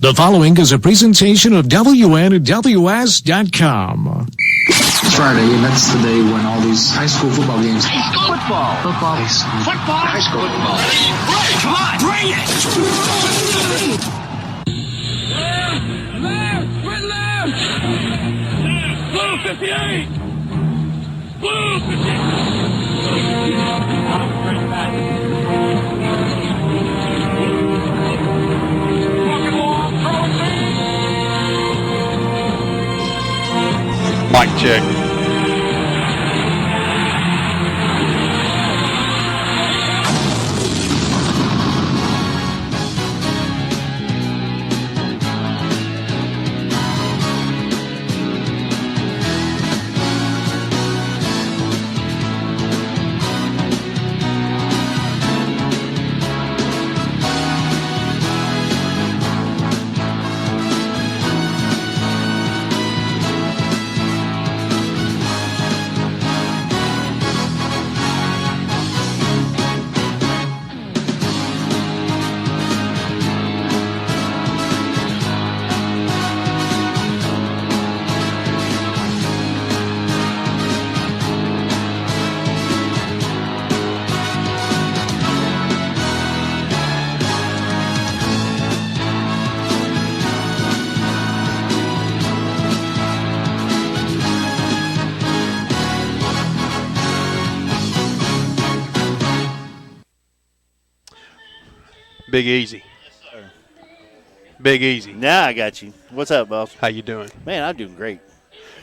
The following is a presentation of WNWS.com. Friday, and that's the day when all these high school football games. High school football. Football. High school. Football. High school football. Right, come on, bring it! Left! Blue 58! Blue 58! Mic check. Big Easy. Yes, sir. Big Easy. Now I got you. What's up, boss? How you doing? Man, I'm doing great.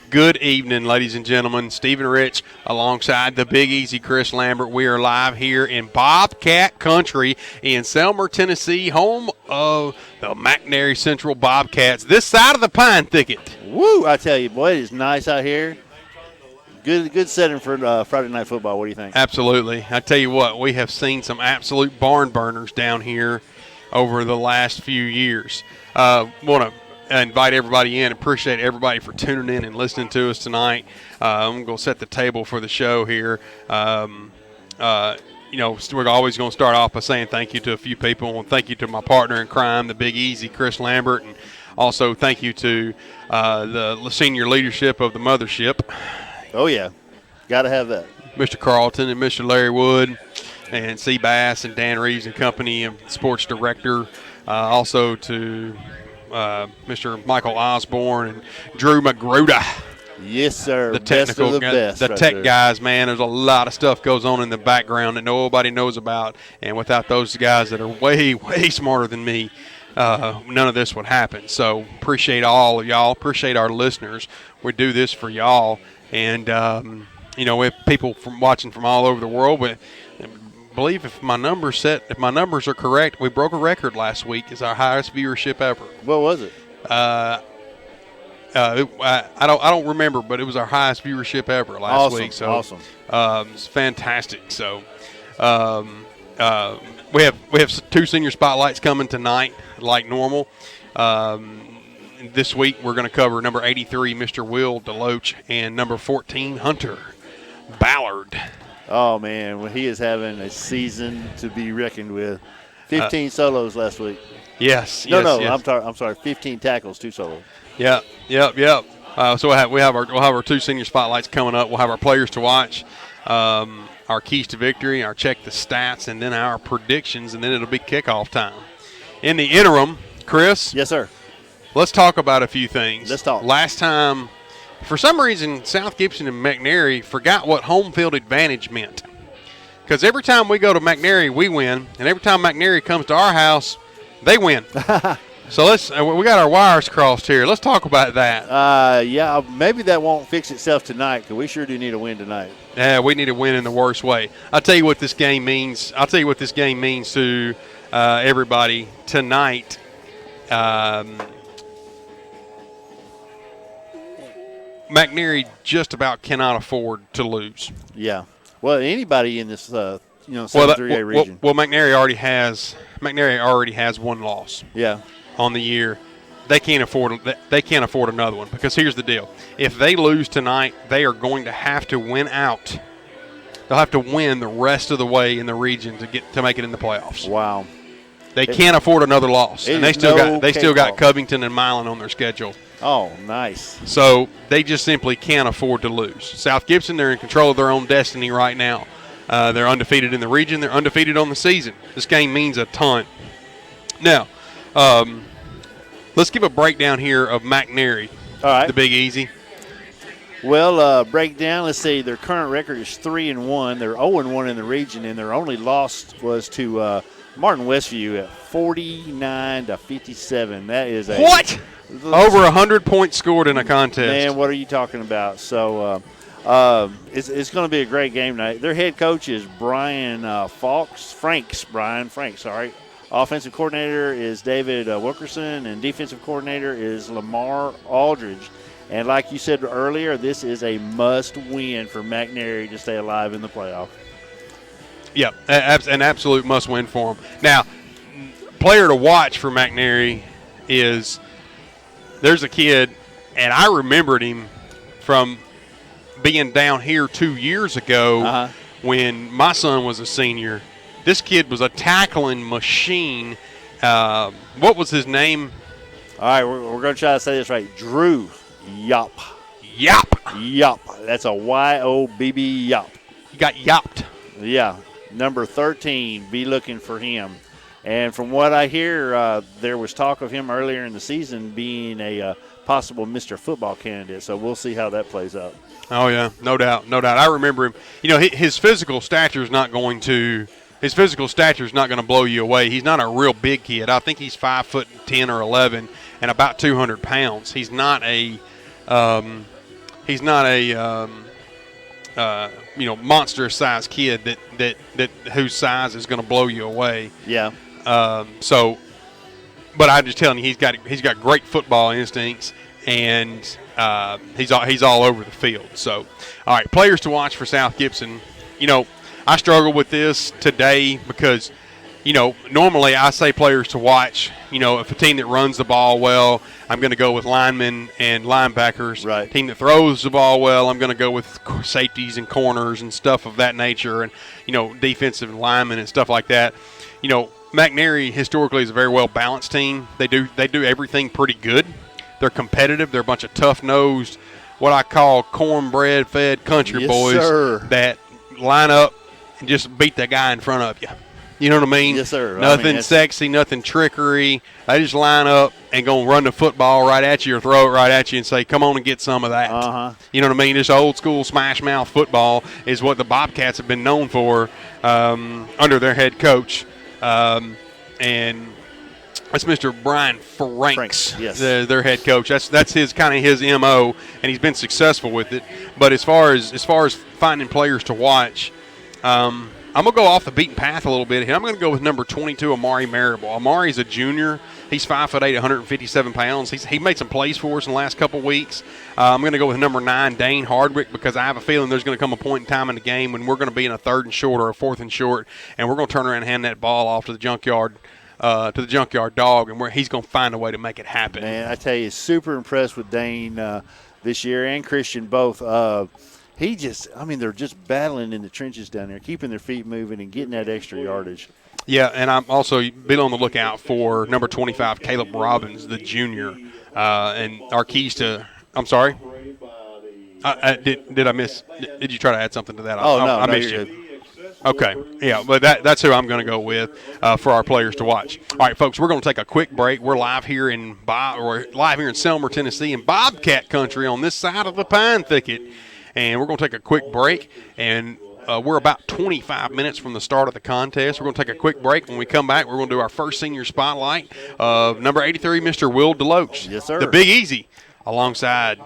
Good evening, ladies and gentlemen. Stephen Rich alongside the Big Easy Chris Lambert. We are live here in Bobcat Country in Selmer, Tennessee, home of the McNairy Central Bobcats. This side of the pine thicket. Woo! I tell you, boy, it is nice out here. Good setting for Friday Night Football. What do you think? Absolutely. I tell you what, we have seen some absolute barn burners down here over the last few years. Want to invite everybody in. Appreciate everybody for tuning in and listening to us tonight. I'm going to set the table for the show here. We're always going to start off by saying thank you to a few people. And thank you to my partner in crime, the Big Easy, Chris Lambert. And also thank you to the senior leadership of the mothership. Oh, yeah. Got to have that. Mr. Carlton and Mr. Larry Wood and C. Bass and Dan Reeves and company and sports director. Also to Mr. Michael Osborne and Drew Magruder. Yes, sir. The technical best the right tech there. guys, man. There's a lot of stuff goes on in the background that nobody knows about. And without those guys that are way, way smarter than me, none of this would happen. So appreciate all of y'all. Appreciate our listeners. We do this for y'all. And, we have people from watching from all over the world. But I believe if my numbers are correct, we broke a record last week. It's our highest viewership ever. What was it? I don't remember, but it was our highest viewership ever last week. So awesome. It's fantastic. So we have two senior spotlights coming tonight, like normal. This week we're going to cover number 83, Mr. Will DeLoach, and number 14, Hunter Ballard. Oh, man. Well, he is having a season to be reckoned with. 15 solos last week. Yes. I'm sorry. 15 tackles, 2 solos. Yep. So we'll have our two senior spotlights coming up. We'll have our players to watch, our keys to victory, our check the stats, and then our predictions, and then it'll be kickoff time. In the interim, Chris. Yes, sir. Let's talk about a few things. Let's talk. Last time, for some reason, South Gibson and McNairy forgot what home field advantage meant. Because every time we go to McNairy, we win, and every time McNairy comes to our house, they win. So we got our wires crossed here. Let's talk about that. Yeah, maybe that won't fix itself tonight because we sure do need a win tonight. Yeah, we need a win in the worst way. I'll tell you what this game means. I'll tell you what this game means to everybody tonight. McNairy just about cannot afford to lose. Yeah. Well, anybody in this, 7-3A region. Well, McNairy already has one loss. Yeah. On the year. They can't afford another one because here's the deal. If they lose tonight, they are going to have to win out. They'll have to win the rest of the way in the region to make it in the playoffs. Wow. They can't afford another loss, and they still got Covington and Milan on their schedule. Oh, nice. So they just simply can't afford to lose. South Gibson, they're in control of their own destiny right now. They're undefeated in the region. They're undefeated on the season. This game means a ton. Now, let's give a breakdown here of McNairy, All right. the Big Easy. Well, breakdown. Let's see. Their current record is 3-1. They're 0-1 in the region, and their only loss was to Martin Westview at 49-57. That is a what? Over 100 points scored in a contest. Man, what are you talking about? So it's going to be a great game tonight. Their head coach is Brian Franks. Sorry. Offensive coordinator is David Wilkerson, and defensive coordinator is Lamar Aldridge. And like you said earlier, this is a must-win for McNairy to stay alive in the playoff. Yeah, an absolute must-win for them. Now, player to watch for McNairy is there's a kid, and I remembered him from being down here 2 years ago when my son was a senior. This kid was a tackling machine. What was his name? All right, we're going to try to say this right. Drew Yop. Yop. That's a Y-O-B-B Yop. He got yopped. Yeah, number 13. Be looking for him. And from what I hear, there was talk of him earlier in the season being a possible Mr. Football candidate. So we'll see how that plays out. Oh, yeah, no doubt. I remember him. You know, his physical stature is not going to blow you away. He's not a real big kid. I think he's 5'10" or 11 and about 200 pounds. He's not a monster-sized kid that whose size is going to blow you away. Yeah. But I'm just telling you, he's got great football instincts, and he's all over the field. So, all right, players to watch for South Gibson. You know, I struggle with this today because, you know, normally I say players to watch. You know, if a team that runs the ball well, I'm going to go with linemen and linebackers. Right. Team that throws the ball well, I'm going to go with safeties and corners and stuff of that nature, and, you know, defensive linemen and stuff like that. You know, McNairy historically is a very well-balanced team. They do everything pretty good. They're competitive. They're a bunch of tough-nosed, what I call cornbread-fed country boys that line up and just beat the guy in front of you. You know what I mean? Yes, sir. Nothing sexy, nothing trickery. They just line up and go run the football right at you or throw it right at you and say, come on and get some of that. You know what I mean? This old-school smash-mouth football is what the Bobcats have been known for under their head coach. And that's Mr. Brian Franks, yes. their head coach. That's his MO, and he's been successful with it. But as far as finding players to watch, I'm going to go off the beaten path a little bit here. I'm going to go with number 22, Amari Marable. Amari's a junior. He's 5'8", 157 pounds. He made some plays for us in the last couple weeks. I'm going to go with number 9, Dane Hardwick, because I have a feeling there's going to come a point in time in the game when we're going to be in a 3rd and short or a 4th and short, and we're going to turn around and hand that ball off to the junkyard dog, and he's going to find a way to make it happen. Man, I tell you, super impressed with Dane this year, and Christian both. They're just battling in the trenches down there, keeping their feet moving and getting that extra yardage. Yeah, and I'm also be on the lookout for number 25, Caleb Robbins, the junior, and our keys to. I'm sorry. Did I miss? Did you try to add something to that? I missed you. Okay, yeah, but that's who I'm going to go with for our players to watch. All right, folks, we're going to take a quick break. We're live here in Selmer, Tennessee, in Bobcat country on this side of the pine thicket, and we're going to take a quick break. And we're about 25 minutes from the start of the contest. We're going to take a quick break. When we come back, we're going to do our first senior spotlight of number 83, Mr. Will Deloach. Yes, sir. The Big Easy, alongside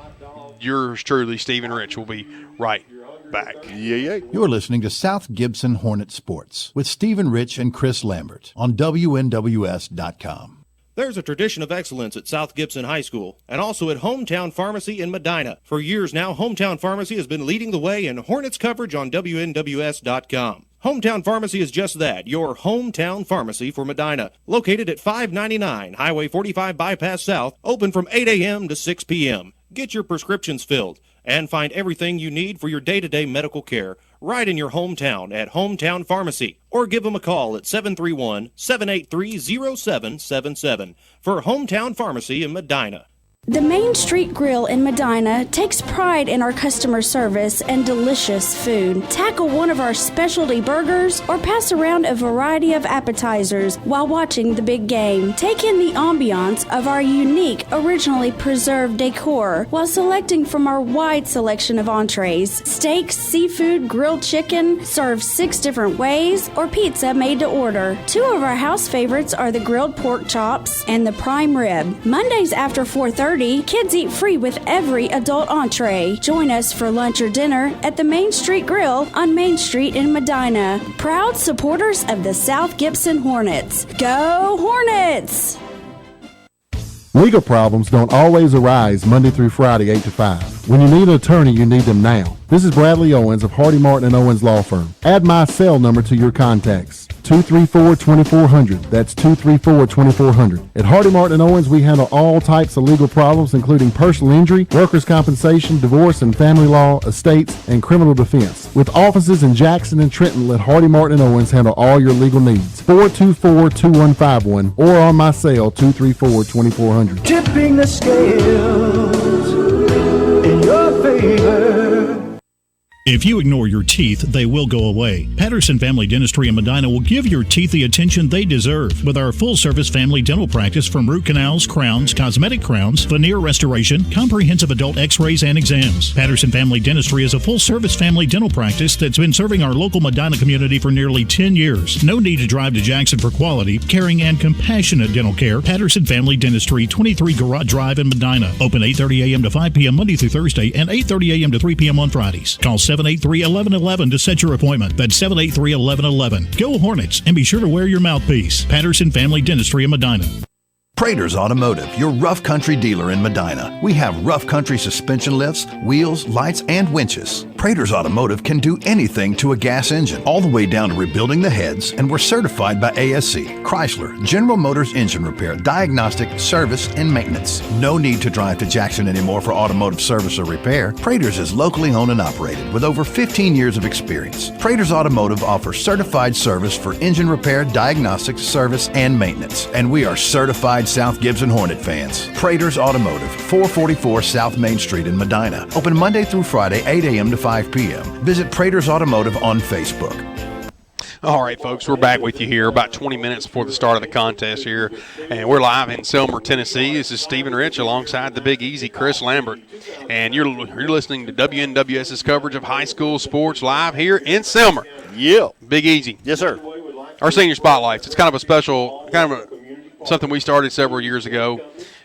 yours truly, Stephen Rich. Will be right back. Yeah. You're listening to South Gibson Hornet Sports with Stephen Rich and Chris Lambert on WNWS.com. There's a tradition of excellence at South Gibson High School and also at Hometown Pharmacy in Medina. For years now, Hometown Pharmacy has been leading the way in Hornets coverage on WNWS.com. Hometown Pharmacy is just that, your hometown pharmacy for Medina. Located at 599 Highway 45 Bypass South, open from 8 a.m. to 6 p.m. Get your prescriptions filled and find everything you need for your day-to-day medical care right in your hometown at Hometown Pharmacy, or give them a call at 731-783-0777 for Hometown Pharmacy in Medina. The Main Street Grill in Medina takes pride in our customer service and delicious food. Tackle one of our specialty burgers or pass around a variety of appetizers while watching the big game. Take in the ambiance of our unique, originally preserved decor while selecting from our wide selection of entrees. Steaks, seafood, grilled chicken, served 6 different ways, or pizza made to order. 2 of our house favorites are the grilled pork chops and the prime rib. Mondays after 4:30, kids eat free with every adult entree. Join us for lunch or dinner at the Main Street Grill on Main Street in Medina. Proud supporters of the South Gibson Hornets. Go Hornets! Legal problems don't always arise Monday through Friday, 8 to 5. When you need an attorney, you need them now. This is Bradley Owens of Hardy Martin & Owens Law Firm. Add my cell number to your contacts. 234-2400. That's 234-2400. At Hardy Martin & Owens, we handle all types of legal problems, including personal injury, workers' compensation, divorce and family law, estates, and criminal defense. With offices in Jackson and Trenton, let Hardy Martin & Owens handle all your legal needs. 424-2151 or on my cell, 234-2400. Tipping the scales in your favor. If you ignore your teeth, they will go away. Patterson Family Dentistry in Medina will give your teeth the attention they deserve with our full-service family dental practice from root canals, crowns, cosmetic crowns, veneer restoration, comprehensive adult x-rays, and exams. Patterson Family Dentistry is a full-service family dental practice that's been serving our local Medina community for nearly 10 years. No need to drive to Jackson for quality, caring, and compassionate dental care. Patterson Family Dentistry, 23 Garage Drive in Medina. Open 8:30 a.m. to 5 p.m. Monday through Thursday and 8:30 a.m. to 3 p.m. on Fridays. Call 783-1111 to set your appointment. That's 783-1111. Go Hornets, and be sure to wear your mouthpiece. Patterson Family Dentistry in Medina. Prater's Automotive, your rough country dealer in Medina. We have rough country suspension lifts, wheels, lights, and winches. Prater's Automotive can do anything to a gas engine, all the way down to rebuilding the heads, and we're certified by ASC, Chrysler, General Motors engine repair, diagnostic, service, and maintenance. No need to drive to Jackson anymore for automotive service or repair. Prater's is locally owned and operated with over 15 years of experience. Prater's Automotive offers certified service for engine repair, diagnostics, service, and maintenance. And we are certified South Gibson Hornet fans. Prater's Automotive, 444 South Main Street in Medina. Open Monday through Friday, 8 a.m. to 5 p.m. Visit Prater's Automotive on Facebook. All right, folks, we're back with you here about 20 minutes before the start of the contest here, and we're live in Selmer, Tennessee. This is Stephen Rich alongside the Big Easy, Chris Lambert, and you're listening to WNWS's coverage of high school sports live here in Selmer. Yeah. Big Easy. Yes, sir. Our senior spotlights. It's kind of a special, something we started several years ago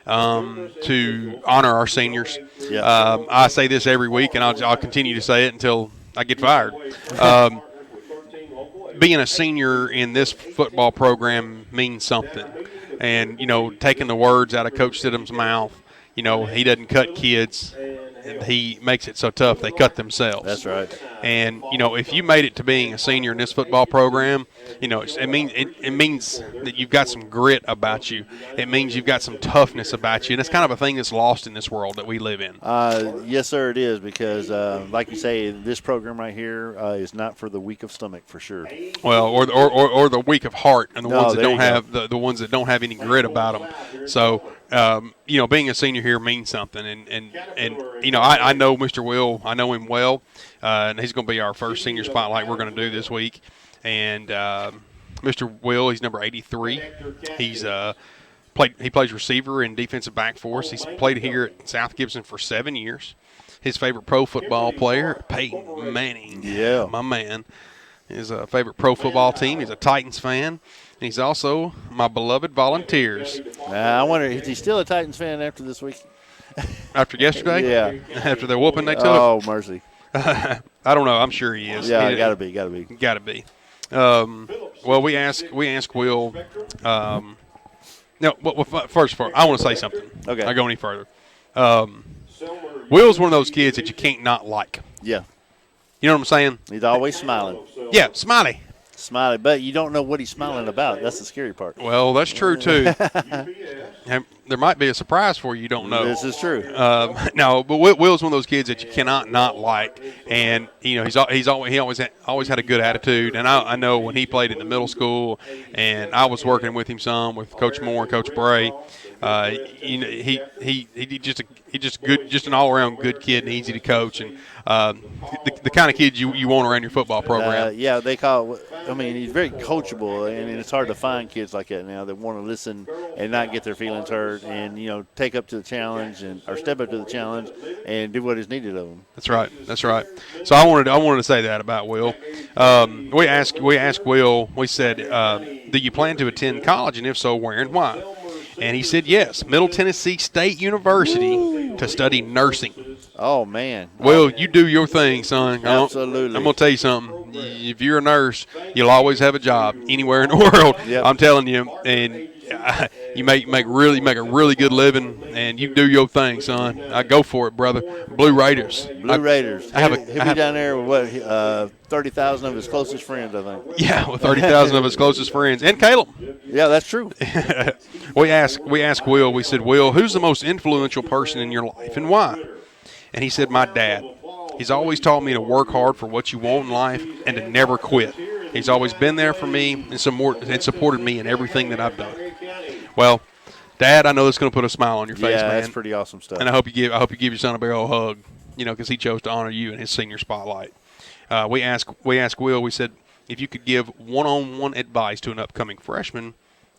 to honor our seniors. Yeah. I say this every week, and I'll continue to say it until I get fired. Being a senior in this football program means something. And, taking the words out of Coach Stidham's mouth, he doesn't cut kids. He makes it so tough they cut themselves. That's right. And, if you made it to being a senior in this football program, it means that you've got some grit about you. It means you've got some toughness about you. And it's kind of a thing that's lost in this world that we live in. Yes, sir, it is, because like you say, this program right here is not for the weak of stomach, for sure. Well, or the weak of heart, and the ones that don't have the ones that don't have any grit about them. So, being a senior here means something. And I know Mr. Will. I know him well. And he's going to be our first senior spotlight we're going to do this week. And Mr. Will, he's number 83. He's he plays receiver and defensive back for us. He's played here at South Gibson for 7 years. His favorite pro football player, Peyton Manning. Yeah. My man. His favorite pro football team. He's a Titans fan. And he's also my beloved Volunteers. I wonder, is he still a Titans fan after this week? After yesterday? Yeah. After the whooping they took? Oh, mercy. I don't know. I'm sure he is. Yeah, got to be. Got to be. Well, we asked Will. First of all, I want to say something. Okay. I go any further. Will's one of those kids that you can't not like. Yeah. You know what I'm saying? He's always smiling. Yeah, smiley. Smiley, but you don't know what he's smiling about. That's the scary part. Well, that's true, too. There might be a surprise for you don't know. This is true. No, but Will's one of those kids that you cannot not like. And, he always had a good attitude. And I know when he played in the middle school, and I was working with him some with Coach Moore and Coach Bray, he just an all-around good kid and easy to coach, and the kind of kid you want around your football program. Yeah, they call it. I mean, he's very coachable, and it's hard to find kids like that now that want to listen and not get their feelings hurt, and take up to the challenge or step up to the challenge and do what is needed of them. That's right. So I wanted to say that about Will. We asked Will. We said, "Do you plan to attend college, and if so, where and why?" And he said yes, Middle Tennessee State University to study nursing. Oh, man. Well, you do your thing, son. Absolutely. I'm going to tell you something. If you're a nurse, you'll always have a job anywhere in the world. Yep. I'm telling you. And you make a really good living, and you do your thing, son. I go for it, brother. Blue Raiders. Raiders. He'll be down there with 30,000 of his closest friends, I think. Yeah, with 30,000 of his closest friends, and Caleb. Yeah, that's true. We asked Will. We said, Will, who's the most influential person in your life, and why? And he said, my dad. He's always taught me to work hard for what you want in life and to never quit. He's always been there for me and supported me in everything that I've done. Well, Dad, I know it's going to put a smile on your face, man. Yeah, that's pretty awesome stuff. And I hope you give your son a big old hug, because he chose to honor you in his senior spotlight. We asked Will. We said, if you could give one-on-one advice to an upcoming freshman,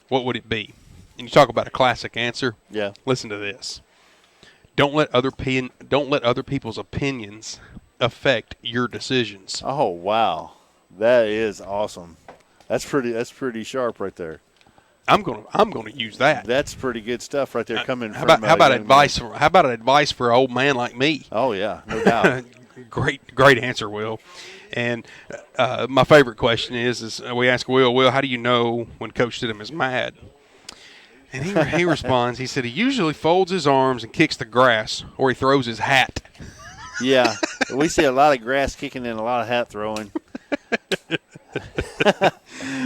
what would it be? And you talk about a classic answer. Yeah. Listen to this. Don't let other people's opinions affect your decisions. Oh, wow. That is awesome. That's pretty sharp right there. I'm gonna use that. That's pretty good stuff right there coming how from. How about advice for an old man like me? Oh yeah, no doubt. Great answer, Will. And my favorite question is we ask Will, how do you know when Coach Stidham is mad? And he responds. He said he usually folds his arms and kicks the grass, or he throws his hat. Yeah, we see a lot of grass kicking and a lot of hat throwing.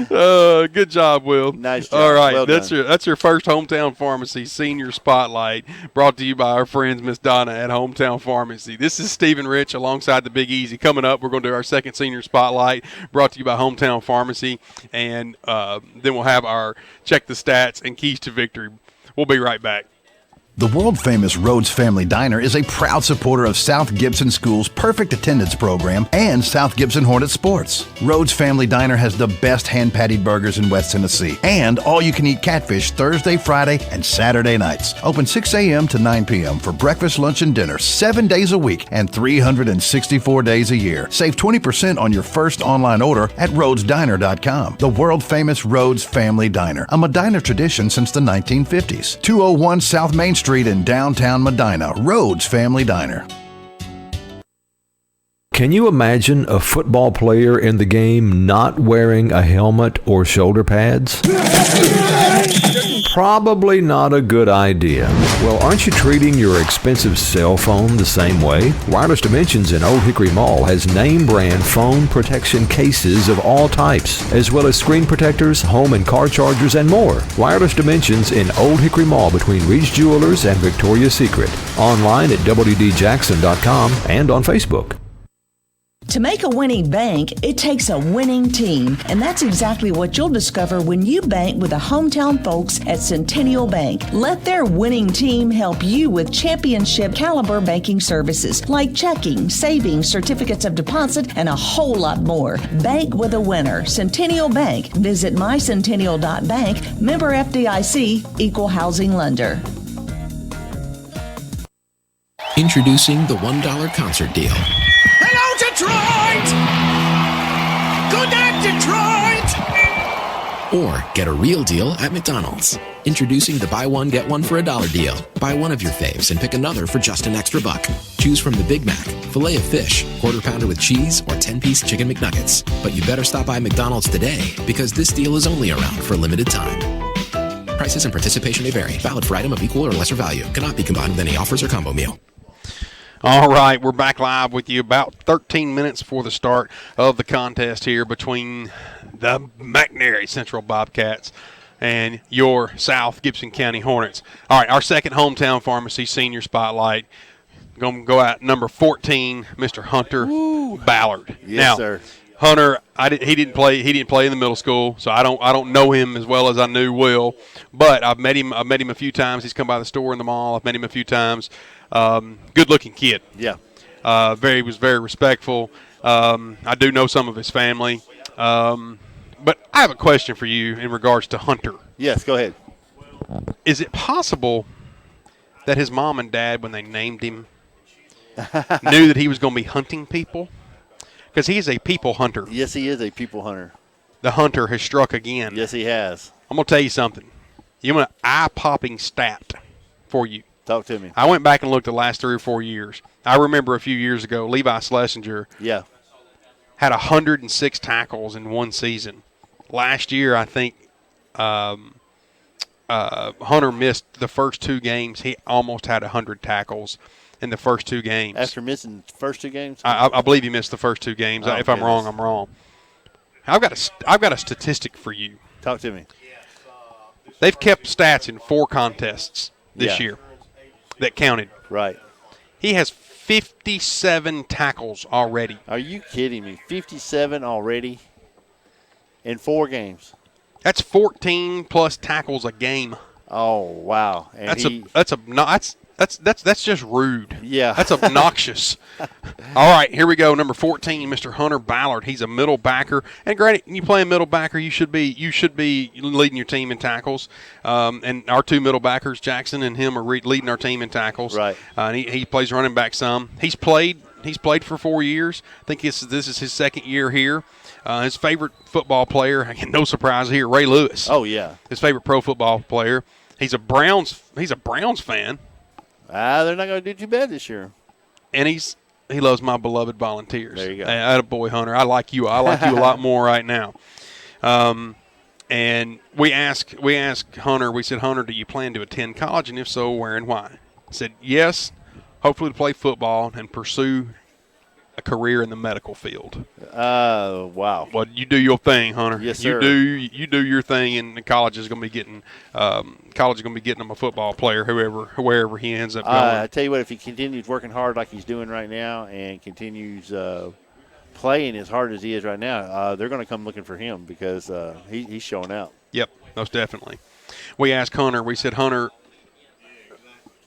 Good job, Will. Nice job. All right, well that's done. your first Hometown Pharmacy Senior Spotlight, brought to you by our friends Miss Donna at Hometown Pharmacy. This is Stephen Rich alongside the Big Easy. Coming up, we're going to do our second Senior Spotlight, brought to you by Hometown Pharmacy, and then we'll have our Check the Stats and Keys to Victory. We'll be right back. The world-famous Rhodes Family Diner is a proud supporter of South Gibson School's Perfect Attendance Program and South Gibson Hornet Sports. Rhodes Family Diner has the best hand-patted burgers in West Tennessee and all-you-can-eat catfish Thursday, Friday, and Saturday nights. Open 6 a.m. to 9 p.m. for breakfast, lunch, and dinner 7 days a week and 364 days a year. Save 20% on your first online order at rhodesdiner.com. The world-famous Rhodes Family Diner, a Medina tradition since the 1950s. 201 South Main Street in downtown Medina, Rhodes Family Diner. Can you imagine a football player in the game not wearing a helmet or shoulder pads? Probably not a good idea. Well, aren't you treating your expensive cell phone the same way? Wireless Dimensions in Old Hickory Mall has name brand phone protection cases of all types, as well as screen protectors, home and car chargers, and more. Wireless Dimensions in Old Hickory Mall between Reed's Jewelers and Victoria's Secret. Online at wdjackson.com and on Facebook. To make a winning bank, it takes a winning team, and that's exactly what you'll discover when you bank with the hometown folks at Centennial Bank. Let their winning team help you with championship caliber banking services like checking, savings, certificates of deposit, and a whole lot more. Bank with a winner. Centennial Bank. Visit mycentennial.bank, member FDIC, equal housing lender. Introducing the $1 concert deal. Hello, Detroit! Good night, Detroit! Or get a real deal at McDonald's. Introducing the buy one, get one for $1 deal. Buy one of your faves and pick another for just an extra buck. Choose from the Big Mac, filet of fish, quarter pounder with cheese, or 10-piece chicken McNuggets. But you better stop by McDonald's today, because this deal is only around for a limited time. Prices and participation may vary. Valid for item of equal or lesser value. Cannot be combined with any offers or combo meal. All right, we're back live with you about 13 minutes before the start of the contest here between the McNairy Central Bobcats and your South Gibson County Hornets. All right, our second hometown pharmacy senior spotlight. Going to go out number 14, Mr. Hunter Ballard. Yes, sir. Hunter, he didn't play in the middle school, so I don't know him as well as I knew Will, but I've met him a few times. He's come by the store in the mall. I've met him a few times. Good looking kid. Yeah. He was very respectful. I do know some of his family. But I have a question for you in regards to Hunter. Yes, go ahead. Is it possible that his mom and dad, when they named him, knew that he was going to be hunting people? Because he is a people hunter. Yes, he is a people hunter. The hunter has struck again. Yes, he has. I'm going to tell you something. You want an eye-popping stat for you. Talk to me. I went back and looked the last 3 or 4 years. I remember a few years ago, Levi Schlesinger had 106 tackles in one season. Last year, I think Hunter missed the first 2 games. He almost had 100 tackles in the first 2 games. After missing the first 2 games? I believe he missed the first 2 games. If I'm wrong, I'm wrong. I've got a statistic for you. Talk to me. They've kept stats in 4 contests this year that counted. Right. He has 57 tackles already. Are you kidding me? 57 already in 4 games. That's 14 plus tackles a game. Oh, wow. And that's just rude. Yeah. That's obnoxious. All right, here we go. Number 14, Mr. Hunter Ballard. He's a middle backer. And granted, you play a middle backer, you should be leading your team in tackles. And our 2 middle backers, Jackson and him, are leading our team in tackles. Right. And he plays running back some. He's played for 4 years. I think this is his 2nd year here. His favorite football player, again, no surprise here, Ray Lewis. Oh yeah. His favorite pro football player. He's a Browns fan. They're not going to do too bad this year. And he loves my beloved Volunteers. There you go. Attaboy, Hunter. I like you a lot more right now. And we asked Hunter, we said, Hunter, do you plan to attend college? And if so, where and why? He said, yes, hopefully to play football and pursue a career in the medical field. Wow. Well, you do your thing, Hunter. Yes, sir. You do your thing, and the college is going to be getting him a football player, wherever he ends up going. I tell you what, if he continues working hard like he's doing right now and continues playing as hard as he is right now, they're going to come looking for him because he's showing out. Yep, most definitely. We asked Hunter. We said, Hunter,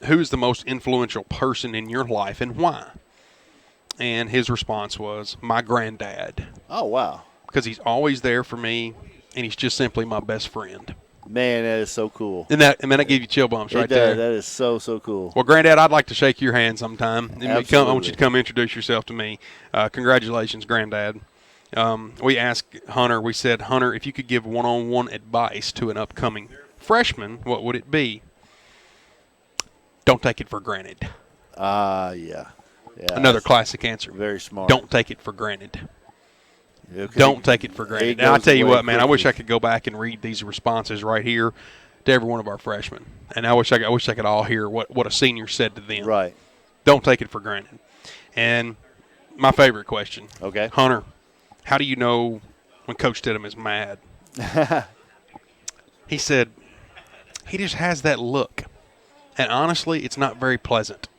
who's the most influential person in your life and why? And his response was, my granddad. Oh, wow. Because he's always there for me, and he's just simply my best friend. Man, that is so cool. And that gave you chill bumps right there. That is so cool. Well, Granddad, I'd like to shake your hand sometime. Absolutely. I want you to come introduce yourself to me. Congratulations, Granddad. We asked Hunter, we said, Hunter, if you could give one-on-one advice to an upcoming freshman, what would it be? Don't take it for granted. Yeah. Another classic answer. Very smart. Don't take it for granted. Okay. Don't take it for granted. Now, I tell you what, man, I wish I could go back and read these responses right here to every one of our freshmen. And I wish I could all hear what a senior said to them. Right. Don't take it for granted. And my favorite question. Okay. Hunter, how do you know when Coach Stidham is mad? He said, he just has that look. And honestly, it's not very pleasant.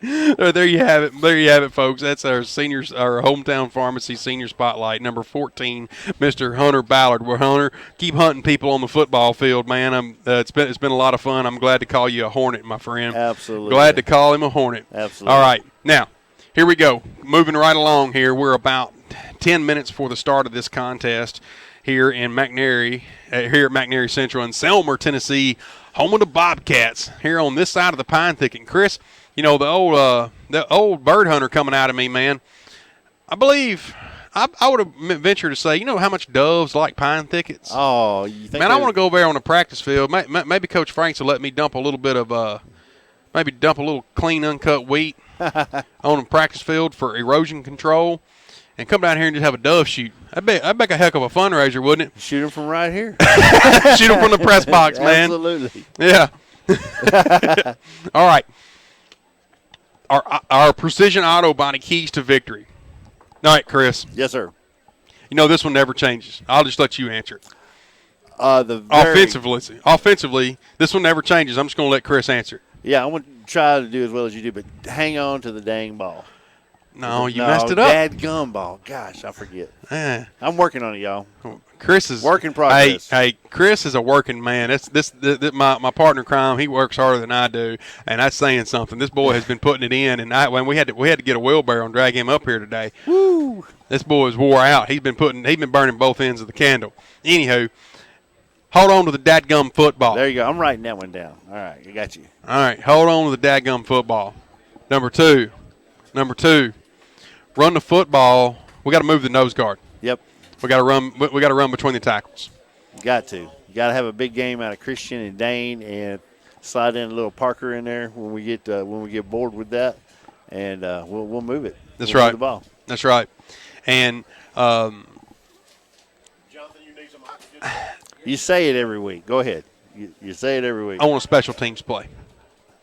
There you have it, folks. That's our hometown pharmacy senior spotlight, number 14, Mr. Hunter Ballard. Well, Hunter, keep hunting people on the football field, man. It's been a lot of fun. I'm glad to call you a Hornet, my friend. Absolutely. Glad to call him a Hornet. Absolutely. All right, now here we go. Moving right along here. We're about 10 minutes before the start of this contest here in McNairy, here at McNairy Central in Selmer, Tennessee, home of the Bobcats, here on this side of the pine thicket. Chris, you know, the old bird hunter coming out of me, man. I believe I would have ventured to say, you know how much doves like pine thickets? Oh, you think? Man, I want to go over there on the practice field. Maybe Coach Franks will let me dump a little bit of maybe dump a little clean, uncut wheat on the practice field for erosion control. And come down here and just have a dove shoot. I'd make a heck of a fundraiser, wouldn't it? Shoot them from right here. Shoot them from the press box, man. Absolutely. Yeah. All right. Our Precision Auto Body keys to victory. All right, Chris. Yes, sir. You know this one never changes. I'll just let you answer it. Offensively, this one never changes. I'm just going to let Chris answer it. Yeah, I'm going to try to do as well as you do, but hang on to the dang ball. No, you messed it up. Dadgum ball. Gosh, I forget. I'm working on it, y'all. Chris is work in progress. Hey, Chris is a working man. My partner in crime. He works harder than I do, and that's saying something. This boy has been putting it in, and when we had to get a wheelbarrow and drag him up here today. Woo! This boy is wore out. He's been burning both ends of the candle. Anywho, hold on to the dadgum football. There you go. I'm writing that one down. All right, I got you. All right, hold on to the dadgum football. Number two, run the football. We got to move the nose guard. Yep. We got to run. We got to run between the tackles. Got to. You got to have a big game out of Christian and Dane, and slide in a little Parker in there when we get bored with that, and we'll move it. That's we'll right. Move the ball. That's right. And Jonathan, you need some oxygen. You say it every week. Go ahead. You say it every week. I want a special teams play.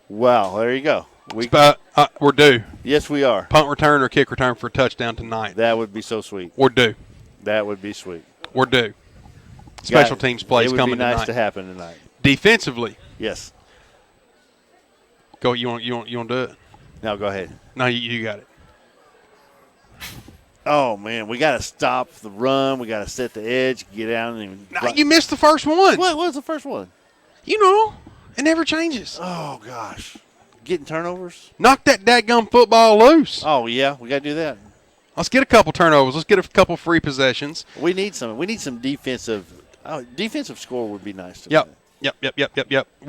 Wow, there you go. We're due. Yes, we are. Punt return or kick return for a touchdown tonight. That would be so sweet. We're due. That would be sweet. We're due. Special teams plays coming tonight. It would be nice to happen tonight. Defensively. Yes. Go. You want to do it? No, go ahead. No, you got it. Oh, man, we got to stop the run. We got to set the edge, get out. You missed the first one. What was the first one? You know, it never changes. Oh, gosh. Getting turnovers? Knock that dadgum football loose. Oh, yeah, we got to do that. Let's get a couple turnovers. Let's get a couple free possessions. We need some defensive. Defensive score would be nice. Yep. We're going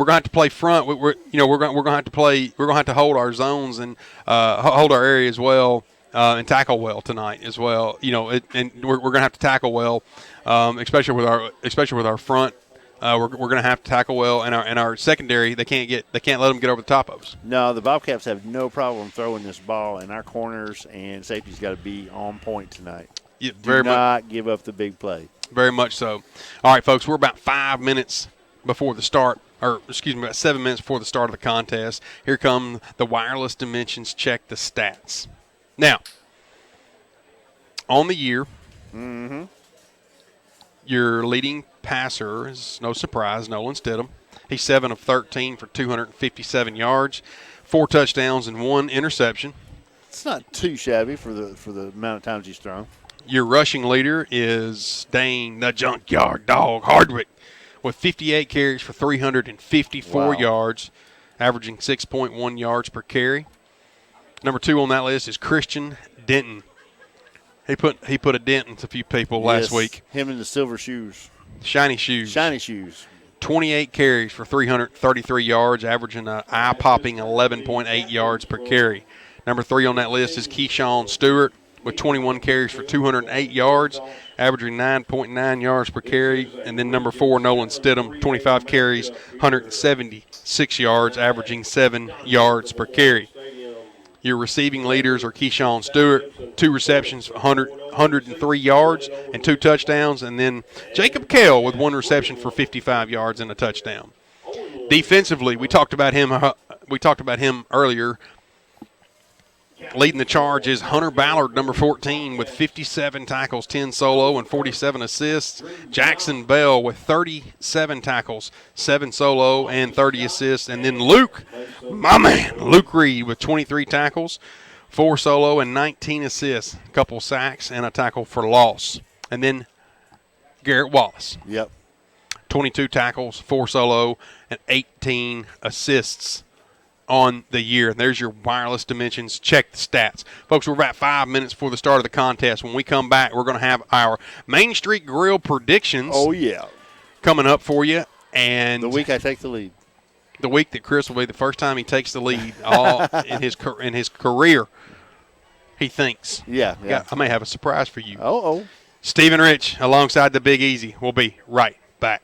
to have to play front. We're going to have to play. We're going to have to hold our zones and hold our area as well. And tackle well tonight as well. And we're going to have to tackle well, especially with our front. We're going to have to tackle well, and our secondary they can't let them get over the top of us. No, the Bobcats have no problem throwing this ball, and our corners and safeties got to be on point tonight. Yeah, Do not give up the big play. Very much so. All right, folks, we're about 5 minutes before the start. About 7 minutes before the start of the contest. Here come the wireless dimensions. Check the stats. Now, on the year, your leading passer is no surprise, Nolan Stidham. He's 7 of 13 for 257 yards, 4 touchdowns and 1 interception. It's not too shabby for the amount of times he's thrown. Your rushing leader is Dane the Junkyard Dog Hardwick with 58 carries for 354 yards, averaging 6.1 yards per carry. Number 2 on that list is Christian Denton. He put a dent into a few people last week. Him in the silver shoes. Shiny shoes. 28 carries for 333 yards, averaging an eye-popping 11.8 yards per carry. Number 3 on that list is Keyshawn Stewart with 21 carries for 208 yards, averaging 9.9 yards per carry. And then number 4, Nolan Stidham, 25 carries, 176 yards, averaging 7 yards per carry. Your receiving leaders are Keyshawn Stewart, 2 receptions, 103 yards, and 2 touchdowns. And then Jacob Kell with 1 reception for 55 yards and a touchdown. Defensively, we talked about him earlier. Leading the charge is Hunter Ballard, number 14, with 57 tackles, 10 solo, and 47 assists. Jackson Bell with 37 tackles, 7 solo, and 30 assists. And then Luke Reed with 23 tackles, 4 solo, and 19 assists. A couple sacks and a tackle for loss. And then Garrett Wallace. 22 tackles, 4 solo, and 18 assists on the year. And there's your wireless dimensions. Check the stats. Folks, we're about 5 minutes before the start of the contest. When we come back, we're going to have our Main Street Grill predictions. Oh, yeah. Coming up for you. And the week I take the lead. The week that Chris will be the first time he takes the lead all in his career, he thinks. Yeah. I may have a surprise for you. Stephen Rich alongside the Big Easy. We'll be right back.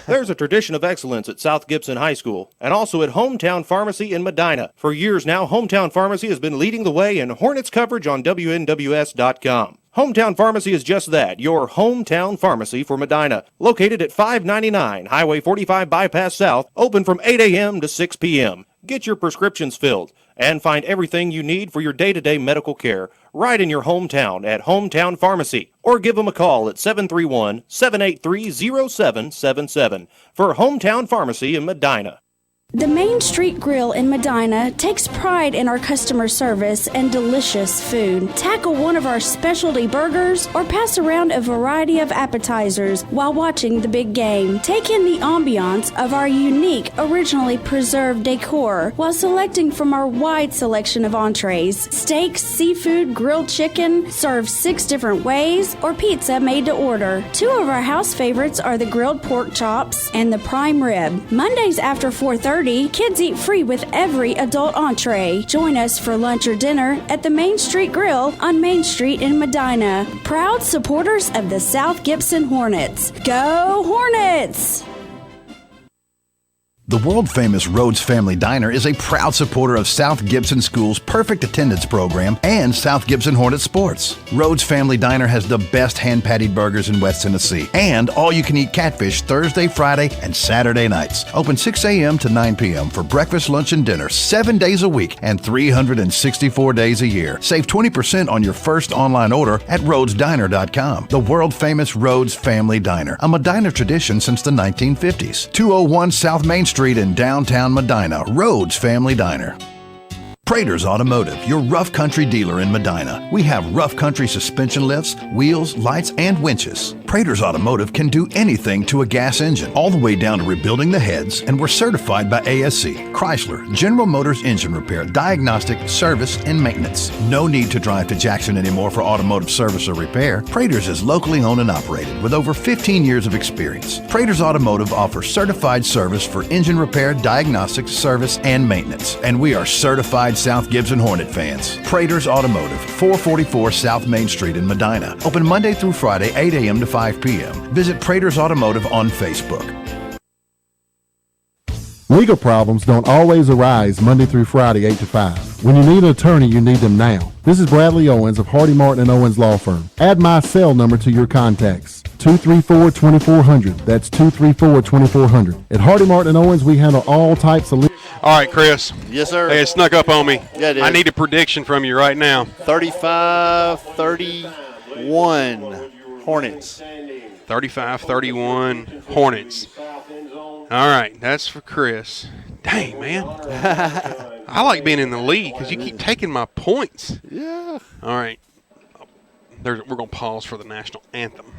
There's a tradition of excellence at South Gibson High School and also at Hometown Pharmacy in Medina. For years now, Hometown Pharmacy has been leading the way in Hornets coverage on WNWS.com. Hometown Pharmacy is just that, your hometown pharmacy for Medina. Located at 599 Highway 45 Bypass South, open from 8 a.m. to 6 p.m. Get your prescriptions filled. and find everything you need for your day-to-day medical care right in your hometown at Hometown Pharmacy. Or give them a call at 731-783-0777 for Hometown Pharmacy in Medina. The Main Street Grill in Medina takes pride in our customer service and delicious food. Tackle one of our specialty burgers or pass around a variety of appetizers while watching the big game. Take in the ambiance of our unique, originally preserved decor while selecting from our wide selection of entrees. Steaks, seafood, grilled chicken, served 6 different ways, or pizza made to order. 2 of our house favorites are the grilled pork chops and the prime rib. Mondays after 4:30, kids eat free with every adult entree. Join us for lunch or dinner at the Main Street Grill on Main Street in Medina. Proud supporters of the South Gibson Hornets. Go Hornets! The world-famous Rhodes Family Diner is a proud supporter of South Gibson School's Perfect Attendance Program and South Gibson Hornet Sports. Rhodes Family Diner has the best hand-patted burgers in West Tennessee and all-you-can-eat catfish Thursday, Friday, and Saturday nights. Open 6 a.m. to 9 p.m. for breakfast, lunch, and dinner 7 days a week and 364 days a year. Save 20% on your first online order at rhodesdiner.com. The world-famous Rhodes Family Diner, a Medina tradition since the 1950s. 201 South Main Street in downtown Medina, Rhodes Family Diner. Prater's Automotive, your rough country dealer in Medina. We have rough country suspension lifts, wheels, lights, and winches. Prater's Automotive can do anything to a gas engine, all the way down to rebuilding the heads, and we're certified by ASC, Chrysler, General Motors engine repair, diagnostic, service, and maintenance. No need to drive to Jackson anymore for automotive service or repair. Prater's is locally owned and operated with over 15 years of experience. Prater's Automotive offers certified service for engine repair, diagnostics, service, and maintenance. And we are certified South Gibson Hornet fans. Prater's Automotive, 444 South Main Street in Medina. Open Monday through Friday, 8 a.m. to 5 p.m. Visit Prater's Automotive on Facebook. Legal problems don't always arise Monday through Friday, 8 to 5. When you need an attorney, you need them now. This is Bradley Owens of Hardy Martin & Owens Law Firm. Add my cell number to your contacts. 234-2400. That's 234-2400. At Hardy Martin & Owens, we handle all types of legal. All right, Chris. Yes, sir. Hey, it snuck up on me. Yeah, it did. I need a prediction from you right now. 35-31 Hornets. 35-31 Hornets. All right, that's for Chris. Dang, man. I like being in the lead because you keep taking my points. Yeah. All right. We're going to pause for the national anthem.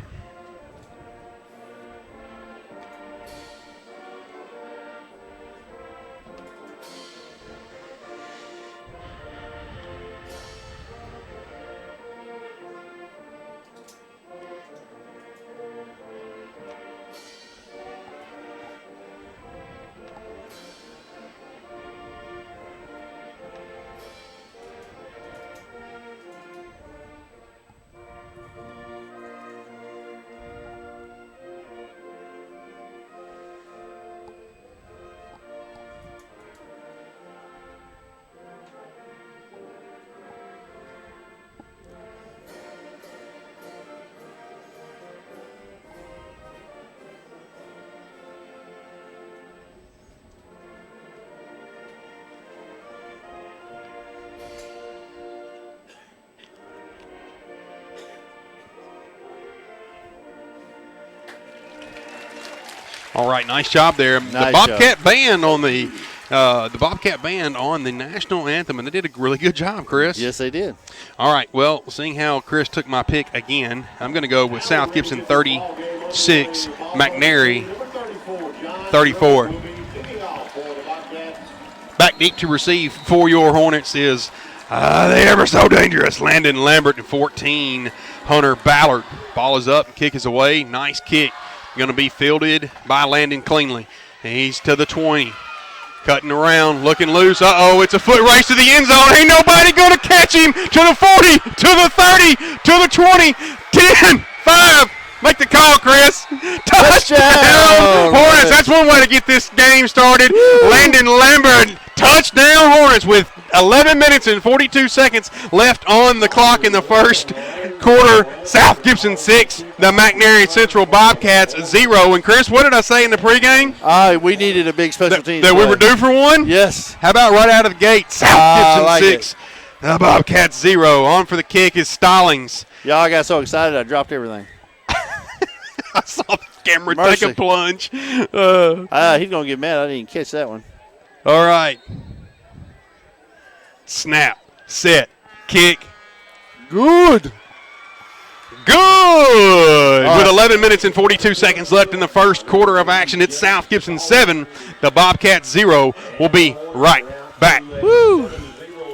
All right, nice job there. Nice the Bobcat Band on the Bobcat Band on the national anthem, and they did a really good job, Chris. Yes, they did. All right, well, seeing how Chris took my pick again, I'm going to go with South Gibson 36, McNairy 34. Back deep to receive for your Hornets is the ever so dangerous Landon Lambert at 14. Hunter Ballard. Ball is up, kick is away. Nice kick. Going to be fielded by Landon cleanly. He's to the 20. Cutting around, looking loose. Uh-oh, it's a foot race to the end zone. Ain't nobody going to catch him. To the 40, to the 30, to the 20, 10, 5. Make the call, Chris. Touchdown, Hornets. That's one way to get this game started. Woo. Landon Lambert, touchdown Hornets with 11 minutes and 42 seconds left on the clock in the first quarter. South Gibson 6, the McNairy Central Bobcats 0. And, Chris, what did I say in the pregame? We needed a big special teams. That we were due for one? Yes. How about right out of the gate? South Gibson like 6, the Bobcats 0. On for the kick is Stallings. Y'all got so excited I dropped everything. I saw the camera take a plunge. He's going to get mad. I didn't catch that one. All right. Snap, set, kick. Good. With 11 minutes and 42 seconds left in the first quarter of action, it's South Gibson 7, the Bobcats 0. We'll be right back. Woo!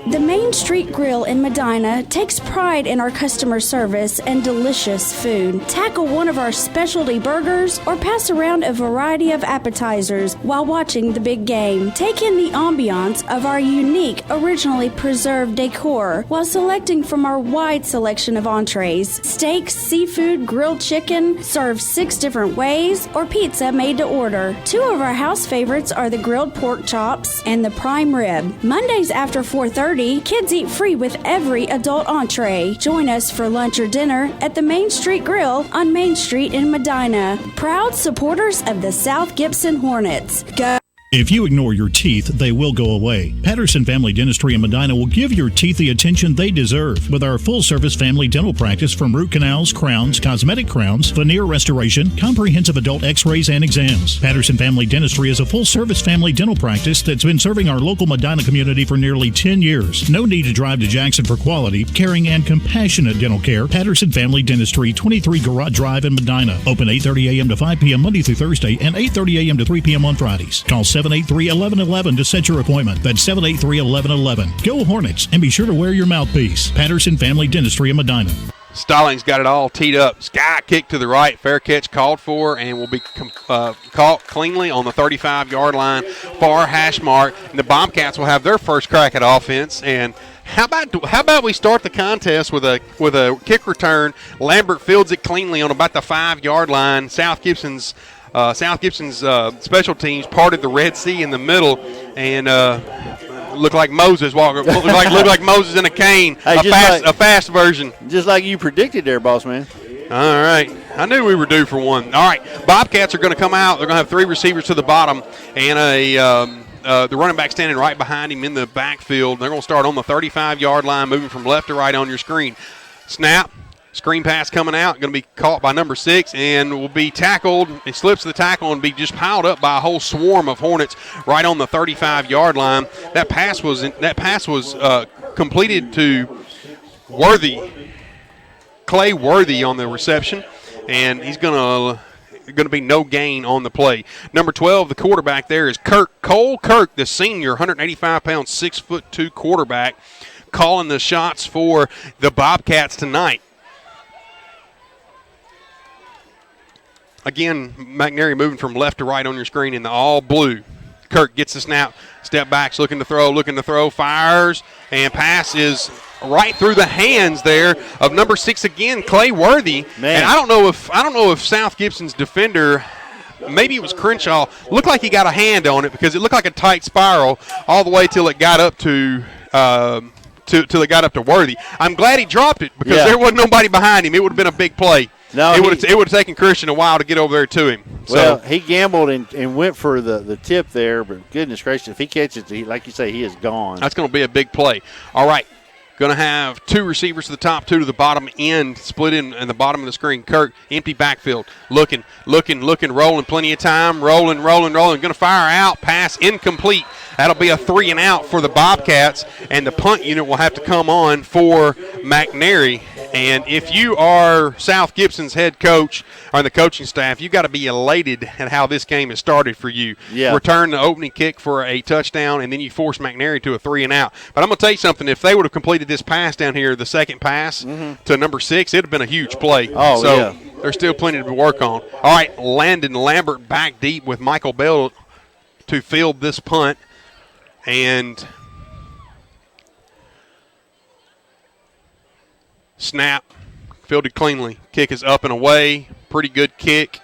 The Main Street Grill in Medina takes pride in our customer service and delicious food. Tackle one of our specialty burgers or pass around a variety of appetizers while watching the big game. Take in the ambiance of our unique, originally preserved decor while selecting from our wide selection of entrees. Steaks, seafood, grilled chicken, served 6 different ways, or pizza made to order. 2 of our house favorites are the grilled pork chops and the prime rib. Mondays after 4:30, kids eat free with every adult entree. Join us for lunch or dinner at the Main Street Grill on Main Street in Medina. Proud supporters of the South Gibson Hornets. Go! If you ignore your teeth, they will go away. Patterson Family Dentistry in Medina will give your teeth the attention they deserve with our full-service family dental practice from root canals, crowns, cosmetic crowns, veneer restoration, comprehensive adult x-rays, and exams. Patterson Family Dentistry is a full-service family dental practice that's been serving our local Medina community for nearly 10 years. No need to drive to Jackson for quality, caring, and compassionate dental care. Patterson Family Dentistry, 23 Garage Drive in Medina. Open 8:30 a.m. to 5 p.m. Monday through Thursday and 8:30 a.m. to 3 p.m. on Fridays. Call 783-1111 to set your appointment. That's 783-1111. Go Hornets, and be sure to wear your mouthpiece. Patterson Family Dentistry in Medina. Stallings got it all teed up. Sky kick to the right. Fair catch called for and will be caught cleanly on the 35-yard line. Far hash mark. And the Bobcats will have their first crack at offense. And how about we start the contest with a kick return? Lambert fields it cleanly on about the 5-yard line. South Gibson's special teams parted the Red Sea in the middle and looked like Moses walking. Looked like Moses in a cane. Hey, a fast version. Just like you predicted there, boss man. All right. I knew we were due for one. All right. Bobcats are going to come out. They're going to have 3 receivers to the bottom and the running back standing right behind him in the backfield. They're going to start on the 35-yard line, moving from left to right on your screen. Snap. Screen pass coming out, going to be caught by number 6 and will be tackled. It slips the tackle and be just piled up by a whole swarm of Hornets right on the 35-yard line. That pass was completed to Clay Worthy on the reception, and he's going to be no gain on the play. Number 12, the quarterback there is Cole Kirk, the senior, 185-pound, 6'2" quarterback, calling the shots for the Bobcats tonight. Again, McNairy moving from left to right on your screen in the all blue. Kirk gets the snap, step backs, looking to throw, fires, and pass is right through the hands there of number 6 again, Clay Worthy. Man. And I don't know if South Gibson's defender, maybe it was Crenshaw, looked like he got a hand on it because it looked like a tight spiral all the way till it got up to Worthy. I'm glad he dropped it because there wasn't nobody behind him. It would have been a big play. No, it would have taken Christian a while to get over there to him. Well, he gambled and went for the tip there, but goodness gracious, if he catches it, like you say, he is gone. That's going to be a big play. All right, going to have 2 receivers to the top, 2 to the bottom end, split in the bottom of the screen. Kirk, empty backfield, looking, rolling, plenty of time, rolling. Going to fire out, pass incomplete. That'll be a 3 and out for the Bobcats, and the punt unit will have to come on for McNairy. And if you are South Gibson's head coach or the coaching staff, you got to be elated at how this game has started for you. Yeah. Return the opening kick for a touchdown, and then you force McNairy to a 3 and out. But I'm going to tell you something. If they would have completed this pass down here, the second pass to number 6, it would have been a huge play. Oh, so yeah. There's still plenty to work on. All right, Landon Lambert back deep with Michael Bell to field this punt. And snap, fielded cleanly. Kick is up and away. Pretty good kick.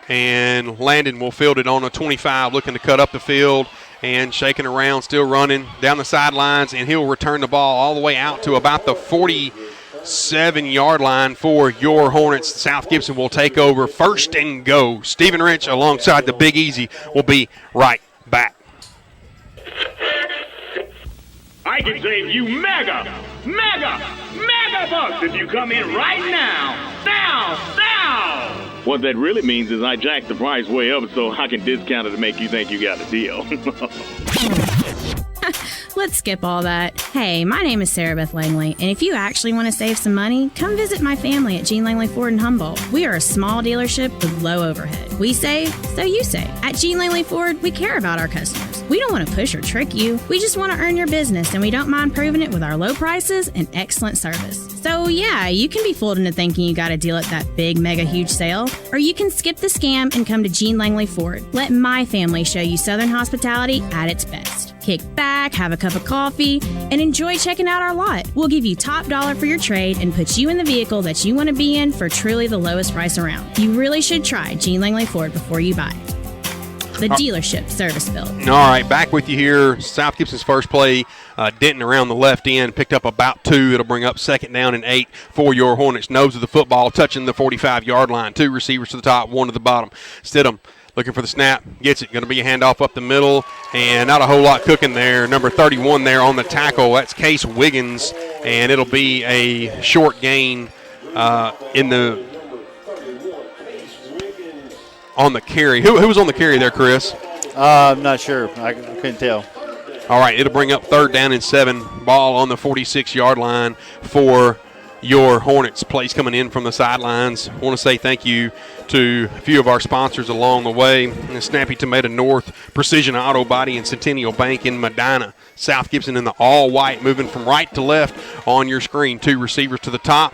And Landon will field it on a 25, looking to cut up the field. and shaking around, still running down the sidelines, and he'll return the ball all the way out to about the 47-yard line for your Hornets. South Gibson will take over, first and go. Stephen Rich alongside the Big Easy will be right back. I can save you mega bucks if you come in right now. What that really means is I jacked the price way up so I can discount it to make you think you got a deal. Let's skip all that. Hey, my name is Sarah Beth Langley, and if you actually want to save some money, come visit my family at Gene Langley Ford in Humboldt. We are a small dealership with low overhead. We save, so you save. At Gene Langley Ford, we care about our customers. We don't want to push or trick you. We just want to earn your business, and we don't mind proving it with our low prices and excellent service. So yeah, you can be fooled into thinking you got a deal at that big, mega, huge sale, or you can skip the scam and come to Gene Langley Ford. Let my family show you Southern hospitality at its best. Kick back, have a cup of coffee, and enjoy checking out our lot. We'll give you top dollar for your trade and put you in the vehicle that you want to be in for truly the lowest price around. You really should try Gene Langley Ford before you buy. The dealership service built. All right, back with you here. South Gibson's first play, Denton around the left end, picked up about 2. It'll bring up 2nd down and 8 for your Hornets. Nose of the football, touching the 45-yard line. 2 receivers to the top, 1 to the bottom. Stidham looking for the snap, gets it. Going to be a handoff up the middle, and not a whole lot cooking there. Number 31 there on the tackle. That's Case Wiggins, and it'll be a short gain on the carry. Who was on the carry there, Chris? I'm not sure. I couldn't tell. All right, it'll bring up 3rd down and 7. Ball on the 46-yard line for your Hornets. Plays coming in from the sidelines. I want to say thank you to a few of our sponsors along the way. Snappy Tomato North, Precision Auto Body, and Centennial Bank in Medina. South Gibson in the all-white, moving from right to left on your screen. 2 receivers to the top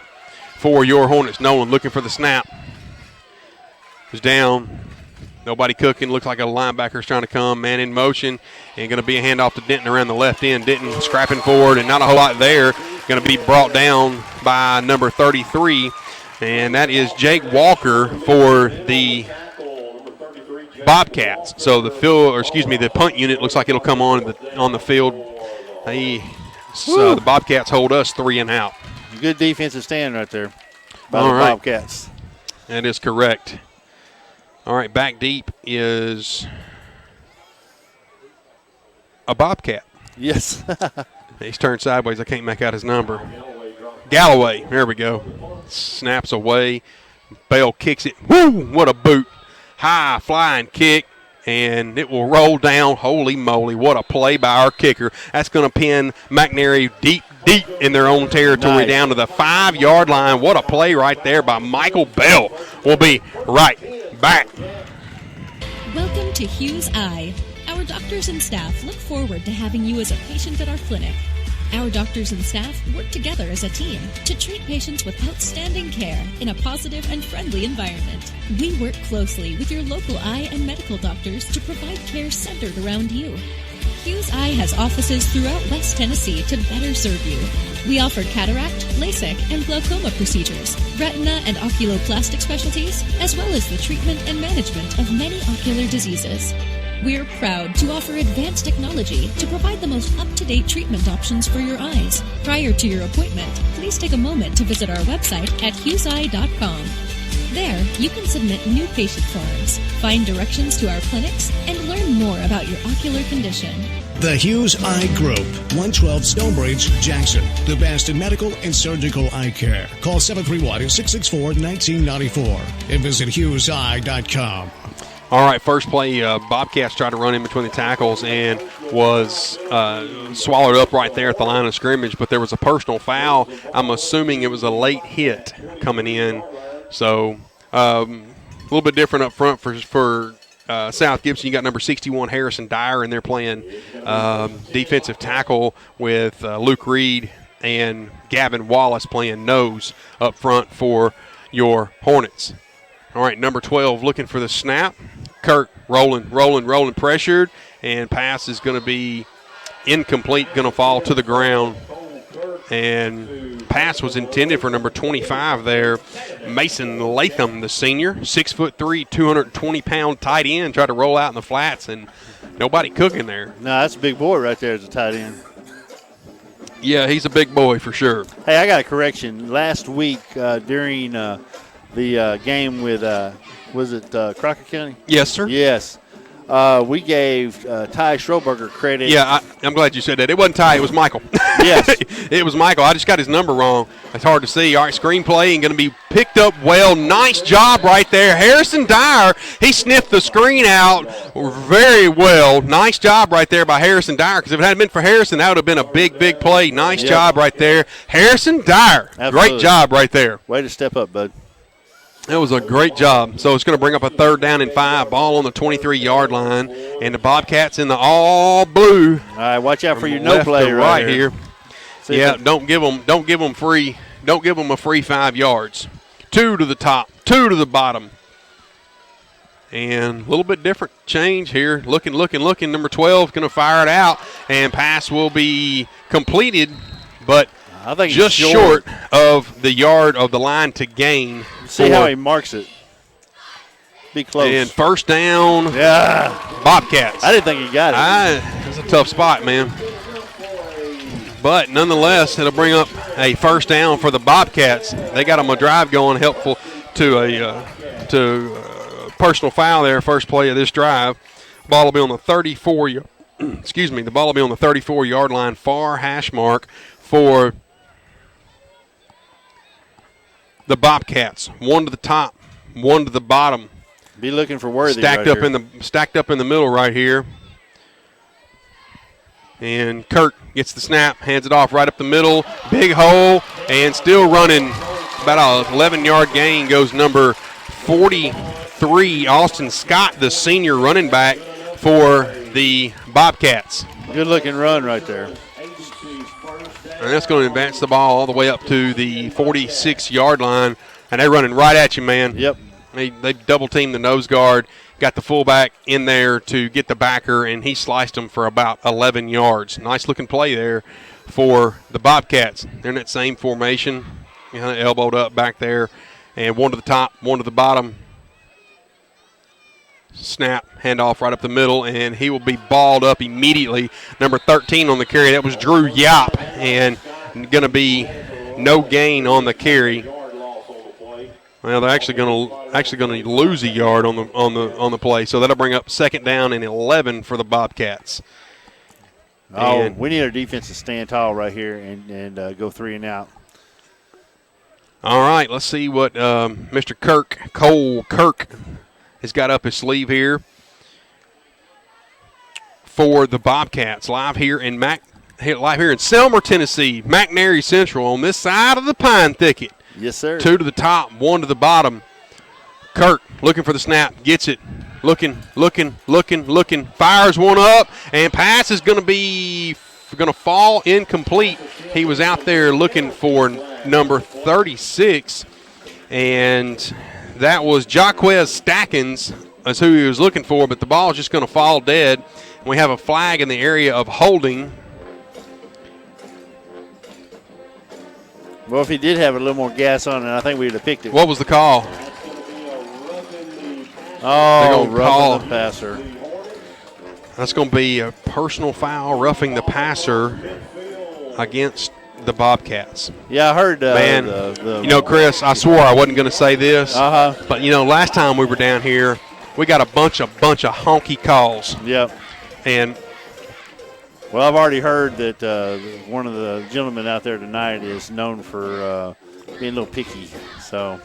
for your Hornets. Nolan looking for the snap. Is down. Nobody cooking. Looks like a linebacker's trying to come. Man in motion. And going to be a handoff to Denton around the left end. Denton scrapping forward, and not a whole lot there. Going to be brought down by number 33. And that is Jake Walker for the Bobcats. So the punt unit looks like it'll come on the field. The Bobcats hold us 3 and out. Good defensive stand right there by the Bobcats. That is correct. All right, back deep is a Bobcat. Yes. He's turned sideways. I can't make out his number. Galloway. There we go. Snaps away. Bell kicks it. Woo! What a boot. High flying kick, and it will roll down. Holy moly, what a play by our kicker. That's going to pin McNairy deep in their own territory, down to the 5-yard line. What a play right there by Michael Bell. We'll be right back. Welcome to Hughes Eye. Our doctors and staff look forward to having you as a patient at our clinic. Our doctors and staff work together as a team to treat patients with outstanding care in a positive and friendly environment. We work closely with your local eye and medical doctors to provide care centered around you. Hughes Eye has offices throughout West Tennessee to better serve you. We offer cataract, LASIK, and glaucoma procedures, retina and oculoplastic specialties, as well as the treatment and management of many ocular diseases. We're proud to offer advanced technology to provide the most up-to-date treatment options for your eyes. Prior to your appointment, please take a moment to visit our website at hugheseye.com. There, you can submit new patient forms, find directions to our clinics, and learn more about your ocular condition. The Hughes Eye Group, 112 Stonebridge, Jackson. The best in medical and surgical eye care. Call 731-664-1994 and visit hugheseye.com. All right, first play, Bobcats tried to run in between the tackles and was swallowed up right there at the line of scrimmage, but there was a personal foul. I'm assuming it was a late hit coming in. So a little bit different up front for South Gibson. You got number 61, Harrison Dyer, and they're playing defensive tackle with Luke Reed and Gavin Wallace playing nose up front for your Hornets. All right, number 12 looking for the snap. Kirk rolling, pressured, and pass is going to be incomplete, going to fall to the ground. And pass was intended for number 25 there, Mason Latham, the senior, 6'3", 220-pound tight end, tried to roll out in the flats and nobody cooking there. No, that's a big boy right there as a tight end. Yeah, he's a big boy for sure. Hey, I got a correction. Last week during the game with, was it Crockett County? Yes, sir. Yes. We gave Ty Schroberger credit. Yeah, I'm glad you said that. It wasn't Ty, it was Michael. Yes. It was Michael. I just got his number wrong. It's hard to see. All right, screenplay and going to be picked up well. Nice job right there. Harrison Dyer, he sniffed the screen out very well. Nice job right there by Harrison Dyer, because if it hadn't been for Harrison, that would have been a big, big play. Nice job right there. Harrison Dyer, Absolutely. Great job right there. Way to step up, bud. That was a great job. So it's going to bring up a 3rd down and 5, ball on the 23-yard line, and the Bobcats in the all blue. All right, watch out for your no play right here. See Yeah, don't give them a free 5 yards. 2 to the top, 2 to the bottom. And a little bit different change here. Looking. Number 12 going to fire it out, and pass will be completed, but I think just short of the yard of the line to gain. See how he marks it. Be close. And 1st down. Yeah. Bobcats. I didn't think he got it. That's a tough spot, man. But nonetheless, it'll bring up a 1st down for the Bobcats. They got them a drive going, helpful to a personal foul there, first play of this drive. Ball will be on the 34. The ball will be on the 34-yard line, far hash mark for the Bobcats. 1 to the top, 1 to the bottom. Be looking for Worthy. Stacked up in the middle right here. And Kurt gets the snap, hands it off right up the middle. Big hole, and still running. About a 11-yard gain goes number 43, Austin Scott, the senior running back for the Bobcats. Good-looking run right there. And that's going to advance the ball all the way up to the 46-yard line. And they're running right at you, man. Yep. They double-teamed the nose guard, got the fullback in there to get the backer, and he sliced them for about 11 yards. Nice-looking play there for the Bobcats. They're in that same formation, elbowed up back there, and 1 to the top, 1 to the bottom. Snap, handoff right up the middle, and he will be balled up immediately. Number 13 on the carry, that was Drew Yop, and going to be no gain on the carry. Well, they're actually going to lose a yard on the play, so that'll bring up 2nd down and 11 for the Bobcats. And we need our defense to stand tall right here and go 3 and out. All right, let's see what Mr. Cole Kirk has got up his sleeve here for the Bobcats. Live here in Selmer, Tennessee, McNairy Central on this side of the pine thicket. Yes, sir. 2 to the top, 1 to the bottom. Kirk looking for the snap, gets it. Looking. Fires one up, and pass is going to fall incomplete. He was out there looking for number 36, and that was Jaquez Stackins. That's who he was looking for, but the ball is just going to fall dead. We have a flag in the area of holding. Well, if he did have a little more gas on it, I think we would have picked it. What was the call? Roughing the passer. That's going to be a personal foul, roughing the passer against the Bobcats. Yeah, I heard. Man, Chris, I swore I wasn't going to say this. But last time we were down here, we got a bunch of honky calls. Yep. And well, I've already heard that one of the gentlemen out there tonight is known for being a little picky. So.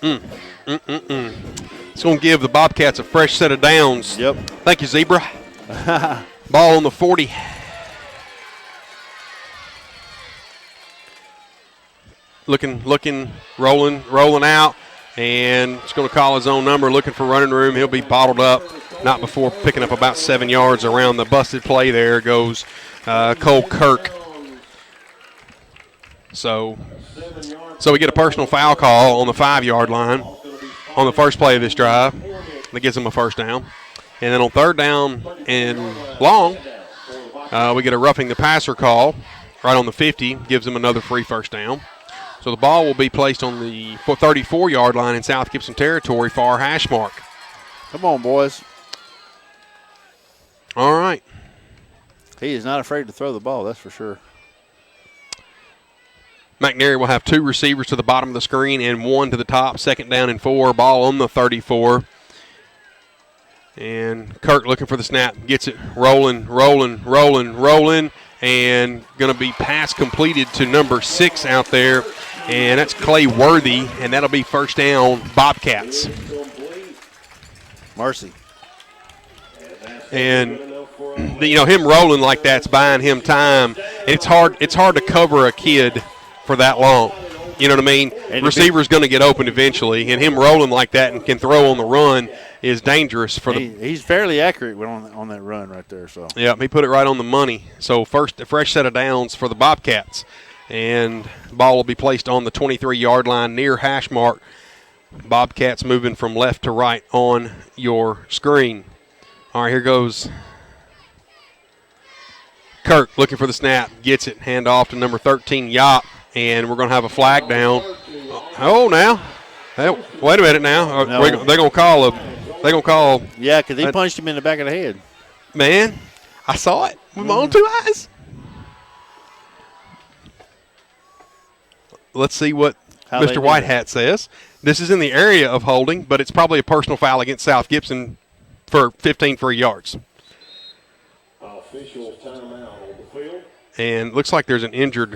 It's going to give the Bobcats a fresh set of downs. Yep. Thank you, Zebra. Ball on the 40. Looking, rolling out, and it's going to call his own number, looking for running room. He'll be bottled up, not before picking up about 7 yards around the busted play. There goes Cole Kirk. So we get a personal foul call on the 5-yard line on the first play of this drive. That gives them a 1st down. And then on 3rd down and long, we get a roughing the passer call right on the 50, gives them another free 1st down. So the ball will be placed on the 34-yard line in South Gibson territory, far hash mark. Come on, boys. All right. He is not afraid to throw the ball, that's for sure. McNairy will have 2 receivers to the bottom of the screen and 1 to the top. 2nd down and 4. Ball on the 34. And Kirk looking for the snap. Gets it rolling. And going to be pass completed to number 6 out there. And that's Clay Worthy. And that'll be 1st down, Bobcats. Mercy. And him rolling like that's buying him time. It's hard to cover a kid for that long. You know what I mean? Receiver's going to get open eventually, and him rolling like that and can throw on the run is dangerous for He's fairly accurate on that run right there. So yeah, he put it right on the money. So first, a fresh set of downs for the Bobcats, and the ball will be placed on the 23-yard line near hash mark. Bobcats moving from left to right on your screen. All right, here goes Kirk looking for the snap. Gets it. Hand off to number 13, Yop. And we're going to have a flag down. Oh, now. Hey, wait a minute now. No. They're going to call Yeah, because he punched him in the back of the head. Man, I saw it with my own 2 eyes. Let's see what Mr. Whitehat says. This is in the area of holding, but it's probably a personal foul against South Gibson for 15 free yards. Officials timeout on the field. And looks like there's an injured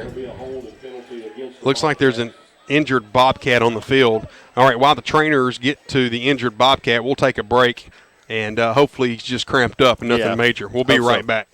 Bobcat on the field. All right, while the trainers get to the injured Bobcat, we'll take a break, and hopefully he's just cramped up and nothing major. We'll be right back.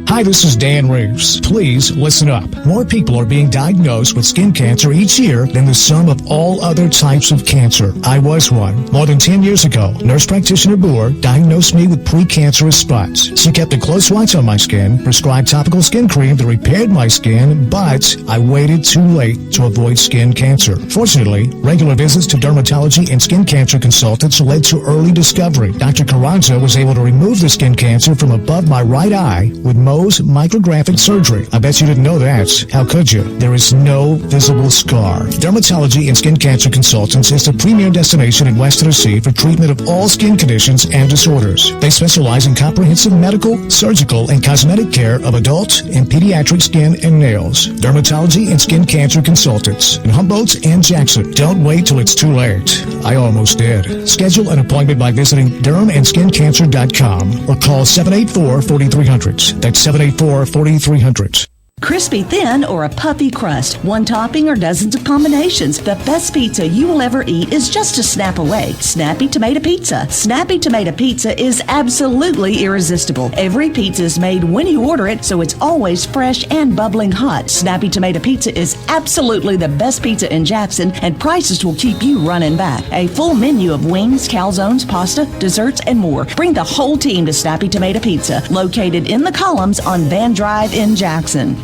Hi, this is Dan Reeves. Please listen up. More people are being diagnosed with skin cancer each year than the sum of all other types of cancer. I was one. More than 10 years ago, nurse practitioner Boer diagnosed me with precancerous spots. She kept a close watch on my skin, prescribed topical skin cream that repaired my skin, but I waited too late to avoid skin cancer. Fortunately, regular visits to dermatology and skin cancer consultants led to early discovery. Dr. Carranza was able to remove the skin cancer from above my right eye with Mohs micrographic surgery. I bet you didn't know that. How could you? There is no visible scar. Dermatology and Skin Cancer Consultants is the premier destination in West Tennessee for treatment of all skin conditions and disorders. They specialize in comprehensive medical, surgical, and cosmetic care of adult and pediatric skin and nails. Dermatology and Skin Cancer Consultants in Humboldt and Jackson. Don't wait till it's too late. I almost did. Schedule an appointment by visiting DurhamandSkinCancer.com or call 784-4300. That's 784-4300. Crispy thin or a puffy crust, one topping or dozens of combinations. The best pizza you will ever eat is just a snap away. Snappy Tomato Pizza. Snappy Tomato Pizza is absolutely irresistible. Every pizza is made when you order it, so it's always fresh and bubbling hot. Snappy Tomato Pizza is absolutely the best pizza in Jackson, and prices will keep you running back. A full menu of wings, calzones, pasta, desserts, and more. Bring the whole team to Snappy Tomato Pizza, located in the Columns on Van Drive in Jackson.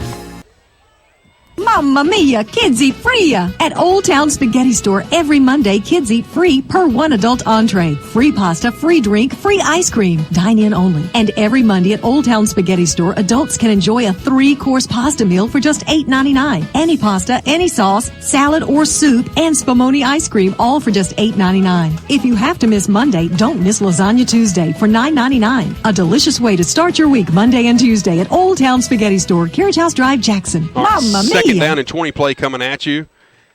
Mamma mia, kids eat free! At Old Town Spaghetti Store, every Monday, kids eat free per one adult entree. Free pasta, free drink, free ice cream. Dine in only. And every Monday at Old Town Spaghetti Store, adults can enjoy a 3-course pasta meal for just $8.99. Any pasta, any sauce, salad or soup, and Spumoni ice cream, all for just $8.99. If you have to miss Monday, don't miss Lasagna Tuesday for $9.99. A delicious way to start your week Monday and Tuesday at Old Town Spaghetti Store, Carriage House Drive, Jackson. Mamma mia! Second down and 20 play coming at you,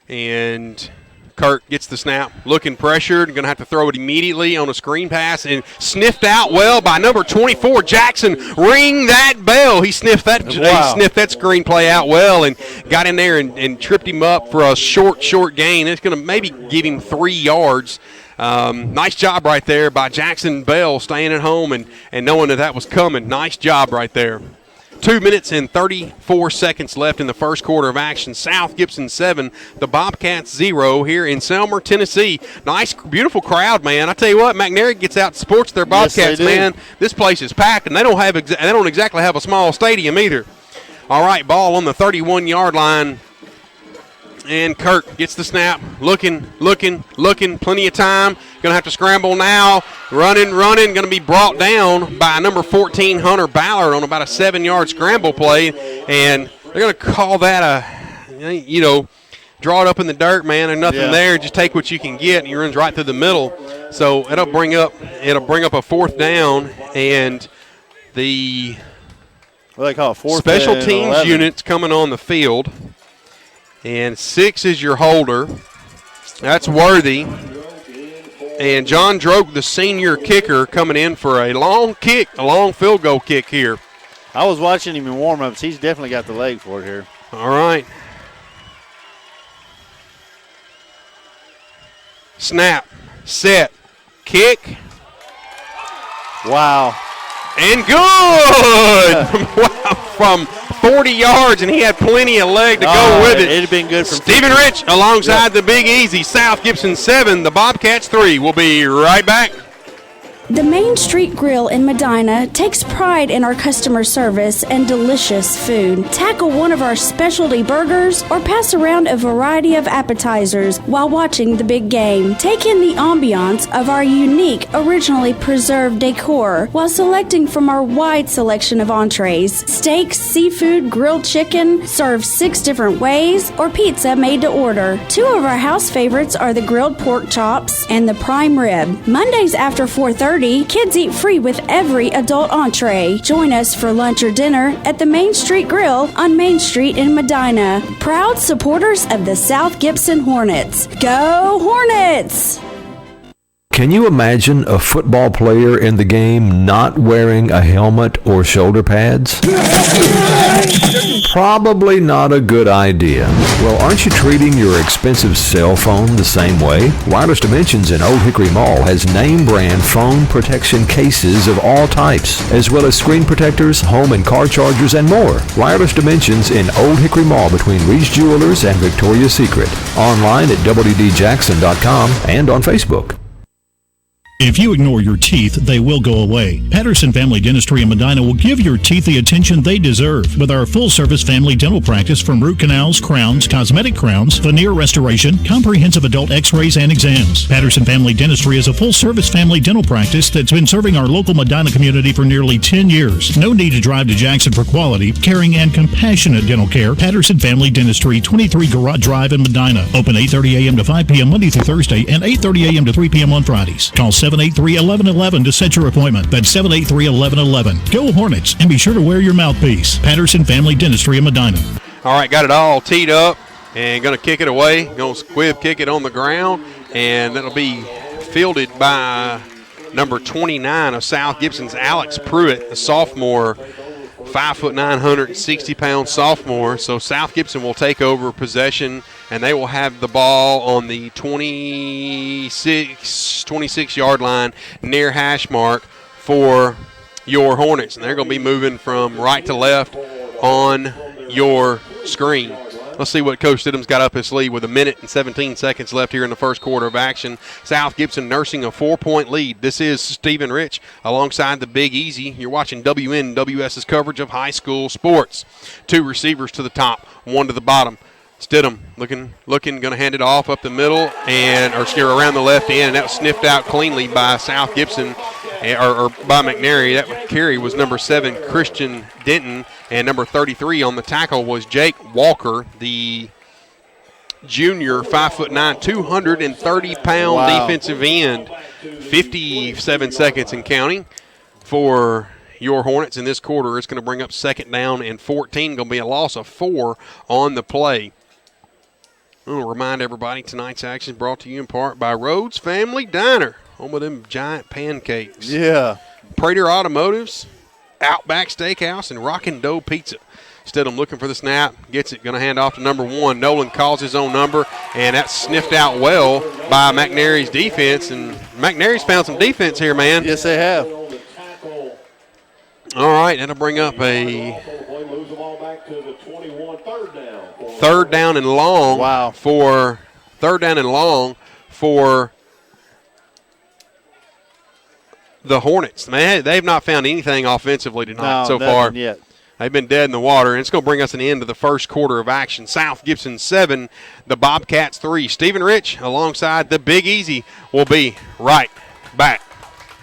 and Kirk gets the snap, looking pressured, going to have to throw it immediately on a screen pass, and sniffed out well by number 24, Jackson. Ring that bell. He sniffed that. Wow. He sniffed that screen play out well and got in there and tripped him up for a short gain. It's going to maybe give him 3 yards. Nice job right there by Jackson Bell, staying at home and knowing that was coming. Nice job right there. 2 minutes and 34 seconds left in the first quarter of action. South Gibson 7, the Bobcats 0 here in Selmer, Tennessee. Nice, beautiful crowd, man. I tell you what, McNairy gets out and supports their Bobcats, man. This place is packed, and they don't exactly have a small stadium either. All right, ball on the 31-yard line. And Kirk gets the snap, looking, plenty of time. Going to have to scramble now. Running, going to be brought down by number 14, Hunter Ballard, on about a 7-yard scramble play. And they're going to call that draw it up in the dirt, man. There's nothing there. Just take what you can get, and he runs right through the middle. So it'll bring up a fourth down, and the what do they call it? Special teams unit's coming on the field, and 6 is your holder. That's Worthy. And John Droke, the senior kicker, coming in for a long kick, a long field goal kick here. I was watching him in warm-ups. He's definitely got the leg for it here. All right. Snap, set, kick. Wow. And good! From 40 yards, and he had plenty of leg to go with it. It'd have been good from Stephen Rich alongside the Big Easy. South Gibson 7, the Bobcats 3. We'll be right back. The Main Street Grill in Medina takes pride in our customer service and delicious food. Tackle one of our specialty burgers or pass around a variety of appetizers while watching the big game. Take in the ambiance of our unique, originally preserved decor while selecting from our wide selection of entrees. Steaks, seafood, grilled chicken, served 6 different ways, or pizza made to order. 2 of our house favorites are the grilled pork chops and the prime rib. Mondays after 4:30, kids eat free with every adult entree. Join us for lunch or dinner at the Main Street Grill on Main Street in Medina. Proud supporters of the South Gibson Hornets. Go Hornets! Can you imagine a football player in the game not wearing a helmet or shoulder pads? Probably not a good idea. Well, aren't you treating your expensive cell phone the same way? Wireless Dimensions in Old Hickory Mall has name brand phone protection cases of all types, as well as screen protectors, home and car chargers, and more. Wireless Dimensions in Old Hickory Mall between Reed's Jewelers and Victoria's Secret. Online at wdjackson.com and on Facebook. If you ignore your teeth, they will go away. Patterson Family Dentistry in Medina will give your teeth the attention they deserve with our full-service family dental practice from root canals, crowns, cosmetic crowns, veneer restoration, comprehensive adult x-rays, and exams. Patterson Family Dentistry is a full-service family dental practice that's been serving our local Medina community for nearly 10 years. No need to drive to Jackson for quality, caring, and compassionate dental care. Patterson Family Dentistry, 23 Garage Drive in Medina. Open 8:30 a.m. to 5 p.m. Monday through Thursday and 8:30 a.m. to 3 p.m. on Fridays. Call 783-1111 to set your appointment. That's 783-1111. Go Hornets, and be sure to wear your mouthpiece. Patterson Family Dentistry in Medina. All right, got it all teed up and going to kick it away. Going to squib kick it on the ground, and that'll be fielded by number 29 of South Gibson's Alex Pruitt, a sophomore, 5'9", 160-pound sophomore. So South Gibson will take over possession, and they will have the ball on the 26-yard line near hash mark for your Hornets. And they're going to be moving from right to left on your screen. Let's see what Coach Stidham's got up his sleeve with 1 minute and 17 seconds left here in the first quarter of action. South Gibson nursing a 4-point lead. This is Stephen Rich alongside the Big Easy. You're watching WNWS's coverage of high school sports. 2 receivers to the top, 1 to the bottom. Stidham looking, going to hand it off up the middle or around the left end, and that was sniffed out cleanly by South Gibson or by McNairy. That carry was number 7, Christian Denton, and number 33 on the tackle was Jake Walker, the junior, 5'9", 230-pound defensive end. 57 seconds and counting for your Hornets in this quarter. It's going to bring up 2nd down and 14. Going to be a loss of 4 on the play. I want to remind everybody tonight's action is brought to you in part by Rhodes Family Diner, home of them giant pancakes. Yeah. Prater Automotives, Outback Steakhouse, and Rockin' Dough Pizza. Stidham looking for the snap, gets it, going to hand off to number 1. Nolan calls his own number, and that's sniffed out well by McNairy's defense. And McNairy's found some defense here, man. Yes, they have. All right, that'll bring up a 3rd down and long. Wow. For 3rd down and long for the Hornets. Man, they've not found anything offensively tonight so far. Yet. They've been dead in the water, and it's going to bring us an end to the first quarter of action. South Gibson 7, the Bobcats 3. Stephen Rich alongside the Big Easy will be right back.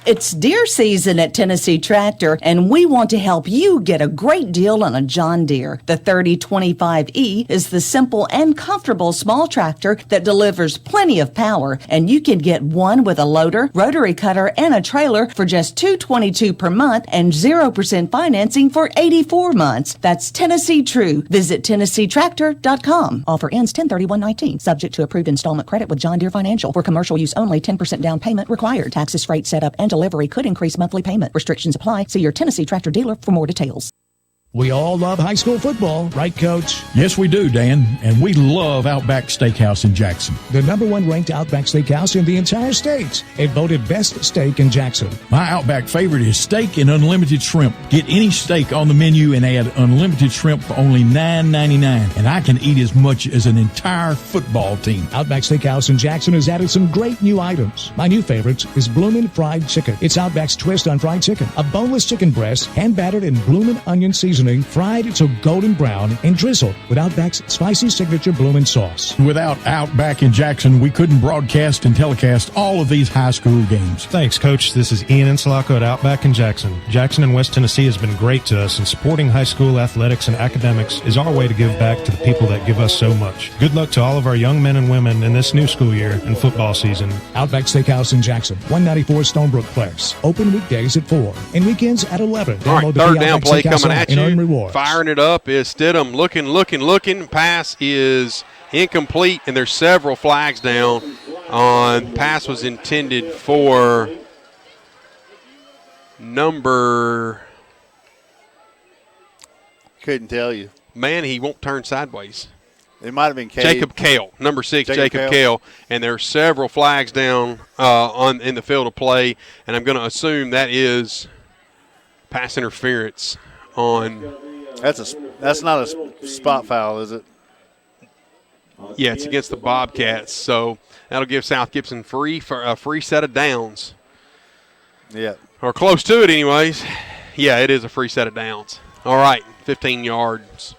It's deer season at Tennessee Tractor, and we want to help you get a great deal on a John Deere. The 3025E is the simple and comfortable small tractor that delivers plenty of power, and you can get one with a loader, rotary cutter, and a trailer for just $222 per month and 0% financing for 84 months. That's Tennessee True. Visit TennesseeTractor.com. Offer ends 10/31/19. Subject to approved installment credit with John Deere Financial. For commercial use only, 10% down payment required. Taxes, freight, setup, and delivery could increase monthly payment. Restrictions apply. See your Tennessee Tractor dealer for more details. We all love high school football, right, Coach? Yes, we do, Dan. And we love Outback Steakhouse in Jackson. The #1 ranked Outback Steakhouse in the entire state. It voted best steak in Jackson. My Outback favorite is steak and unlimited shrimp. Get any steak on the menu and add unlimited shrimp for only $9.99. And I can eat as much as an entire football team. Outback Steakhouse in Jackson has added some great new items. My new favorite is Bloomin' Fried Chicken. It's Outback's twist on fried chicken. A boneless chicken breast, hand-battered in Bloomin' onion seasoning, fried to golden brown, and drizzled with Outback's spicy signature Bloomin' sauce. Without Outback in Jackson, we couldn't broadcast and telecast all of these high school games. Thanks, Coach. This is Ian Inslaco at Outback in Jackson. Jackson and West Tennessee has been great to us, and supporting high school athletics and academics is our way to give back to the people that give us so much. Good luck to all of our young men and women in this new school year and football season. Outback Steakhouse in Jackson, 194 Stonebrook Place. Open weekdays at 4 and weekends at 11. All right, third down play coming at you. Rewards. Firing it up is Stidham looking. Pass is incomplete, and there's several flags down on pass was intended for number. Couldn't tell you. Man, he won't turn sideways. It might have been Jacob Kale, number 6, Jacob Kale. And there are several flags down in the field of play, and I'm going to assume that is pass interference on. That's not a spot foul, is it? Yeah, it's against the Bobcats, so that'll give South Gibson a free set of downs. Yeah. Or close to it anyways. Yeah, it is a free set of downs. All right, 15 yards.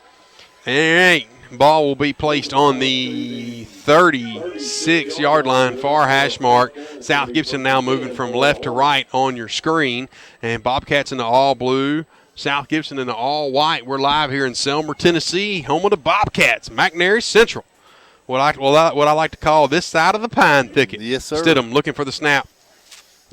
All right, ball will be placed on the 36-yard line, far hash mark. South Gibson now moving from left to right on your screen. And Bobcats in the all blue, South Gibson in the all white. We're live here in Selmer, Tennessee, home of the Bobcats, McNairy Central. What I like to call this side of the pine thicket. Yes, sir. Stidham looking for the snap.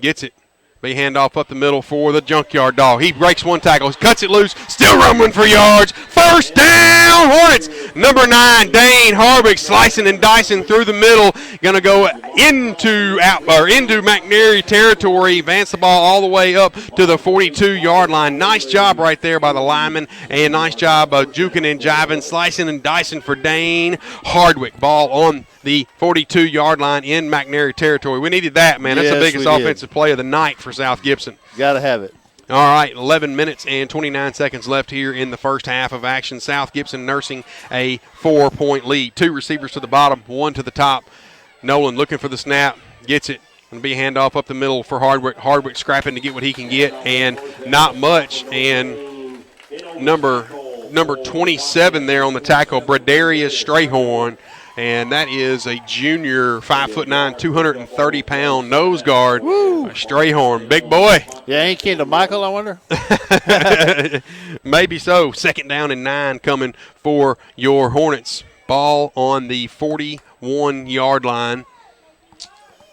Gets it. Big handoff up the middle for the Junkyard Dog. He breaks one tackle, cuts it loose, still rumbling for yards. First down, Hornets. Number 9, Dane Harvick slicing and dicing through the middle. Going to go into McNairy territory. Advance the ball all the way up to the 42-yard line. Nice job right there by the lineman, and nice job of juking and jiving, slicing and dicing for Dane Hardwick. Ball on the 42-yard line in McNairy territory. We needed that, man. That's the biggest offensive play of the night for South Gibson. Got to have it. All right, 11 minutes and 29 seconds left here in the first half of action. South Gibson nursing a 4-point lead. 2 receivers to the bottom, 1 to the top. Nolan looking for the snap, gets it. Going to be a handoff up the middle for Hardwick. Hardwick scrapping to get what he can get, and not much. And number 27 there on the tackle, Bradarius Strayhorn. And that is a junior, 5'9", 230-pound nose guard, Strayhorn. Big boy. Yeah, ain't kid to Michael, I wonder? Maybe so. 2nd down and 9 coming for your Hornets. Ball on the 41-yard line.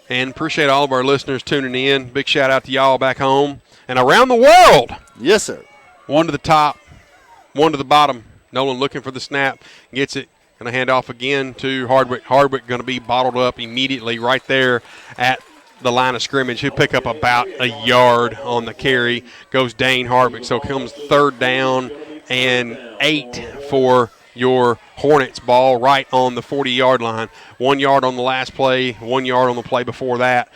And appreciate all of our listeners tuning in. Big shout-out to y'all back home and around the world. Yes, sir. 1 to the top, 1 to the bottom. Nolan looking for the snap, gets it. Going to hand off again to Hardwick. Hardwick going to be bottled up immediately right there at the line of scrimmage. He'll pick up about a yard on the carry. Goes Dane Hardwick. So comes 3rd down and 8 for your Hornets. Ball right on the 40-yard line. 1 yard on the last play, 1 yard on the play before that.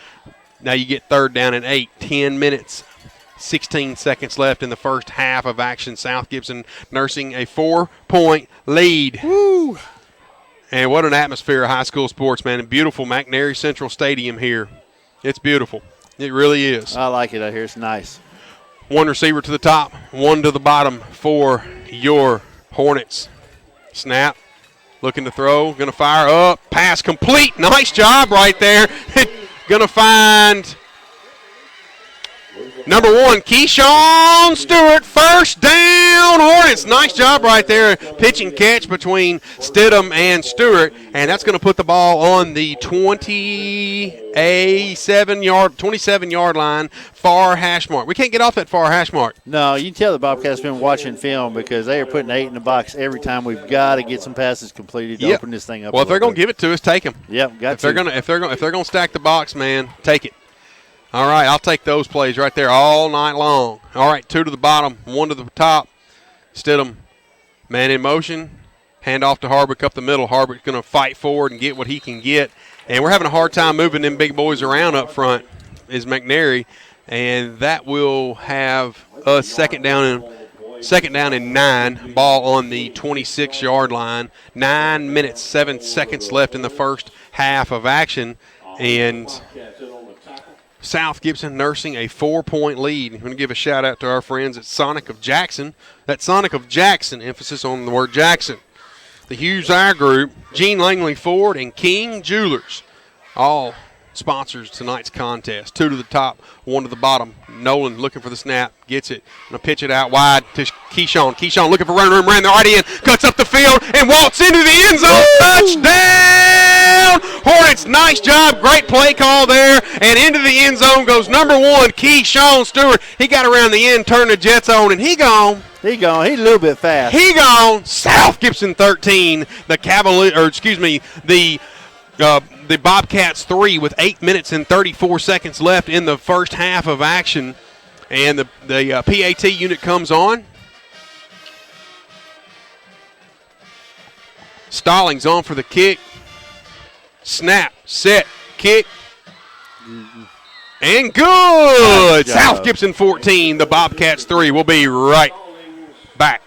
Now you get 3rd down and 8. 10 minutes. 16 seconds left in the first half of action. South Gibson nursing a 4-point lead. Woo! And what an atmosphere of high school sports, man. Beautiful McNairy Central Stadium here. It's beautiful. It really is. I like it out here. It's nice. 1 receiver to the top, 1 to the bottom for your Hornets. Snap. Looking to throw. Going to fire up. Pass complete. Nice job right there. Going to find Number 1, Keyshawn Stewart, first down, Hornets. Nice job right there, pitch and catch between Stidham and Stewart, and that's going to put the ball on the 27-yard line, far hash mark. We can't get off that far hash mark. No, you can tell the Bobcats been watching film because they are putting 8 in the box every time. We've got to get some passes completed to open this thing up. Well, if they're going to give it to us, take them. Yep, got to. If they're going to stack the box, man, take it. All right, I'll take those plays right there all night long. All right, 2 to the bottom, 1 to the top. Stidham, man in motion, hand off to Harbick up the middle. Harbick's going to fight forward and get what he can get. And we're having a hard time moving them big boys around up front is McNairy. And that will have us second down and 9, ball on the 26-yard line. 9 minutes, 7 seconds left in the first half of action. And South Gibson nursing a 4-point lead. I'm going to give a shout-out to our friends at Sonic of Jackson. That Sonic of Jackson, emphasis on the word Jackson. The Hughes Eye Group, Gene Langley Ford, and King Jewelers, all sponsors tonight's contest. 2 to the top, 1 to the bottom. Nolan looking for the snap, gets it. Going to pitch it out wide to Keyshawn. Keyshawn looking for running room, ran the right end, cuts up the field, and walks into the end zone. Touchdown! Hornets, nice job. Great play call there. And into the end zone goes number 1, Keyshawn Stewart. He got around the end, turned the Jets on, and he gone. He's a little bit fast. He gone. South Gibson 13. The Bobcats 3 with 8 minutes and 34 seconds left in the first half of action. And the PAT unit comes on. Stallings on for the kick. Snap, set, kick. And good! South Gibson 14, the Bobcats 3. We'll be right back.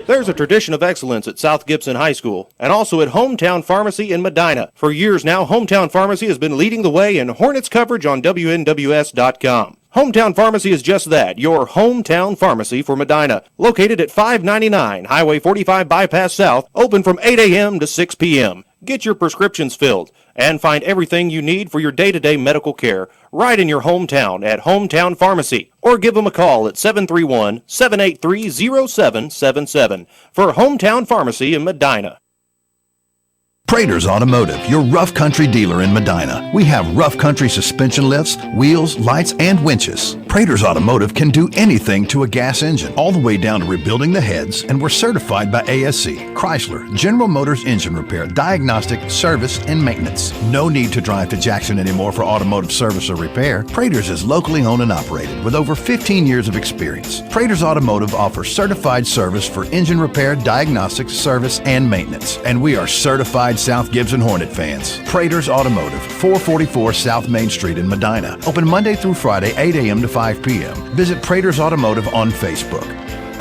There's a tradition of excellence at South Gibson High School and also at Hometown Pharmacy in Medina. For years now, Hometown Pharmacy has been leading the way in Hornets coverage on WNWS.com. Hometown Pharmacy is just that, your hometown pharmacy for Medina. Located at 599 Highway 45 Bypass South, open from 8 a.m. to 6 p.m. Get your prescriptions filled and find everything you need for your day-to-day medical care right in your hometown at Hometown Pharmacy. Or give them a call at 731-783-0777 for Hometown Pharmacy in Medina. Prater's Automotive, your rough country dealer in Medina. We have rough country suspension lifts, wheels, lights, and winches. Prater's Automotive can do anything to a gas engine, all the way down to rebuilding the heads, and we're certified by ASC, Chrysler, General Motors engine repair, diagnostic, service, and maintenance. No need to drive to Jackson anymore for automotive service or repair. Prater's is locally owned and operated with over 15 years of experience. Prater's Automotive offers certified service for engine repair, diagnostics, service, and maintenance. And we are certified South Gibson Hornet fans. Prater's Automotive, 444 South Main Street in Medina. Open Monday through Friday, 8 a.m. to 5 p.m. Visit Prater's Automotive on Facebook.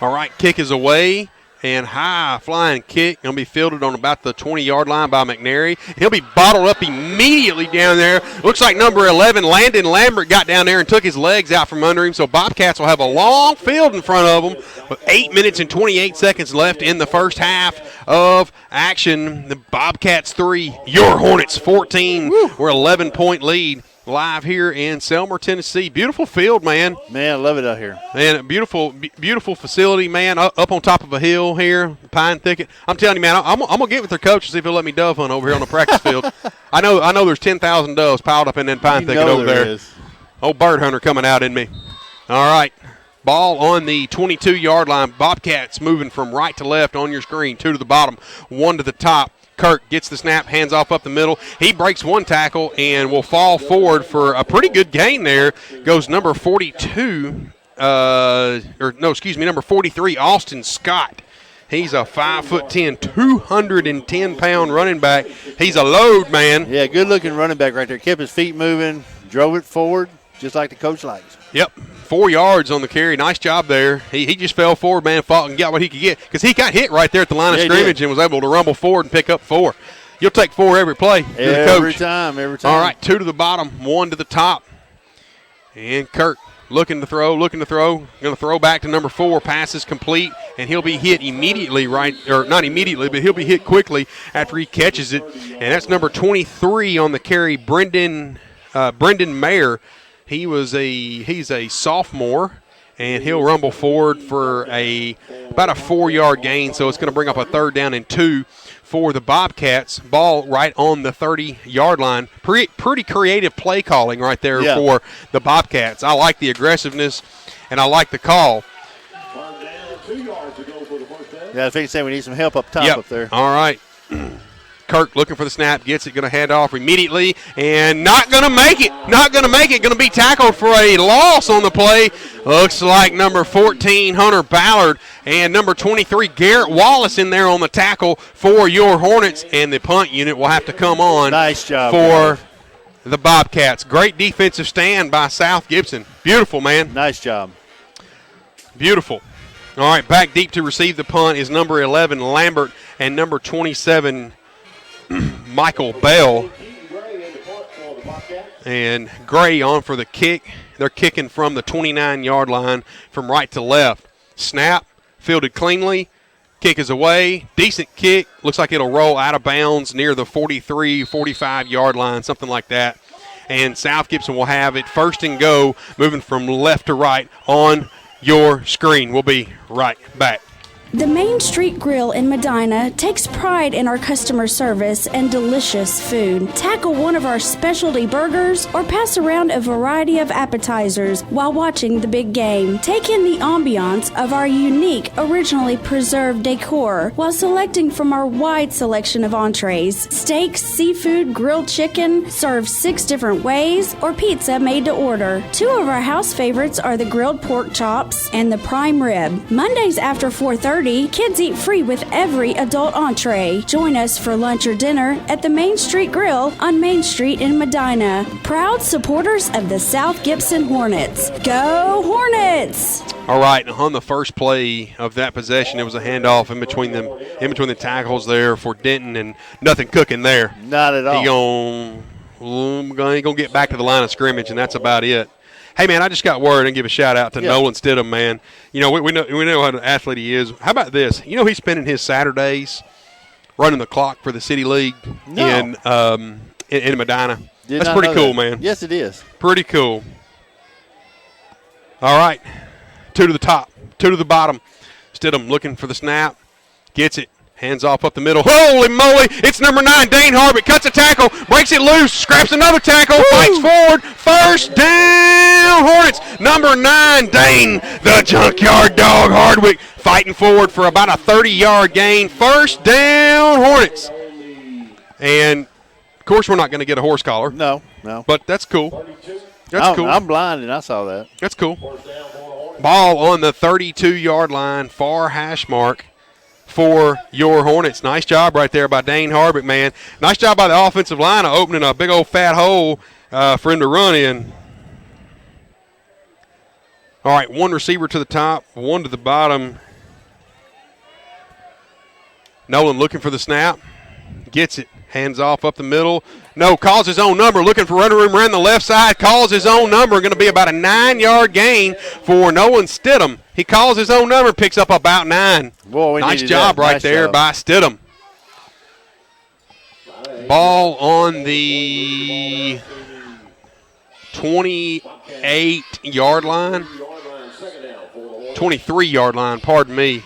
All right, kick is away. And high flying kick. Going to be fielded on about the 20-yard line by McNairy. He'll be bottled up immediately down there. Looks like number 11, Landon Lambert, got down there and took his legs out from under him. So Bobcats will have a long field in front of them with 8 minutes and 28 seconds left in the first half of action. The Bobcats 3, your Hornets 14. We're 11-point lead. Live here in Selmer, Tennessee. Beautiful field, man. Man, I love it out here. And beautiful facility, man, up on top of a hill here, pine thicket. I'm telling you, man, I'm going to get with their coach and see if he'll let me dove hunt over here on the practice field. I know there's 10,000 doves piled up in that pine thicket over there. Is. Old bird hunter coming out in me. All right. Ball on the 22-yard line. Bobcats moving from right to left on your screen. 2 to the bottom, 1 to the top. Kirk gets the snap, hands off up the middle. He breaks one tackle and will fall forward for a pretty good gain there. Goes number 42, number 43, Austin Scott. He's a 5'10", 210-pound running back. He's a load, man. Yeah, good-looking running back right there. Kept his feet moving, drove it forward, just like the coach likes. Yep. 4 yards on the carry. Nice job there. He just fell forward, man, fought and got what he could get because he got hit right there at the line of scrimmage and was able to rumble forward and pick up 4. You'll take 4 every play. Every time. All right, 2 to the bottom, 1 to the top. And Kirk looking to throw. Going to throw back to number 4. Passes complete, and he'll be hit immediately, not immediately, but he'll be hit quickly after he catches it. And that's number 23 on the carry, Brendan Mayer. He's a sophomore, and he'll rumble forward for about a 4-yard gain, so it's going to bring up a 3rd down and 2 for the Bobcats. Ball right on the 30-yard line. Pretty creative play calling right there for the Bobcats. I like the aggressiveness, and I like the call. Yeah, I think we need some help up top up there. All right. Kirk looking for the snap, gets it, going to hand off immediately, and not going to make it. Going to be tackled for a loss on the play. Looks like number 14, Hunter Ballard, and number 23, Garrett Wallace in there on the tackle for your Hornets, and the punt unit will have to come on. Nice job for the Bobcats. Great defensive stand by South Gibson. Beautiful, man. Nice job. Beautiful. All right, back deep to receive the punt is number 11, Lambert, and number 27, Michael Bell. And Gray on for the kick. They're kicking from the 29-yard line from right to left. Snap, fielded cleanly. Kick is away. Decent kick. Looks like it'll roll out of bounds near the 43, 45-yard line, something like that. And South Gibson will have it 1st and go, moving from left to right on your screen. We'll be right back. The Main Street Grill in Medina takes pride in our customer service and delicious food. Tackle one of our specialty burgers or pass around a variety of appetizers while watching the big game. Take in the ambiance of our unique, originally preserved decor while selecting from our wide selection of entrees. Steaks, seafood, grilled chicken, served 6 different ways, or pizza made to order. 2 of our house favorites are the grilled pork chops and the prime rib. Mondays after 4:30, kids eat free with every adult entree. Join us for lunch or dinner at the Main Street Grill on Main Street in Medina. Proud supporters of the South Gibson Hornets. Go Hornets! All right, on the first play of that possession, it was a handoff in between the tackles there for Denton, and nothing cooking there. Not at all. He gonna get back to the line of scrimmage, and that's about it. Hey, man, I just got word and give a shout-out to Nolan Stidham, man. You know, we know what an athlete he is. How about this? You know he's spending his Saturdays running the clock for the City League in Medina. That's pretty cool, man. Yes, it is. Pretty cool. All right, 2 to the top, 2 to the bottom. Stidham looking for the snap. Gets it. Hands off up the middle. Holy moly! It's number 9, Dane Harvick. Cuts a tackle, breaks it loose, scraps another tackle, fights forward. 1st down, Hornets. Number 9, Dane, the junkyard dog, Hardwick, fighting forward for about a 30-yard gain. 1st down, Hornets. And, of course, we're not going to get a horse collar. No. But that's cool. That's cool. I'm blind, and I saw that. That's cool. Ball on the 32-yard line, far hash mark for your Hornets. Nice job right there by Dane Harvick, man. Nice job by the offensive line of opening a big old fat hole for him to run in. All right, 1 receiver to the top, 1 to the bottom. Nolan looking for the snap. Gets it. Hands off up the middle. No, calls his own number. Looking for running room around the left side. Calls his own number. Going to be about a 9-yard gain for Nolan Stidham. He calls his own number, picks up about 9. Boy, nice job right there by Stidham. Ball on the 28-yard line. 23-yard line, pardon me.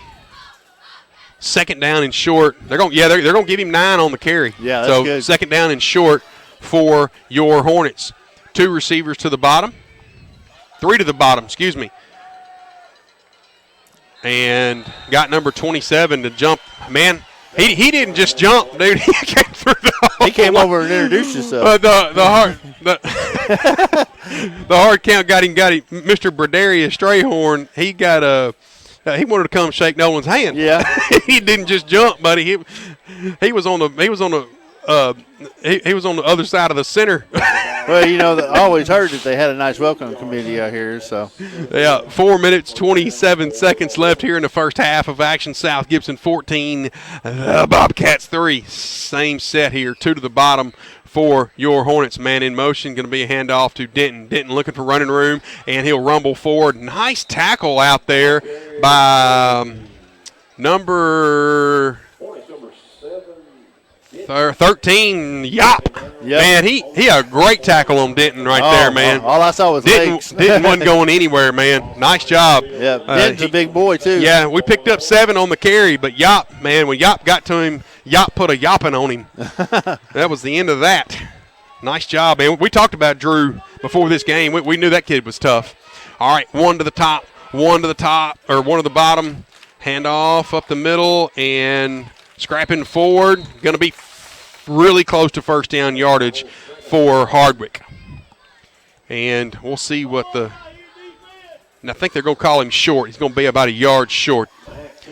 2nd down and short. They're going to give him 9 on the carry. Yeah, that's good. 2nd down and short for your Hornets. 2 receivers to the bottom. 3 to the bottom, excuse me. And got number 27 to jump. Man, he didn't just jump, dude. He came through the hole. He came over and introduced himself. The hard count got him. Mr. Bradarius Strayhorn, he wanted to come shake Nolan's hand. Yeah. He didn't just jump, buddy. He was on the other side of the center. Well, you know, I always heard that they had a nice welcome committee out here. So, yeah, 4 minutes, 27 seconds left here in the first half of action. South Gibson 14, Bobcats 3. Same set here, 2 to the bottom for your Hornets. Man in motion, going to be a handoff to Denton. Denton looking for running room, and he'll rumble forward. Nice tackle out there by number 13, Yop. Yep. Man, he had a great tackle on Denton there, man. All I saw was legs. Denton wasn't going anywhere, man. Nice job. Yeah, Denton's a big boy, too. Yeah, we picked up 7 on the carry, but Yop, man, when Yop got to him, Yop put a yopping on him. That was the end of that. Nice job, man. We talked about Drew before this game. We knew that kid was tough. All right, one to the bottom. Handoff up the middle and scrapping forward. Going to be really close to first down yardage for Hardwick. And we'll see what and I think they're going to call him short. He's going to be about a yard short.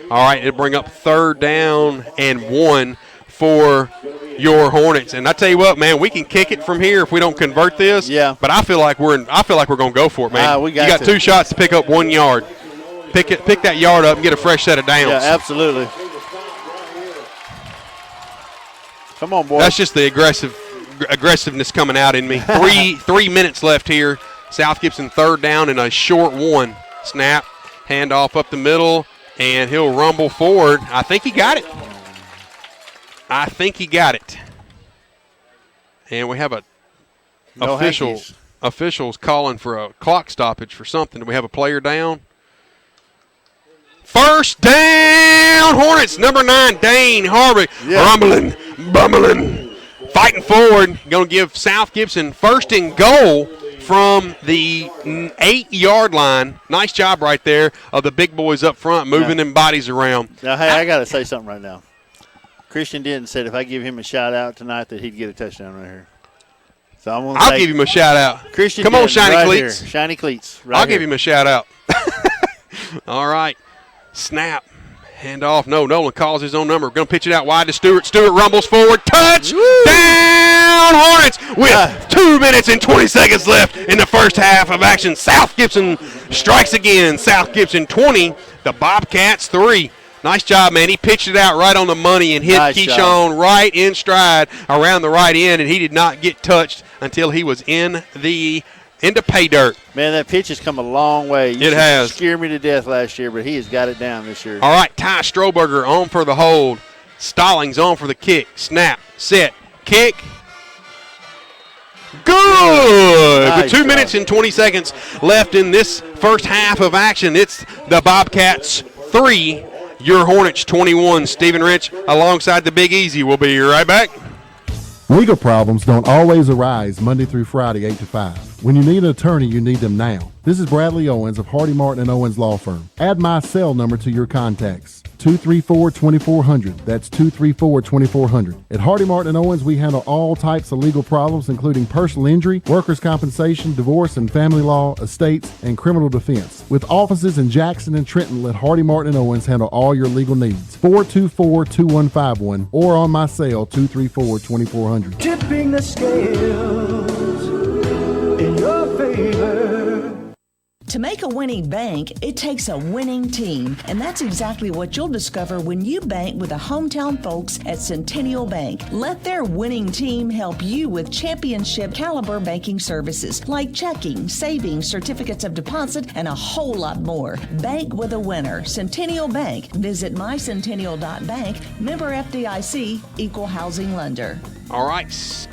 All right, it'll bring up 3rd down and 1 for your Hornets. And I tell you what, man, we can kick it from here if we don't convert this. Yeah. But I feel like we're going to go for it, man. We you got 2 shots to pick up 1 yard. Pick that yard up and get a fresh set of downs. Yeah, absolutely. Come on, boy. That's just the aggressiveness coming out in me. 3 minutes left here. South Gibson 3rd down and a short 1. Snap, handoff up the middle, and he'll rumble forward. I think he got it. And we have officials calling for a clock stoppage for something. Do we have a player down? First down, Hornets, number 9, Dane Hardwick. Yeah. Rumbling, bumbling, fighting forward. Going to give South Gibson 1st and goal from the 8-yard line. Nice job right there of the big boys up front moving them bodies around. Now, hey, I got to say something right now. Christian Denton said if I give him a shout-out tonight that he'd get a touchdown right here. So I'll give him a shout-out. Christian Come Denton, on, Shiny right Cleats. Here. Shiny Cleats. I'll give him a shout-out. All right. Snap. Handoff. No, Nolan calls his own number. Going to pitch it out wide to Stewart. Stewart rumbles forward. Touch. Woo! Down Hornets with 2 minutes and 20 seconds left in the first half of action. South Gibson strikes again. South Gibson 20, the Bobcats 3. Nice job, man. He pitched it out right on the money and hit Keyshawn right in stride around the right end, and he did not get touched until he was into pay dirt. Man, that pitch has come a long way. It has. Scared me to death last year, but he has got it down this year. All right, Ty Stroberger on for the hold. Stallings on for the kick. Snap, set, kick. Good. Nice With 2 minutes and 20 seconds left in this first half of action, it's the Bobcats 3, your Hornets 21. Stephen Rich alongside the Big Easy. We'll be right back. Legal problems don't always arise Monday through Friday, 8 to 5. When you need an attorney, you need them now. This is Bradley Owens of Hardy Martin & Owens Law Firm. Add my cell number to your contacts. 234-2400. That's 234-2400. At Hardy Martin & Owens, we handle all types of legal problems, including personal injury, workers' compensation, divorce and family law, estates, and criminal defense. With offices in Jackson and Trenton, let Hardy Martin & Owens handle all your legal needs. 424-2151 or on my cell, 234-2400. Tipping the scales in your favor. To make a winning bank, it takes a winning team, and that's exactly what you'll discover when you bank with the hometown folks at Centennial Bank. Let their winning team help you with championship caliber banking services like checking, savings, certificates of deposit, and a whole lot more. Bank with a winner. Centennial Bank. Visit mycentennial.bank. Member FDIC, equal housing lender. All right,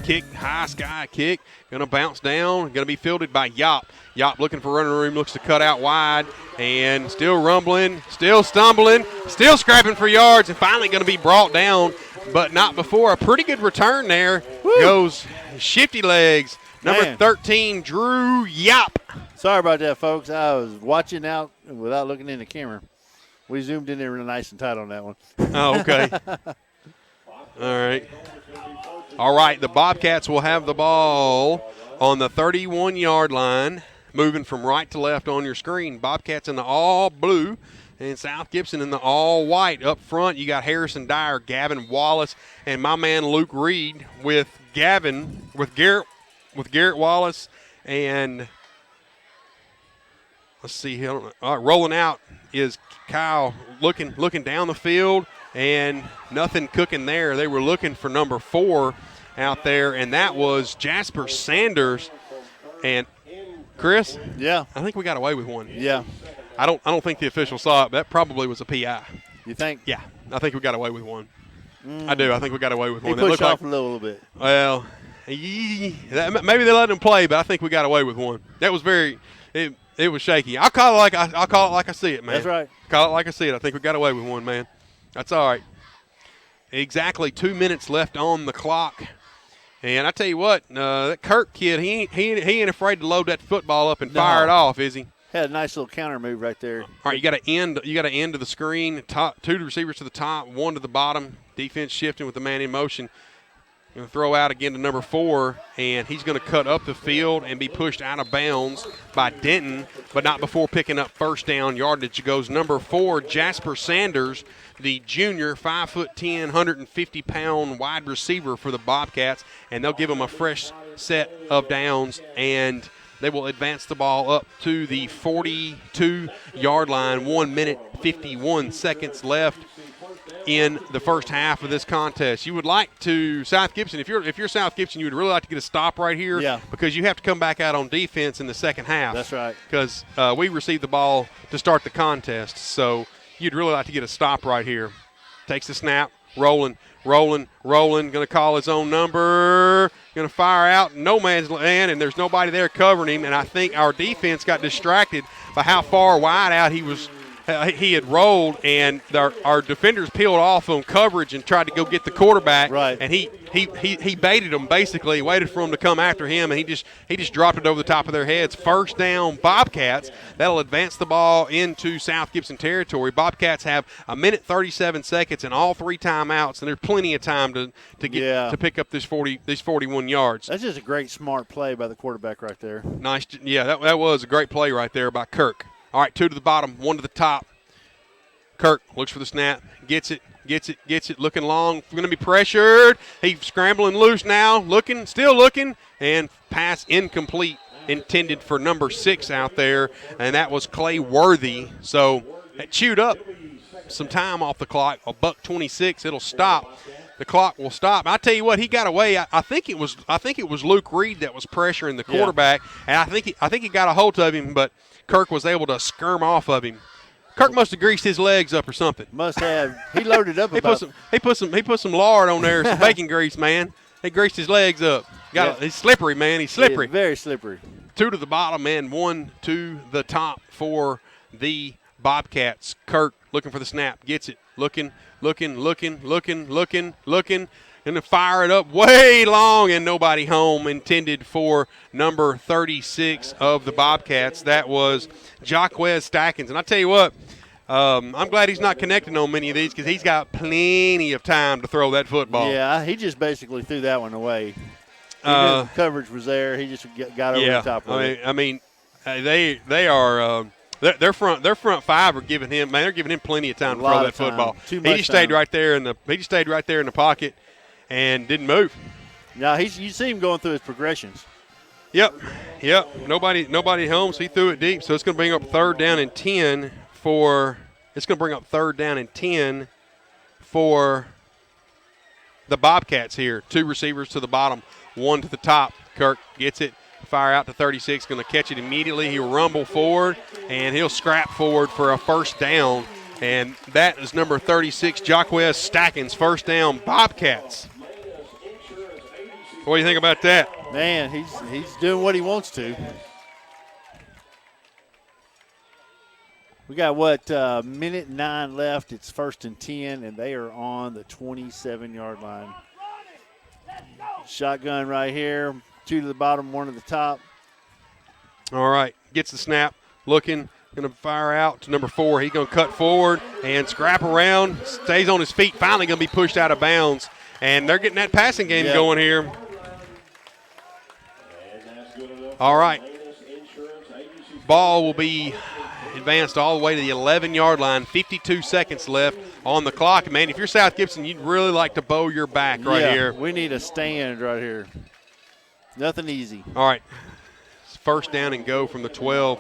kick, high sky kick. Going to bounce down. Going to be fielded by Yop. Yop looking for running room, looks to cut out wide, and still rumbling, still stumbling, still scrapping for yards, and finally going to be brought down, but not before a pretty good return there. Woo. Goes shifty legs. Number 13, Drew Yop. Sorry about that, folks. I was watching out without looking in the camera. We zoomed in there real nice and tight on that one. Oh, okay. All right, the Bobcats will have the ball on the 31-yard line, moving from right to left on your screen. Bobcats in the all blue and South Gibson in the all white. Up front, you got Harrison Dyer, Gavin Wallace, and my man Luke Reed with Garrett Wallace, and let's see here. Rolling out is Kyle looking down the field, and nothing cooking there. They were looking for number 4 out there, and that was Jasper Sanders. And Chris? Yeah. I think we got away with one. Yeah. I don't think the official saw it, but that probably was a PI. You think? Yeah. I think we got away with one. I do. I think we got away with one. He pushed off a little bit. Well, maybe they let him play, but I think we got away with one. That was very it was shaky. I'll call it like I see it, man. That's right. Call it like I see it. I think we got away with one, man. That's all right. Exactly 2 minutes left on the clock. And I tell you what, that Kirk kid, he ain't afraid to load that football up and fire it off, is he? Had a nice little counter move right there. All right, you got to end to the screen. Two receivers to the top, one to the bottom. Defense shifting with the man in motion. Going to throw out again to number 4, and he's going to cut up the field and be pushed out of bounds by Denton, but not before picking up first down yardage. It goes number 4, Jasper Sanders, the junior, 5'10", 150-pound wide receiver for the Bobcats, and they'll give him a fresh set of downs, and they will advance the ball up to the 42-yard line. 1 minute, 51 seconds left in the first half of this contest. You would like to, South Gibson, if you're South Gibson, you would really like to get a stop right here because you have to come back out on defense in the second half. That's right. Because we received the ball to start the contest, so you'd really like to get a stop right here. Takes the snap, rolling, going to call his own number, going to fire out, no man's land, and there's nobody there covering him, and I think our defense got distracted by how far wide out he had rolled, and our defenders peeled off on coverage and tried to go get the quarterback. Right. And he baited them basically, waited for them to come after him, and he just dropped it over the top of their heads. First down, Bobcats. That'll advance the ball into South Gibson territory. Bobcats have 1 minute 37 seconds and all 3 timeouts, and there's plenty of time to pick up these 41 yards. That's just a great, smart play by the quarterback right there. Nice. Yeah, that was a great play right there by Kirk. All right, 2 to the bottom, 1 to the top. Kirk looks for the snap, gets it, looking long, going to be pressured. He's scrambling loose now, still looking, and pass incomplete, intended for number 6 out there, and that was Clay Worthy. So that chewed up some time off the clock, $1:26. It'll stop. The clock will stop. I tell you what, he got away. I think it was Luke Reed that was pressuring the quarterback, and I think he got a hold of him, but Kirk was able to skirm off of him. Kirk must have greased his legs up or something. Must have. He loaded up. He put some lard on there, some bacon grease, man. He greased his legs up. He's slippery, man. He's slippery. Yeah, very slippery. 2 to the bottom and 1 to the top for the Bobcats. Kirk looking for the snap, gets it, looking, and to fire it up way long and nobody home, intended for number 36 of the Bobcats. That was Jaquez Stackins. And I tell you what, I'm glad he's not connecting on many of these because he's got plenty of time to throw that football. Yeah, he just basically threw that one away. The coverage was there. He just got over the top of it. I mean, they are their front 5 are giving him plenty of time to throw that football. He just stayed right there in the pocket and didn't move. Yeah, you see him going through his progressions. Yep. Nobody home, so he threw it deep. So it's going to bring up 3rd down and 10 for the Bobcats here. 2 receivers to the bottom, 1 to the top. Kirk gets it, fire out to 36, going to catch it immediately. He'll rumble forward, and he'll scrap forward for a first down. And that is number 36, Jaquez Stackins, first down, Bobcats. What do you think about that? Man, he's doing what he wants to. We got, minute 9 left. It's 1st and 10, and they are on the 27-yard line. Shotgun right here. 2 to the bottom, 1 to the top. All right, gets the snap, looking, going to fire out to number 4. He's going to cut forward and scrap around, stays on his feet, finally going to be pushed out of bounds. And they're getting that passing game going here. All right. Ball will be advanced all the way to the 11-yard line. 52 seconds left on the clock. Man, if you're South Gibson, you'd really like to bow your back right here. We need a stand right here. Nothing easy. All right. First down and go from the 12.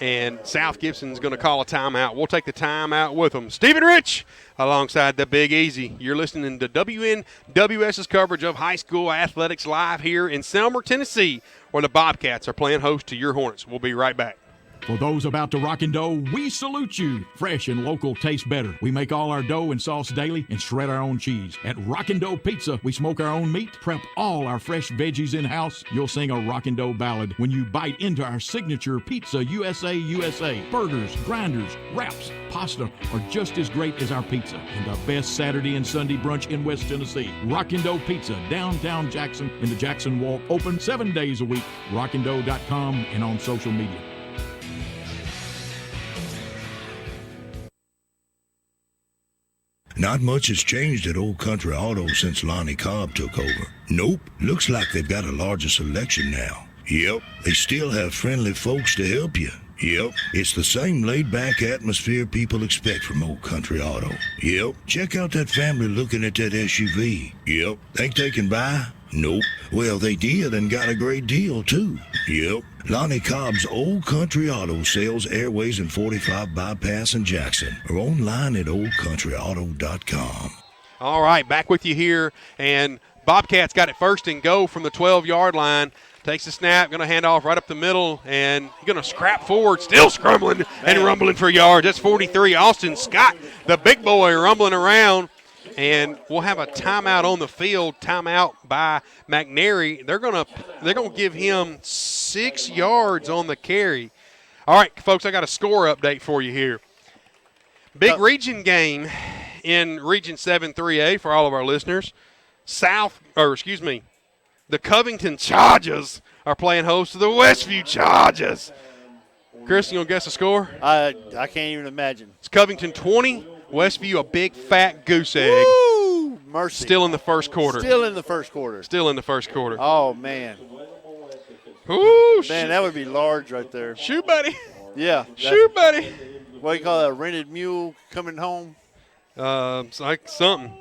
And South Gibson's going to call a timeout. We'll take the timeout with them. Stephen Rich alongside the Big Easy. You're listening to WNWS's coverage of high school athletics live here in Selmer, Tennessee, where the Bobcats are playing host to your Hornets. We'll be right back. For those about to rock and dough, we salute you. Fresh and local tastes better. We make all our dough and sauce daily and shred our own cheese. At Rock and Dough Pizza, we smoke our own meat, prep all our fresh veggies in-house. You'll sing a Rock and Dough ballad when you bite into our signature Pizza USA. Burgers, grinders, wraps, pasta are just as great as our pizza. And the best Saturday and Sunday brunch in West Tennessee. Rock and Dough Pizza, downtown Jackson in the Jackson Walk. Open 7 days a week. Rockanddough.com and on social media. Not much has changed at Old Country Auto since Lonnie Cobb took over. Nope, looks like they've got a larger selection now. Yep, they still have friendly folks to help you. Yep, it's the same laid-back atmosphere people expect from Old Country Auto. Yep, check out that family looking at that SUV. Yep, think they can buy? Nope. Well, they did and got a great deal, too. Yep. Lonnie Cobb's Old Country Auto Sales Airways and 45 Bypass in Jackson or online at oldcountryauto.com. All right, back with you here, and Bobcats got it first and go from the 12-yard line. Takes the snap, going to hand off right up the middle, and he's going to scrap forward, still scrambling and rumbling for yards. That's 43. Austin Scott, the big boy, rumbling around. And we'll have a timeout on the field, timeout by McNairy. They're gonna give him 6 yards on the carry. All right, folks, I got a score update for you here. Big region game in Region 7 3A for all of our listeners. The Covington Chargers are playing host to the Westview Chargers. Chris, you gonna guess the score? I can't even imagine. It's Covington 20. Westview, a big fat goose egg. Woo! Mercy. Still in the first quarter. Still in the first quarter. Oh, man. Ooh, man, that would be large right there. Shoot, buddy. Yeah. Shoot, buddy. What do you call that, a rented mule coming home? It's like something.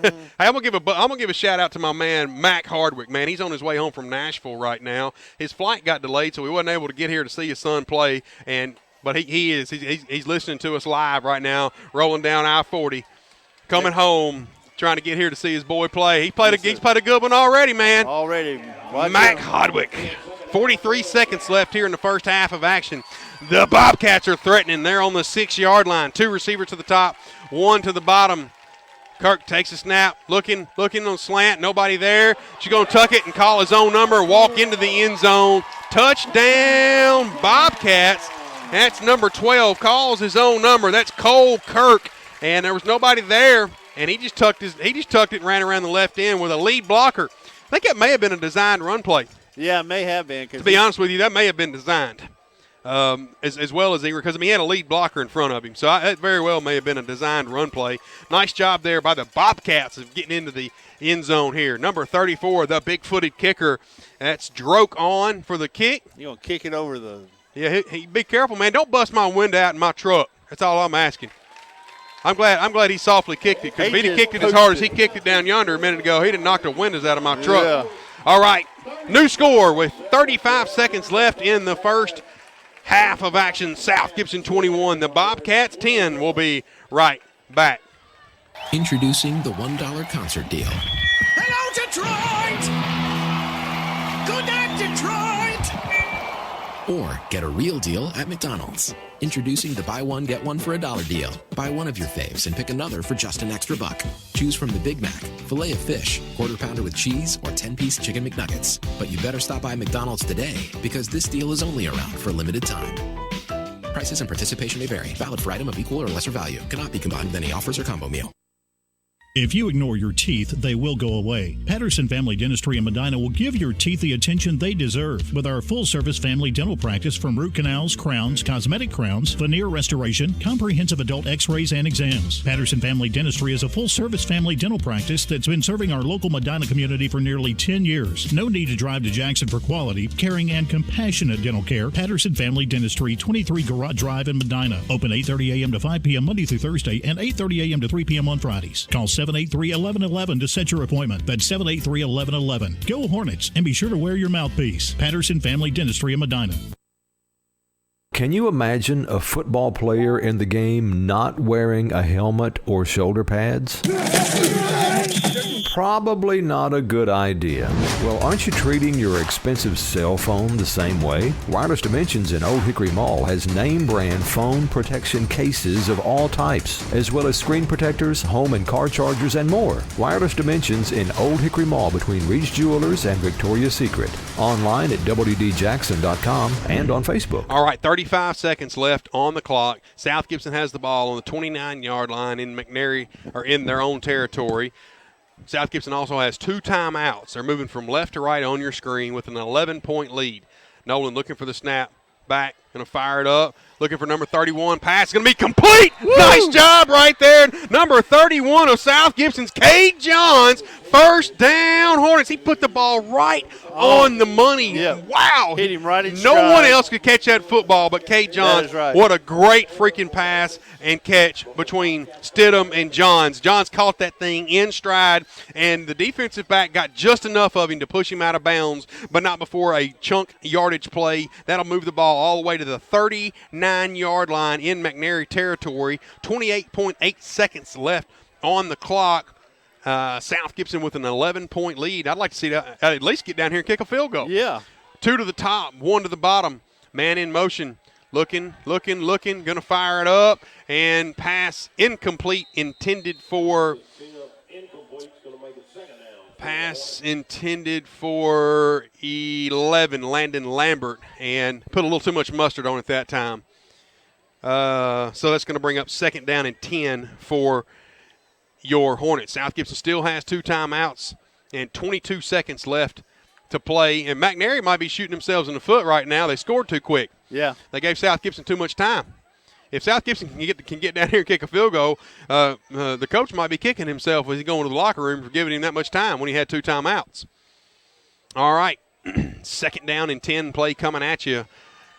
Hey, I'm gonna give a shout out to my man Mac Hardwick. Man, he's on his way home from Nashville right now. His flight got delayed, so he wasn't able to get here to see his son play. But he's listening to us live right now, rolling down I-40, coming home, trying to get here to see his boy play. He's played a good one already, man. Mac Hardwick. 43 seconds left here in the first half of action. The Bobcats are threatening. They're on the 6-yard line. 2 receivers to the top, 1 to the bottom. Kirk takes a snap, looking on slant, nobody there. She's going to tuck it and call his own number, walk into the end zone. Touchdown, Bobcats. That's number 12, calls his own number. That's Cole Kirk, and there was nobody there, and he just tucked it and ran around the left end with a lead blocker. I think that may have been a designed run play. Yeah, it may have been. To be honest with you, that may have been designed as well as because he had a lead blocker in front of him, so that very well may have been a designed run play. Nice job there by the Bobcats of getting into the end zone here. Number 34, the big-footed kicker. That's Droke on for the kick. You're going to kick it over the – Yeah, be careful, man. Don't bust my window out in my truck. That's all I'm asking. I'm glad he softly kicked it, because if he'd have kicked it as hard as he kicked it down yonder a minute ago, he'd have knocked the windows out of my truck. Yeah. All right, new score with 35 seconds left in the first half of action. South Gibson 21. The Bobcats 10. We'll be right back. Introducing the $1 concert deal. Hello, Detroit! Good night, Detroit! Or get a real deal at McDonald's. Introducing the buy one, get one for $1 deal. Buy one of your faves and pick another for just an extra $1. Choose from the Big Mac, filet of fish, quarter pounder with cheese, or 10-piece chicken McNuggets. But you better stop by McDonald's today, because this deal is only around for a limited time. Prices and participation may vary. Valid for item of equal or lesser value. Cannot be combined with any offers or combo meal. If you ignore your teeth, they will go away. Patterson Family Dentistry in Medina will give your teeth the attention they deserve with our full-service family dental practice, from root canals, crowns, cosmetic crowns, veneer restoration, comprehensive adult x-rays, and exams. Patterson Family Dentistry is a full-service family dental practice that's been serving our local Medina community for nearly 10 years. No need to drive to Jackson for quality, caring, and compassionate dental care. Patterson Family Dentistry, 23 Garage Drive in Medina. Open 8:30 a.m. to 5 p.m. Monday through Thursday and 8:30 a.m. to 3 p.m. on Fridays. Call 783-1111 to set your appointment. That's 783-1111. Go Hornets, and be sure to wear your mouthpiece. Patterson Family Dentistry in Medina. Can you imagine a football player in the game not wearing a helmet or shoulder pads? Probably not a good idea. Well, aren't you treating your expensive cell phone the same way? Wireless Dimensions in Old Hickory Mall has name brand phone protection cases of all types, as well as screen protectors, home and car chargers, and more. Wireless Dimensions in Old Hickory Mall between Reed's Jewelers and Victoria's Secret. Online at WDJackson.com and on Facebook. All right, 35 seconds left on the clock. South Gibson has the ball on the 29-yard line in McNairy, or in their own territory. South Gibson also has 2 timeouts. They're moving from left to right on your screen with an 11-point lead. Nolan looking for the snap. Back, going to fire it up. Looking for number 31. Pass going to be complete. Woo! Nice job right there. Number 31 of South Gibson's, Cade Johns. First down, Hornets. He put the ball right on the money. Yeah. Wow. Hit him right in No stride. one else could catch that football but Cade Johns. That is right. What a great freaking pass and catch between Stidham and Johns. Johns caught that thing in stride, and the defensive back got just enough of him to push him out of bounds, but not before a chunk yardage play. That'll move the ball all the way to the 39-yard line in McNairy territory. 28.8 seconds left on the clock. South Gibson with an 11-point lead. I'd like to see that at least get down here and kick a field goal. Yeah. 2 to the top, 1 to the bottom. Man in motion. Looking. Going to fire it up. And pass incomplete, intended for 11, Landon Lambert. And put a little too much mustard on it that time. So that's going to bring up 2nd down and 10 for your Hornets. South Gibson still has 2 timeouts and 22 seconds left to play. And McNairy might be shooting themselves in the foot right now. They scored too quick. Yeah. They gave South Gibson too much time. If South Gibson can get down here and kick a field goal, the coach might be kicking himself as he's going to the locker room for giving him that much time when he had 2 timeouts. All right. 2nd down and 10 play coming at you.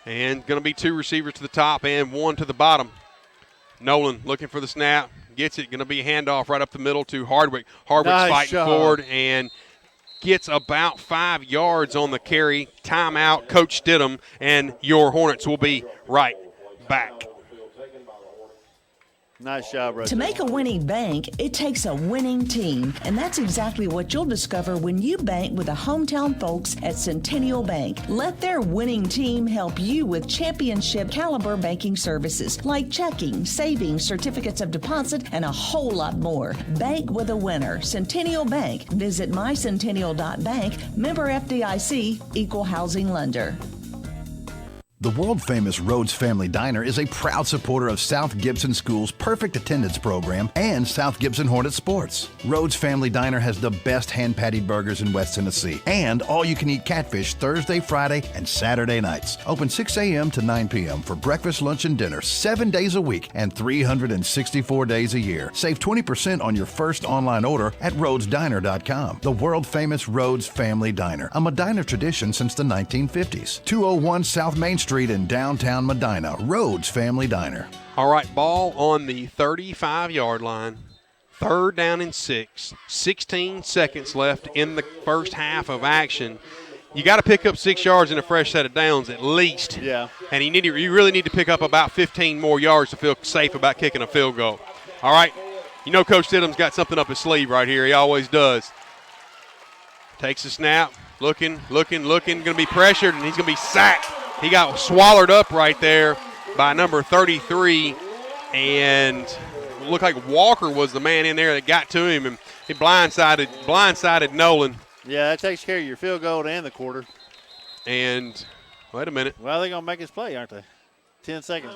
And going to be 2 receivers to the top and 1 to the bottom. Nolan looking for the snap. Gets it. Going to be a handoff right up the middle to Hardwick. Hardwick's Nice fighting job. forward and gets about 5 yards on the carry. Timeout, Coach Stidham, and your Hornets will be right back. Nice job, right To make a winning bank, it takes a winning team, and that's exactly what you'll discover when you bank with the hometown folks at Centennial Bank. Let their winning team help you with championship caliber banking services like checking, savings, certificates of deposit, and a whole lot more. Bank with a winner. Centennial Bank. Visit mycentennial.bank. Member FDIC, equal housing lender. The world-famous Rhodes Family Diner is a proud supporter of South Gibson School's Perfect Attendance Program and South Gibson Hornet Sports. Rhodes Family Diner has the best hand-patted burgers in West Tennessee and all-you-can-eat catfish Thursday, Friday, and Saturday nights. Open 6 a.m. to 9 p.m. for breakfast, lunch, and dinner 7 days a week and 364 days a year. Save 20% on your first online order at rhodesdiner.com. The world-famous Rhodes Family Diner, a Medina tradition since the 1950s. 201 South Main Street in downtown Medina, Rhodes Family Diner. All right, ball on the 35-yard line. 3rd down and 6. 16 seconds left in the first half of action. You got to pick up 6 yards in a fresh set of downs at least. Yeah. And you really need to pick up about 15 more yards to feel safe about kicking a field goal. All right, you know Coach Stidham's got something up his sleeve right here. He always does. Takes the snap, looking, going to be pressured, and he's going to be sacked. He got swallowed up right there by number 33, and it looked like Walker was the man in there that got to him, and he blindsided Nolan. Yeah, that takes care of your field goal and the quarter. And wait a minute. Well, they're going to make his play, aren't they? 10 seconds.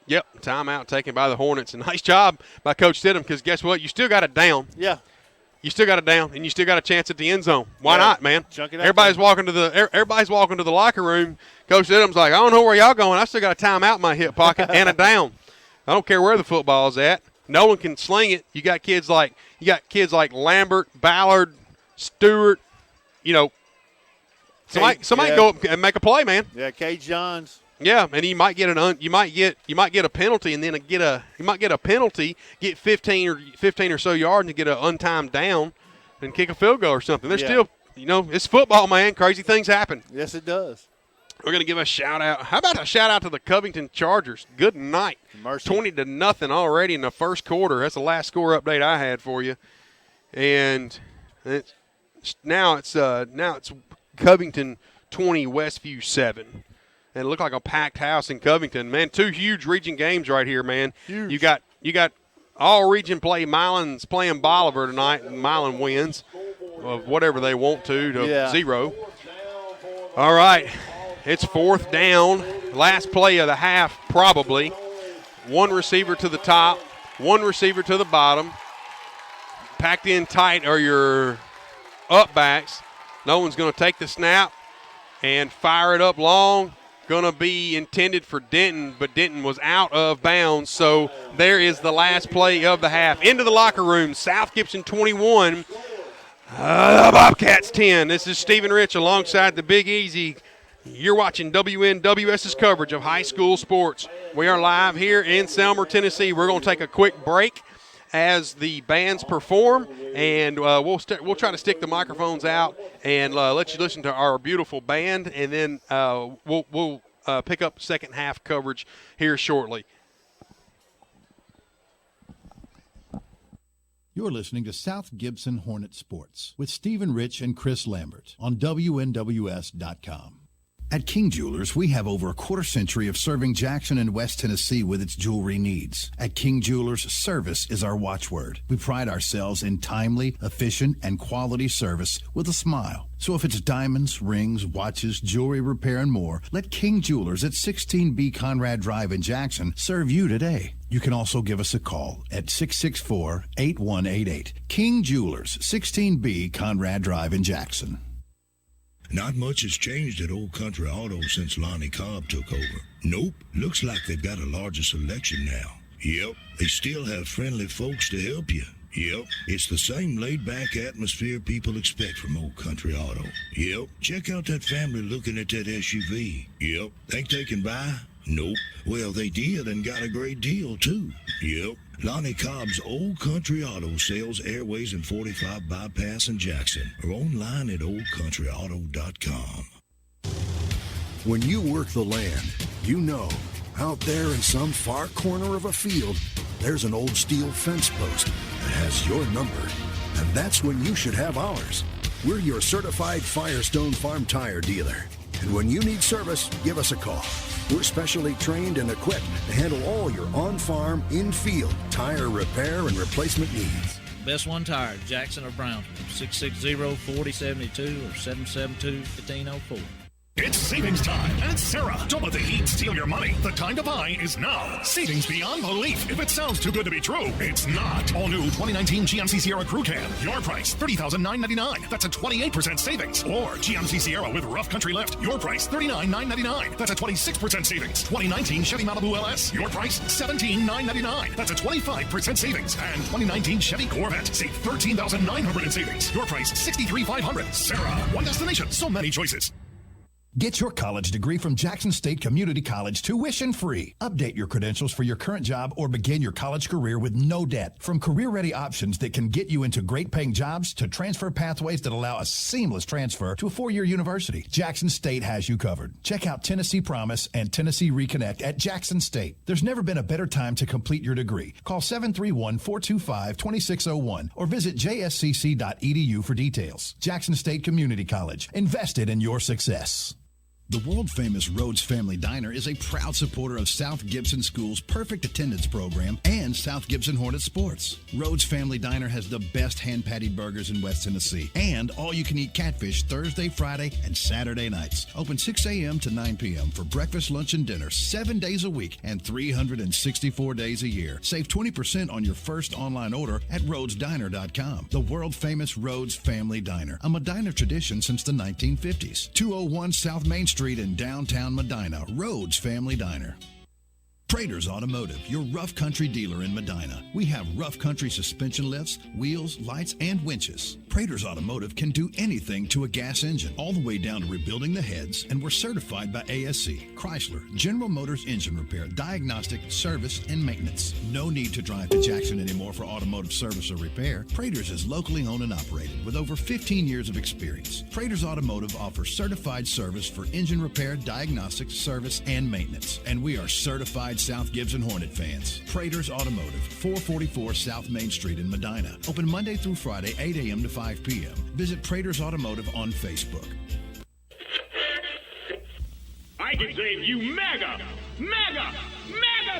Yep, timeout taken by the Hornets. And nice job by Coach Stidham, because guess what? You still got it down. Yeah. You still got it down, and you still got a chance at the end zone. Why not, man? Chunk it up Everybody's walking to the locker room. Coach Stidham's like, I don't know where y'all going. I still got a timeout in my hip pocket and a down. I don't care where the football's at. No one can sling it. You got kids like Lambert, Ballard, Stewart. You know, somebody go up and make a play, man. Yeah, Cade Johns. Yeah, and you might get a penalty, and then you might get a penalty, get 15 or so yards, and get an untimed down, and kick a field goal or something. There's still, it's football, man. Crazy things happen. Yes, it does. We're going to give a shout out. How about a shout out to the Covington Chargers? Good night. mercy. 20-0 already in the first quarter. That's the last score update I had for you. And now it's Covington 20, Westview 7. And it looked like a packed house in Covington. Man, 2 huge region games right here, man. Huge. You got all region play. Milan's playing Bolivar tonight, and Milan wins of whatever they want to 0. All right, it's 4th down. Last play of the half, probably. 1 receiver to the top, 1 receiver to the bottom. Packed in tight are your up backs. No one's going to take the snap and fire it up long. Going to be intended for Denton, but Denton was out of bounds. So there is the last play of the half. Into the locker room, South Gibson 21, the Bobcats 10. This is Stephen Rich alongside the Big Easy. You're watching WNWS's coverage of high school sports. We are live here in Selmer, Tennessee. We're going to take a quick break as the bands perform, and we'll try to stick the microphones out and let you listen to our beautiful band, and then we'll pick up second half coverage here shortly. You're listening to South Gibson Hornet Sports with Stephen Rich and Chris Lambert on WNWS.com. At King Jewelers, we have over a quarter century of serving Jackson and West Tennessee with its jewelry needs. At King Jewelers, service is our watchword. We pride ourselves in timely, efficient, and quality service with a smile. So if it's diamonds, rings, watches, jewelry repair, and more, let King Jewelers at 16B Conrad Drive in Jackson serve you today. You can also give us a call at 664-8188. King Jewelers, 16B Conrad Drive in Jackson. Not much has changed at Old Country Auto since Lonnie Cobb took over. Nope, looks like they've got a larger selection now. Yep, they still have friendly folks to help you. Yep, it's the same laid-back atmosphere people expect from Old Country Auto. Yep, check out that family looking at that SUV. Yep, think they can buy? Nope. Well, they did and got a great deal, too. Yep. Lonnie Cobb's Old Country Auto sells Airways and 45 Bypass in Jackson or online at oldcountryauto.com. When you work the land, you know, out there in some far corner of a field, there's an old steel fence post that has your number. And that's when you should have ours. We're your certified Firestone Farm Tire dealer. And when you need service, give us a call. We're specially trained and equipped to handle all your on-farm, in-field tire repair and replacement needs. Best One Tire, Jackson or Brownsville, 660-4072 or 772-1504. It's savings time at Sarah. Don't let the heat steal your money. The time to buy is now. Savings beyond belief. If it sounds too good to be true, it's not. All new 2019 GMC Sierra Crew Cab. Your price, $30,999. That's a 28% savings. Or GMC Sierra with rough country lift. Your price, $39,999. That's a 26% savings. 2019 Chevy Malibu LS. Your price, $17,999. That's a 25% savings. And 2019 Chevy Corvette. Save $13,900 in savings. Your price, $63,500. Sarah. One destination. So many choices. Get your college degree from Jackson State Community College tuition-free. Update your credentials for your current job or begin your college career with no debt. From career-ready options that can get you into great-paying jobs to transfer pathways that allow a seamless transfer to a 4-year university, Jackson State has you covered. Check out Tennessee Promise and Tennessee Reconnect at Jackson State. There's never been a better time to complete your degree. Call 731-425-2601 or visit jscc.edu for details. Jackson State Community College. Invested in your success. The world-famous Rhodes Family Diner is a proud supporter of South Gibson School's Perfect Attendance Program and South Gibson Hornet Sports. Rhodes Family Diner has the best hand-patted burgers in West Tennessee and all-you-can-eat catfish Thursday, Friday, and Saturday nights. Open 6 a.m. to 9 p.m. for breakfast, lunch, and dinner 7 days a week and 364 days a year. Save 20% on your first online order at rhodesdiner.com. The world-famous Rhodes Family Diner, a Medina tradition since the 1950s. 201 South Main Street in downtown Medina, Rhodes Family Diner. Prater's Automotive, your rough country dealer in Medina. We have rough country suspension lifts, wheels, lights, and winches. Prater's Automotive can do anything to a gas engine, all the way down to rebuilding the heads, and we're certified by ASC, Chrysler, General Motors engine repair, diagnostic, service, and maintenance. No need to drive to Jackson anymore for automotive service or repair. Prater's is locally owned and operated with over 15 years of experience. Prater's Automotive offers certified service for engine repair, diagnostic, service, and maintenance. And we are certified right, South Gibson Hornet fans. Prater's Automotive, 444 South Main Street in Medina. Open Monday through Friday, 8 a.m. to 5 p.m. Visit Prater's Automotive on Facebook. I can save you mega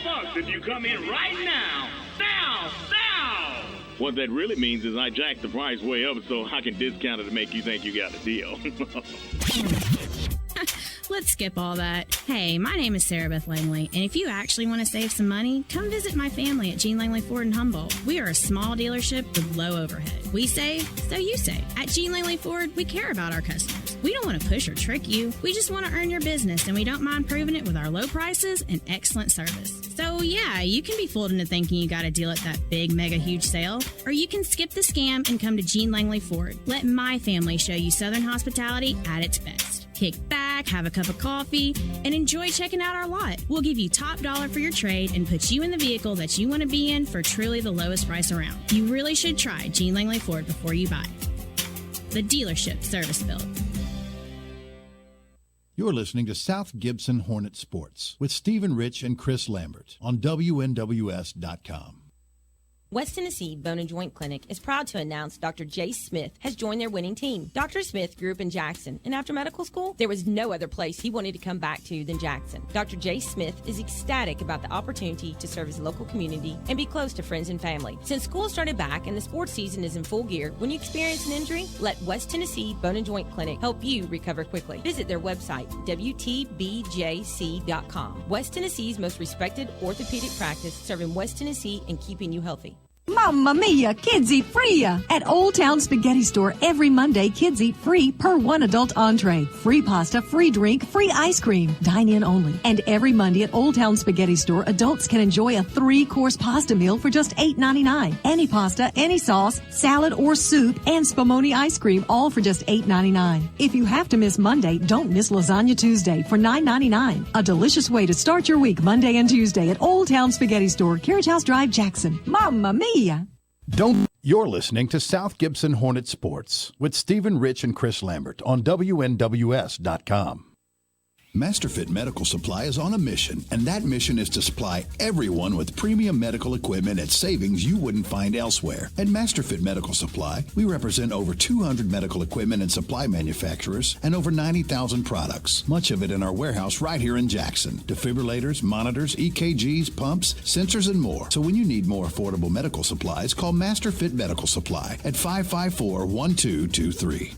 bucks if you come in right now. Now! What that really means is I jacked the price way up so I can discount it to make you think you got a deal. Let's skip all that. Hey, my name is Sarah Beth Langley, and if you actually want to save some money, come visit my family at Gene Langley Ford in Humboldt. We are a small dealership with low overhead. We save, so you save. At Gene Langley Ford, we care about our customers. We don't want to push or trick you. We just want to earn your business, and we don't mind proving it with our low prices and excellent service. So yeah, you can be fooled into thinking you got a deal at that big, mega, huge sale, or you can skip the scam and come to Gene Langley Ford. Let my family show you Southern hospitality at its best. Kick back, have a cup of coffee, and enjoy checking out our lot. We'll give you top dollar for your trade and put you in the vehicle that you want to be in for truly the lowest price around. You really should try Gene Langley Ford before you buy. The dealership service built. You're listening to South Gibson Hornet Sports with Stephen Rich and Chris Lambert on WNWS.com. West Tennessee Bone and Joint Clinic is proud to announce Dr. Jay Smith has joined their winning team. Dr. Smith grew up in Jackson, and after medical school, there was no other place he wanted to come back to than Jackson. Dr. Jay Smith is ecstatic about the opportunity to serve his local community and be close to friends and family. Since school started back and the sports season is in full gear, when you experience an injury, let West Tennessee Bone and Joint Clinic help you recover quickly. Visit their website, WTBJC.com. West Tennessee's most respected orthopedic practice, serving West Tennessee and keeping you healthy. Mamma mia, kids eat free! At Old Town Spaghetti Store, every Monday, kids eat free per one adult entree. Free pasta, free drink, free ice cream. Dine in only. And every Monday at Old Town Spaghetti Store, adults can enjoy a 3-course pasta meal for just $8.99. Any pasta, any sauce, salad or soup, and Spumoni ice cream, all for just $8.99. If you have to miss Monday, don't miss Lasagna Tuesday for $9.99. A delicious way to start your week Monday and Tuesday at Old Town Spaghetti Store, Carriage House Drive, Jackson. Mamma mia! You're listening to South Gibson Hornet Sports with Stephen Rich and Chris Lambert on WNWS.com. MasterFit Medical Supply is on a mission, and that mission is to supply everyone with premium medical equipment at savings you wouldn't find elsewhere. At MasterFit Medical Supply, we represent over 200 medical equipment and supply manufacturers and over 90,000 products, much of it in our warehouse right here in Jackson. Defibrillators, monitors, EKGs, pumps, sensors, and more. So when you need more affordable medical supplies, call MasterFit Medical Supply at 554-1223.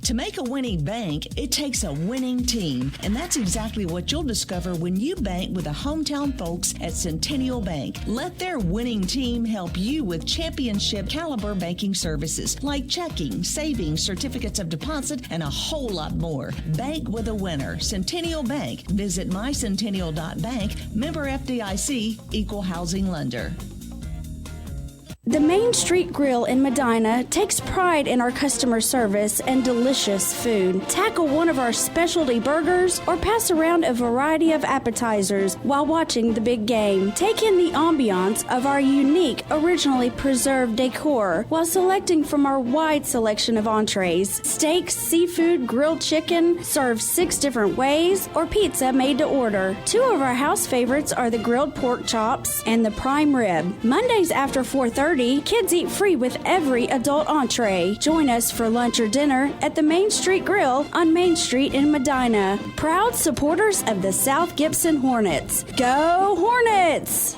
To make a winning bank, it takes a winning team, and that's exactly what you'll discover when you bank with the hometown folks at Centennial Bank. Let their winning team help you with championship caliber banking services like checking, savings, certificates of deposit, and a whole lot more. Bank with a winner. Centennial Bank. Visit mycentennial.bank. Member FDIC, Equal Housing Lender. The Main Street Grill in Medina takes pride in our customer service and delicious food. Tackle one of our specialty burgers or pass around a variety of appetizers while watching the big game. Take in the ambiance of our unique, originally preserved decor while selecting from our wide selection of entrees. Steaks, seafood, grilled chicken, served 6 different ways, or pizza made to order. 2 of our house favorites are the grilled pork chops and the prime rib. Mondays after 4:30, kids eat free with every adult entree. Join us for lunch or dinner at the Main Street Grill on Main Street in Medina. Proud supporters of the South Gibson Hornets. Go Hornets!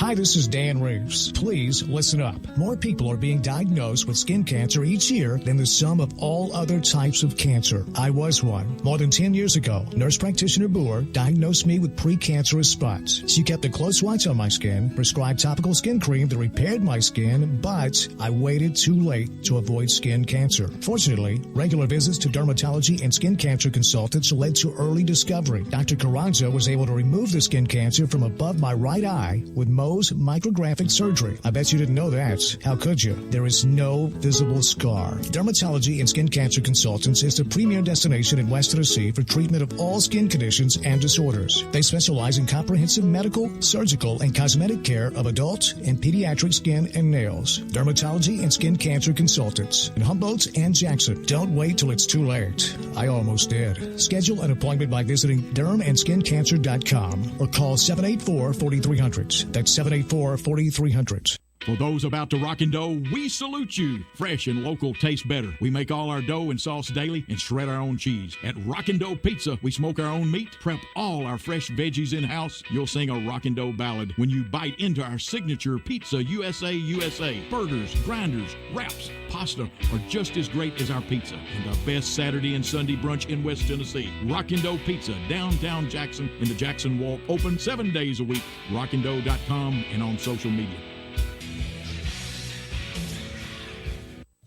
Hi, this is Dan Roos. Please listen up. More people are being diagnosed with skin cancer each year than the sum of all other types of cancer. I was one. More than 10 years ago, nurse practitioner Boer diagnosed me with precancerous spots. She kept a close watch on my skin, prescribed topical skin cream that repaired my skin, but I waited too late to avoid skin cancer. Fortunately, regular visits to dermatology and skin cancer consultants led to early discovery. Dr. Carranza was able to remove the skin cancer from above my right eye with Mohs Mohs micrographic surgery. I bet you didn't know that. How could you? There is no visible scar. Dermatology and Skin Cancer Consultants is the premier destination in West Tennessee for treatment of all skin conditions and disorders. They specialize in comprehensive medical, surgical, and cosmetic care of adult and pediatric skin and nails. Dermatology and Skin Cancer Consultants in Humboldt and Jackson. Don't wait till it's too late. I almost did. Schedule an appointment by visiting dermandskincancer.com or call 784-4300. That's 784-4300. For those about to rock and dough, we salute you. Fresh and local tastes better. We make all our dough and sauce daily and shred our own cheese. At Rockin' Dough Pizza, we smoke our own meat, prep all our fresh veggies in-house. You'll sing a Rockin' Dough ballad when you bite into our signature Pizza USA. Burgers, grinders, wraps, pasta are just as great as our pizza. And the best Saturday and Sunday brunch in West Tennessee. Rockin' Dough Pizza, downtown Jackson in the Jackson Walk. Open 7 days a week. rockindough.com and on social media.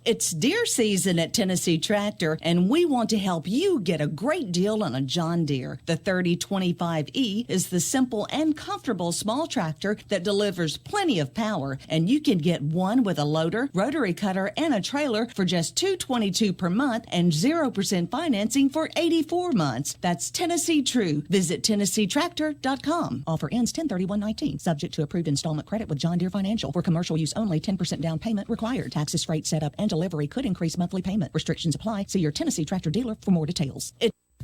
It's deer season at Tennessee Tractor, and we want to help you get a great deal on a John Deere. The 3025E is the simple and comfortable small tractor that delivers plenty of power, and you can get one with a loader, rotary cutter, and a trailer for just $222 per month and 0% financing for 84 months. That's Tennessee True. Visit TennesseeTractor.com. Offer ends 10/31/19. Subject to approved installment credit with John Deere Financial. For commercial use only, 10% down payment required. Taxes, freight, setup, and delivery could increase monthly payment. Restrictions apply. See your Tennessee Tractor dealer for more details.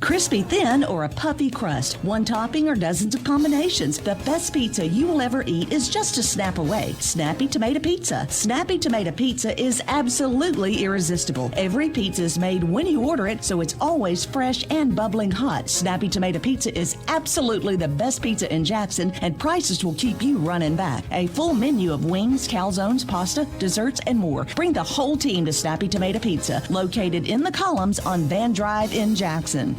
Crispy thin or a puffy crust, one topping or dozens of combinations. The best pizza you will ever eat is just a snap away. Snappy Tomato Pizza. Snappy Tomato Pizza is absolutely irresistible. Every pizza is made when you order it, so it's always fresh and bubbling hot. Snappy Tomato Pizza is absolutely the best pizza in Jackson, and prices will keep you running back. A full menu of wings, calzones, pasta, desserts, and more. Bring the whole team to Snappy Tomato Pizza, located in the Columns on Van Drive in Jackson.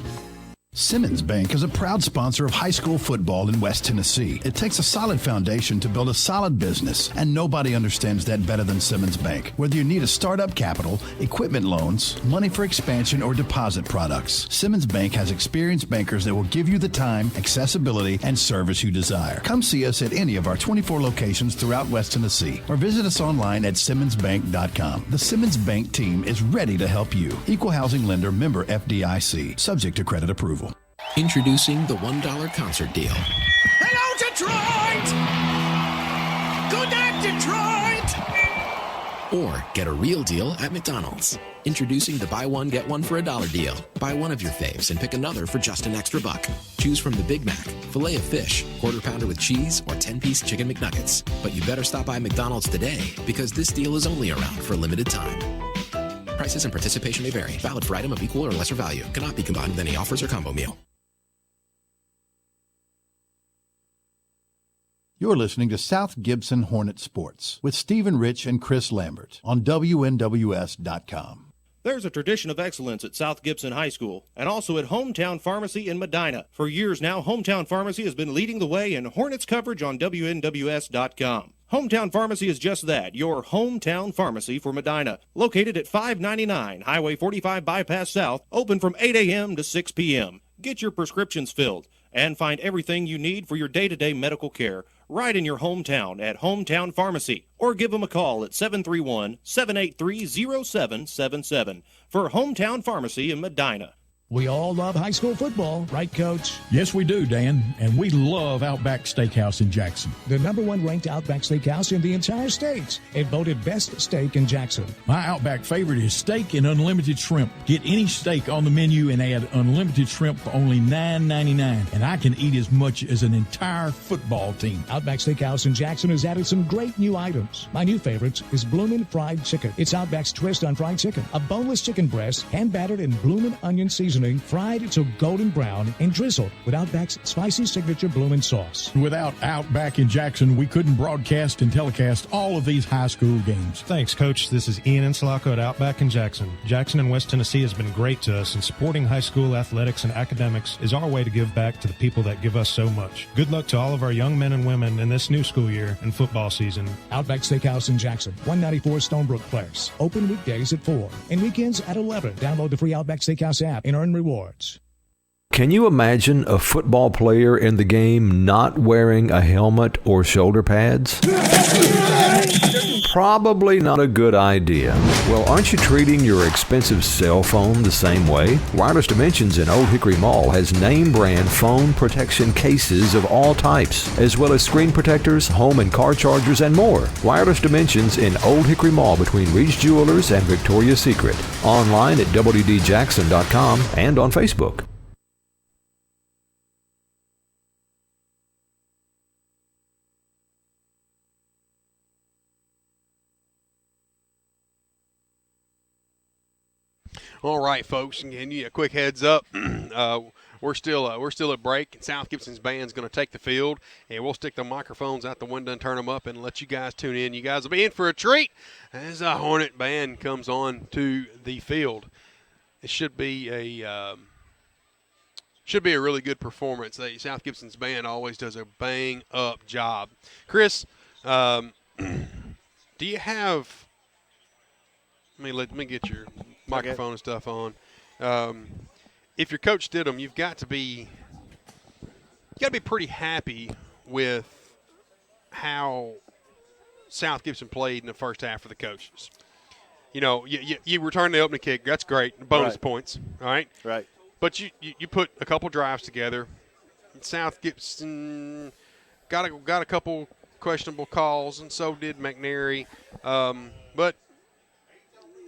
Simmons Bank is a proud sponsor of high school football in West Tennessee. It takes a solid foundation to build a solid business, and nobody understands that better than Simmons Bank. Whether you need a startup capital, equipment loans, money for expansion, or deposit products, Simmons Bank has experienced bankers that will give you the time, accessibility, and service you desire. Come see us at any of our 24 locations throughout West Tennessee, or visit us online at simmonsbank.com. The Simmons Bank team is ready to help you. Equal housing lender, member FDIC, subject to credit approval. Introducing the $1 concert deal. Hello, Detroit! Good night, Detroit! Or get a real deal at McDonald's. Introducing the buy one, get one for $1 deal. Buy one of your faves and pick another for just an extra buck. Choose from the Big Mac, filet of fish, quarter pounder with cheese, or 10-piece chicken McNuggets. But you better stop by McDonald's today, because this deal is only around for a limited time. Prices and participation may vary. Valid for item of equal or lesser value. Cannot be combined with any offers or combo meal. You're listening to South Gibson Hornet Sports with Stephen Rich and Chris Lambert on WNWS.com. There's a tradition of excellence at South Gibson High School and also at Hometown Pharmacy in Medina. For years now, Hometown Pharmacy has been leading the way in Hornets coverage on WNWS.com. Hometown Pharmacy is just that, your hometown pharmacy for Medina. Located at 599 Highway 45 Bypass South, open from 8 a.m. to 6 p.m. Get your prescriptions filled and find everything you need for your day-to-day medical care right in your hometown at Hometown Pharmacy, or give them a call at 731-783-0777 for Hometown Pharmacy in Medina. We all love high school football, right, Coach? Yes, we do, Dan, and we love Outback Steakhouse in Jackson. The #1 ranked Outback Steakhouse in the entire state. It voted best steak in Jackson. My Outback favorite is steak and unlimited shrimp. Get any steak on the menu and add unlimited shrimp for only $9.99, and I can eat as much as an entire football team. Outback Steakhouse in Jackson has added some great new items. My new favorite is Bloomin' Fried Chicken. It's Outback's twist on fried chicken. A boneless chicken breast, hand-battered in Bloomin' onion seasoning, fried to golden brown, and drizzled with Outback's spicy signature Bloomin' sauce. Without Outback in Jackson, we couldn't broadcast and telecast all of these high school games. Thanks, Coach. This is Ian Enslocko at Outback in Jackson. Jackson and West Tennessee has been great to us, and supporting high school athletics and academics is our way to give back to the people that give us so much. Good luck to all of our young men and women in this new school year and football season. Outback Steakhouse in Jackson, 194 Stonebrook Place. Open weekdays at 4 and weekends at 11. Download the free Outback Steakhouse app and earn rewards. Can you imagine a football player in the game not wearing a helmet or shoulder pads? Probably not a good idea. Well, aren't you treating your expensive cell phone the same way? Wireless Dimensions in Old Hickory Mall has name brand phone protection cases of all types, as well as screen protectors, home and car chargers, and more. Wireless Dimensions in Old Hickory Mall between Reed's Jewelers and Victoria's Secret. Online at wdjackson.com and on Facebook. All right, folks, and a quick heads up. We're still at break, and South Gibson's band's going to take the field, and we'll stick the microphones out the window and turn them up and let you guys tune in. You guys will be in for a treat as the Hornet band comes on to the field. It should be a really good performance. South Gibson's band always does a bang-up job. Chris, do you have – let me get your microphone and stuff on. If you're Coach Stidham, you've got to be pretty happy with how South Gibson played in the first half for the coaches. You know, you return the opening kick. That's great. Bonus points. All right. Right. But you put a couple drives together. South Gibson got a couple questionable calls, and so did McNairy. But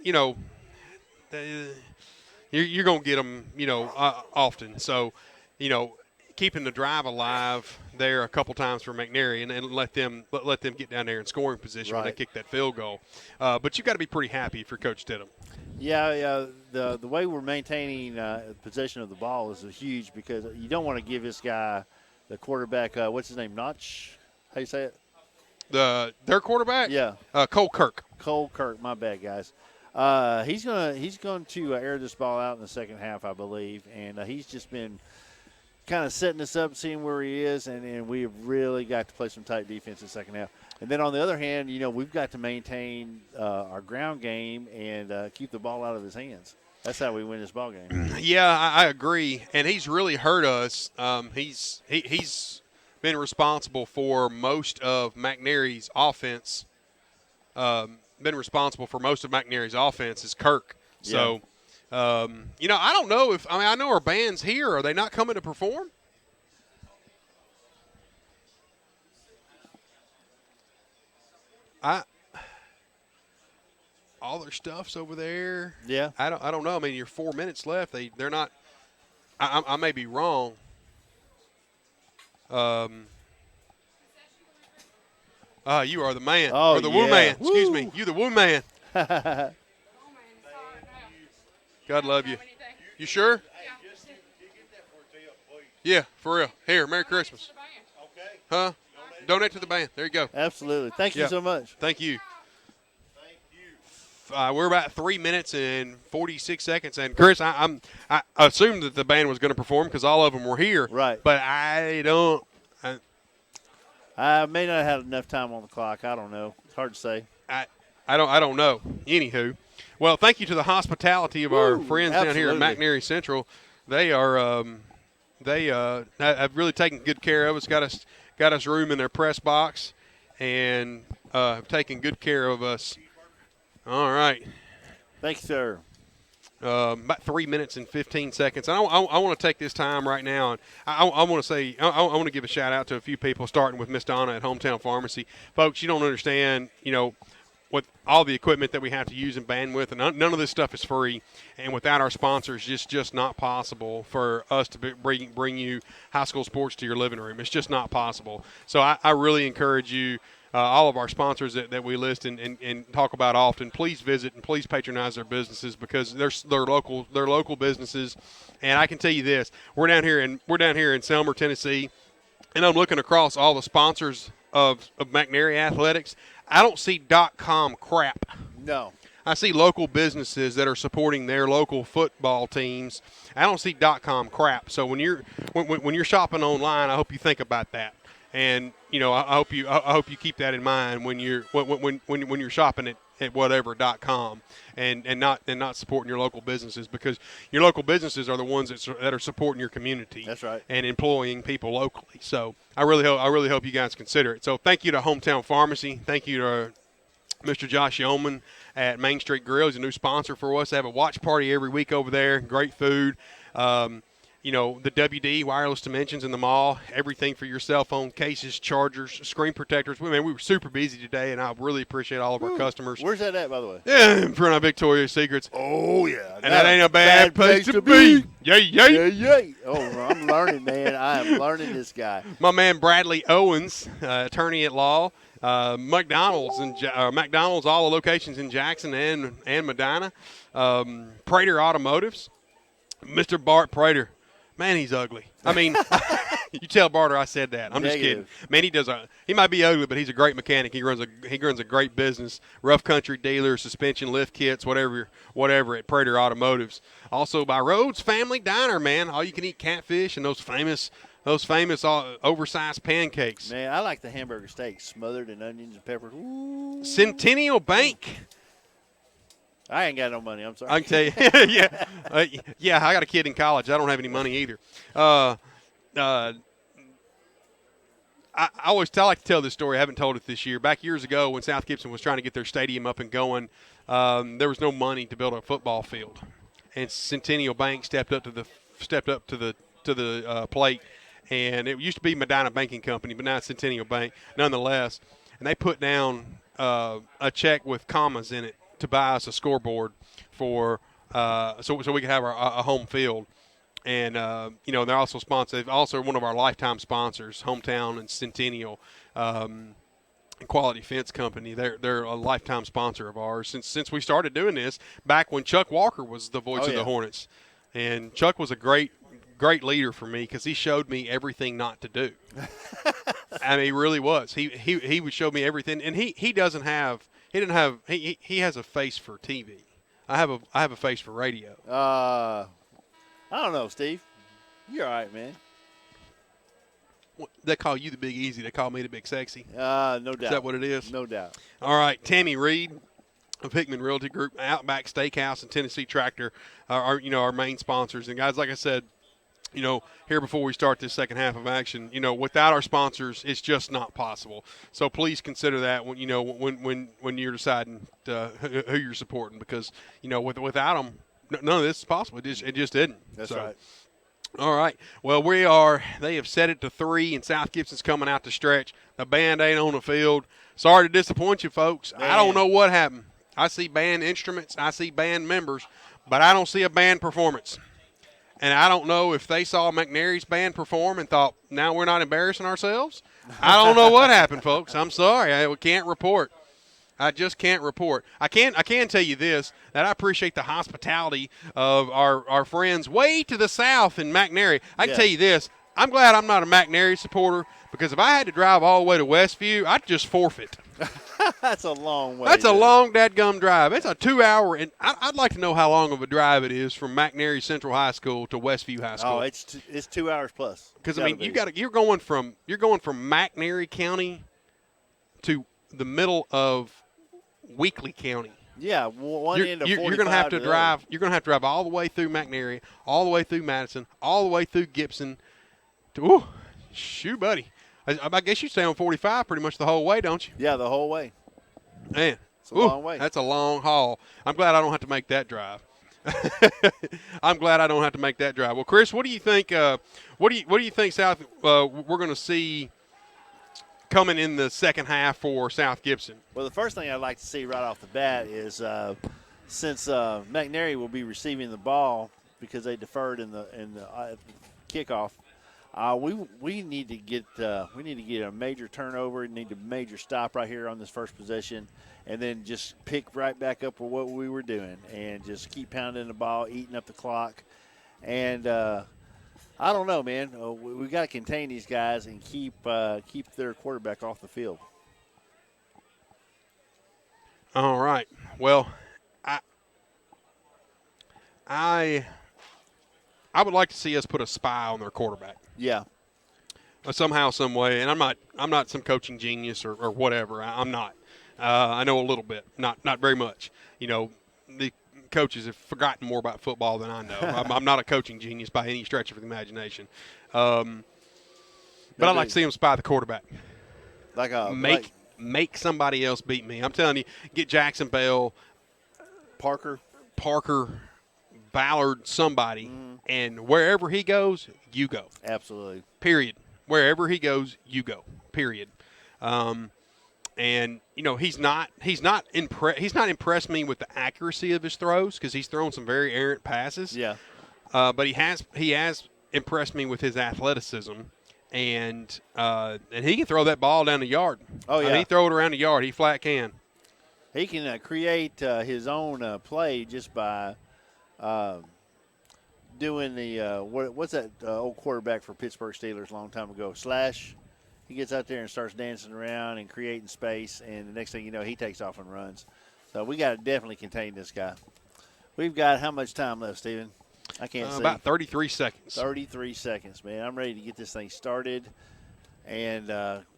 you know, you're going to get them, often. So, keeping the drive alive there a couple times for McNairy and let them get down there in scoring position when they kick that field goal. But you've got to be pretty happy if you're Coach Stidham. Yeah. The way we're maintaining possession of the ball is huge because you don't want to give this guy, the quarterback, what's his name, Notch? How you say it? Their quarterback? Yeah. Cole Kirk. Cole Kirk, my bad, guys. He's going to air this ball out in the second half, I believe, and he's just been kind of setting us up, seeing where he is, and we've really got to play some tight defense in the second half. And then on the other hand, we've got to maintain our ground game and keep the ball out of his hands. That's how we win this ball game. Yeah, I agree, and he's really hurt us. He's been responsible for most of McNairy's offense. Been responsible for most of McNairy's offense is Kirk. So, I don't know I know our band's here. Are they not coming to perform? All their stuff's over there. Yeah. I don't know. I mean, you're 4 minutes left. They're not. I may be wrong. You are the man. Oh, or the woo man. Woo. Excuse me. You the woo man. God love you. You sure? Yeah, for real. Here, Merry Christmas. Huh? Donate to the band. There you go. Absolutely. Thank you so much. Thank you. We're about 3 minutes and 46 seconds. And, Chris, I assumed that the band was going to perform because all of them were here. Right. But I don't. I may not have had enough time on the clock. I don't know. It's hard to say. I don't know. Anywho, well, thank you to the hospitality of our friends down here at McNairy Central. They are they have really taken good care of us. Got us room in their press box, and have taken good care of us. All right. Thank you, sir. About 3 minutes and 15 seconds. And I want to take this time right now, and I want to say I want to give a shout out to a few people, starting with Miss Donna at Hometown Pharmacy. Folks, you don't understand, with all the equipment that we have to use and bandwidth, and none of this stuff is free. And without our sponsors, it's just not possible for us to bring you high school sports to your living room. It's just not possible. So I really encourage you. All of our sponsors that we list and talk about often, please visit and please patronize their businesses because they're local businesses. And I can tell you this: we're down here in Selmer, Tennessee, and I'm looking across all the sponsors of McNairy Athletics. I don't see .com crap. No. I see local businesses that are supporting their local football teams. I don't see .com crap. So when you're shopping online, I hope you think about that. And I hope you keep that in mind when you're shopping at whatever.com and not supporting your local businesses, because your local businesses are the ones that are supporting your community. That's right. And employing people locally. So I really hope you guys consider it. So thank you to Hometown Pharmacy. Thank you to Mr. Josh Yeoman at Main Street Grill. He's a new sponsor for us. They have a watch party every week over there. Great food. The WD, wireless dimensions in the mall, everything for your cell phone, cases, chargers, screen protectors. We were super busy today, and I really appreciate all of our customers. Where's that at, by the way? Yeah, in front of Victoria's Secrets. Oh, yeah. And that ain't a bad place to be. Yay, yay. Yay, yay. Oh, I'm learning, man. I am learning this guy. My man Bradley Owens, attorney at law. McDonald's, all the locations in Jackson and Medina. Prater Automotives. Mr. Bart Prater. Man, he's ugly. I mean, you tell Barter I said that. I'm just kidding. Man, he might be ugly, but he's a great mechanic. He runs a great business. Rough country dealer, suspension lift kits, whatever at Prater Automotives. Also by Rhodes Family Diner, man. All you can eat catfish and those famous oversized pancakes. Man, I like the hamburger steak smothered in onions and peppers. Ooh. Centennial Bank. I ain't got no money. I'm sorry. I can tell you. Yeah. I got a kid in college. I don't have any money either. I like to tell this story. I haven't told it this year. Back years ago, when South Gibson was trying to get their stadium up and going, there was no money to build a football field, and Centennial Bank stepped up to the plate. And it used to be Medina Banking Company, but now it's Centennial Bank, nonetheless. And they put down a check with commas in it to buy us a scoreboard for so we could have a home field. And they're also sponsored. They're also one of our lifetime sponsors, Hometown and Centennial Quality Fence Company. They're a lifetime sponsor of ours since we started doing this back when Chuck Walker was the voice of the Hornets. And Chuck was a great leader for me because he showed me everything not to do. I mean, he really was. He would show me everything, and he has a face for TV. I have a face for radio. I don't know, Steve. You're all right, man. They call you the Big Easy. They call me the Big Sexy. No doubt. Is that what it is? No doubt. All right, Tammy Reed of Hickman Realty Group, Outback Steakhouse, and Tennessee Tractor are our main sponsors. And guys, like I said, here before we start this second half of action, without our sponsors, it's just not possible. So please consider that when you're deciding who you're supporting, because without them, none of this is possible. It just isn't. That's right. All right. Well, they have set it to 3, and South Gibson's coming out to stretch. The band ain't on the field. Sorry to disappoint you, folks. Man. I don't know what happened. I see band instruments. I see band members, but I don't see a band performance. And I don't know if they saw McNairy's band perform and thought, now we're not embarrassing ourselves. I don't know what happened, folks. I'm sorry. I can't report. I just can't report. I can tell you this, that I appreciate the hospitality of our friends way to the south in McNairy. I can tell you this. I'm glad I'm not a McNairy supporter, because if I had to drive all the way to Westview, I'd just forfeit. That's a long way. That's a long dadgum drive. It's a 2-hour, and I'd like to know how long of a drive it is from McNairy Central High School to Westview High School. Oh, it's 2 hours plus. Because you're going from McNairy County to the middle of Weakley County. Yeah, one end of 45 you're going to have to drive. You're going to have to drive all the way through McNairy, all the way through Madison, all the way through Gibson. Shoot, buddy. I guess you stay on 45 pretty much the whole way, don't you? Yeah, the whole way. Man, it's a long way. That's a long haul. I'm glad I don't have to make that drive. I'm glad I don't have to make that drive. Well, Chris, what do you think? What do you think South? We're going to see coming in the second half for South Gibson. Well, the first thing I'd like to see right off the bat is since McNairy will be receiving the ball because they deferred in the kickoff. We need to get a major turnover. We need a major stop right here on this first possession, and then just pick right back up with what we were doing and just keep pounding the ball, eating up the clock. And I don't know, man. We got to contain these guys and keep their quarterback off the field. All right. Well, I would like to see us put a spy on their quarterback. Yeah. Somehow, some way, and I'm not some coaching genius or whatever. I'm not. I know a little bit, not very much. You know, the coaches have forgotten more about football than I know. I'm not a coaching genius by any stretch of the imagination. But I'd like to see him spy the quarterback. Make somebody else beat me. I'm telling you, get Jackson Bell, Parker, Ballard, somebody, and wherever he goes, you go. Absolutely. Period. Wherever he goes, you go. Period. And you know he's not impressed me with the accuracy of his throws because he's thrown some very errant passes. Yeah. But he has impressed me with his athleticism, and he can throw that ball down the yard. Oh yeah. He throw it around the yard. He flat can. He can create his own play just by doing the what's that old quarterback for Pittsburgh Steelers a long time ago? Slash. He gets out there and starts dancing around and creating space, and the next thing you know, he takes off and runs. So we got to definitely contain this guy. We've got how much time left, Steven? I can't see. About 33 seconds. 33 seconds, man. I'm ready to get this thing started and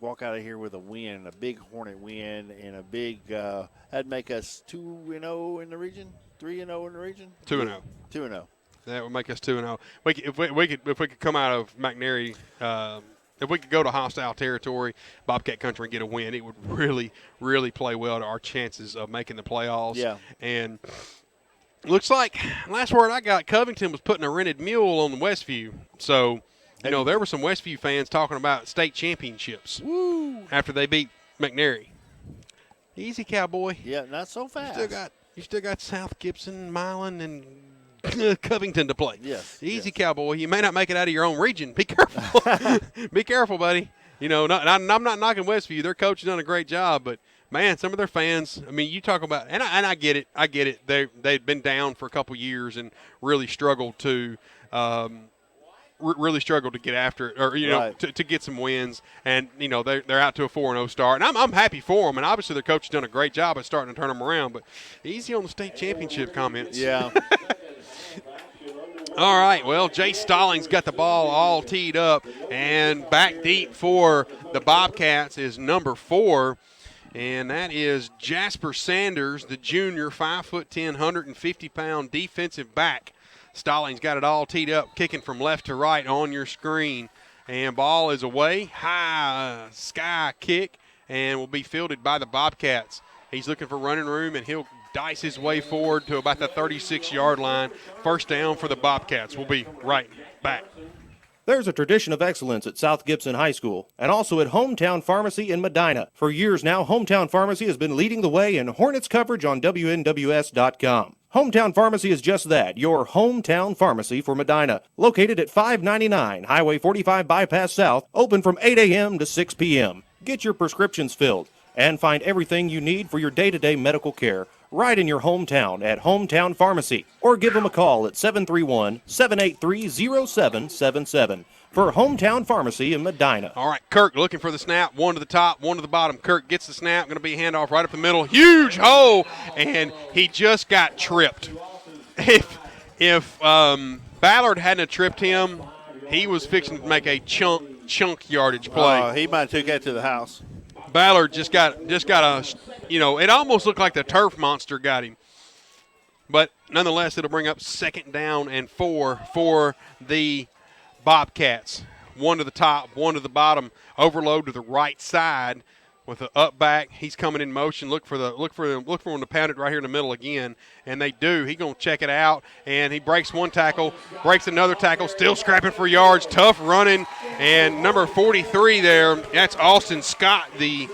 walk out of here with a win, a big Hornet win, and a big that'd make us 2-0 in the region, 3-0 in the region. 2-0. 2-0. That would make us 2-0. If we could come out of McNairy. If we could go to hostile territory, Bobcat Country, and get a win, it would really, really play well to our chances of making the playoffs. Yeah. And looks like, last word I got, Covington was putting a rented mule on the Westview. So, you know, there were some Westview fans talking about state championships. Woo! After they beat McNairy. Easy, cowboy. Yeah, not so fast. You still got South Gibson, Milan, and Covington to play. Yes. Easy, cowboy. You may not make it out of your own region. Be careful. Be careful, buddy. You know, I'm not knocking Westview. Their coach has done a great job, but, man, some of their fans, I mean, you talk about – and I get it. I get it. They've been down for a couple years and really struggled to get after it, or, you know, Right. to get some wins. And, you know, they're out to a 4-0 start. And I'm happy for them. And obviously their coach has done a great job at starting to turn them around. But easy on the state championship comments. Yeah. All right, well, Jay Stallings got the ball all teed up, and back deep for the Bobcats is number 4, and that is Jasper Sanders, the junior, 5'10", 150-pound defensive back. Stallings got it all teed up, kicking from left to right on your screen, and ball is away, high sky kick, and will be fielded by the Bobcats. He's looking for running room, and he'll dice his way forward to about the 36-yard line. First down for the Bobcats. We'll be right back. There's a tradition of excellence at South Gibson High School and also at Hometown Pharmacy in Medina. For years now, Hometown Pharmacy has been leading the way in Hornets coverage on WNWS.com. Hometown Pharmacy is just that, your hometown pharmacy for Medina. Located at 599 Highway 45 Bypass South, open from 8 a.m. to 6 p.m. Get your prescriptions filled and find everything you need for your day-to-day medical care right in your hometown at Hometown Pharmacy, or give them a call at 731-783-0777 for Hometown Pharmacy in Medina. All right, Kirk looking for the snap, one to the top, one to the bottom. Kirk gets the snap, going to be a handoff right up the middle. Huge hole, and he just got tripped. If Ballard hadn't have tripped him, he was fixing to make a chunk yardage play. He might have took that to the house. Ballard just got a, you know, it almost looked like the turf monster got him. But nonetheless, it'll bring up 2nd down and 4 for the Bobcats. One to the top, one to the bottom. Overload to the right side with the up back. He's coming in motion. Look for him to pound it right here in the middle again, and they do. He's going to check it out, and he breaks one tackle, breaks another tackle, still scrapping for yards, tough running, and number 43 there, that's Austin Scott, the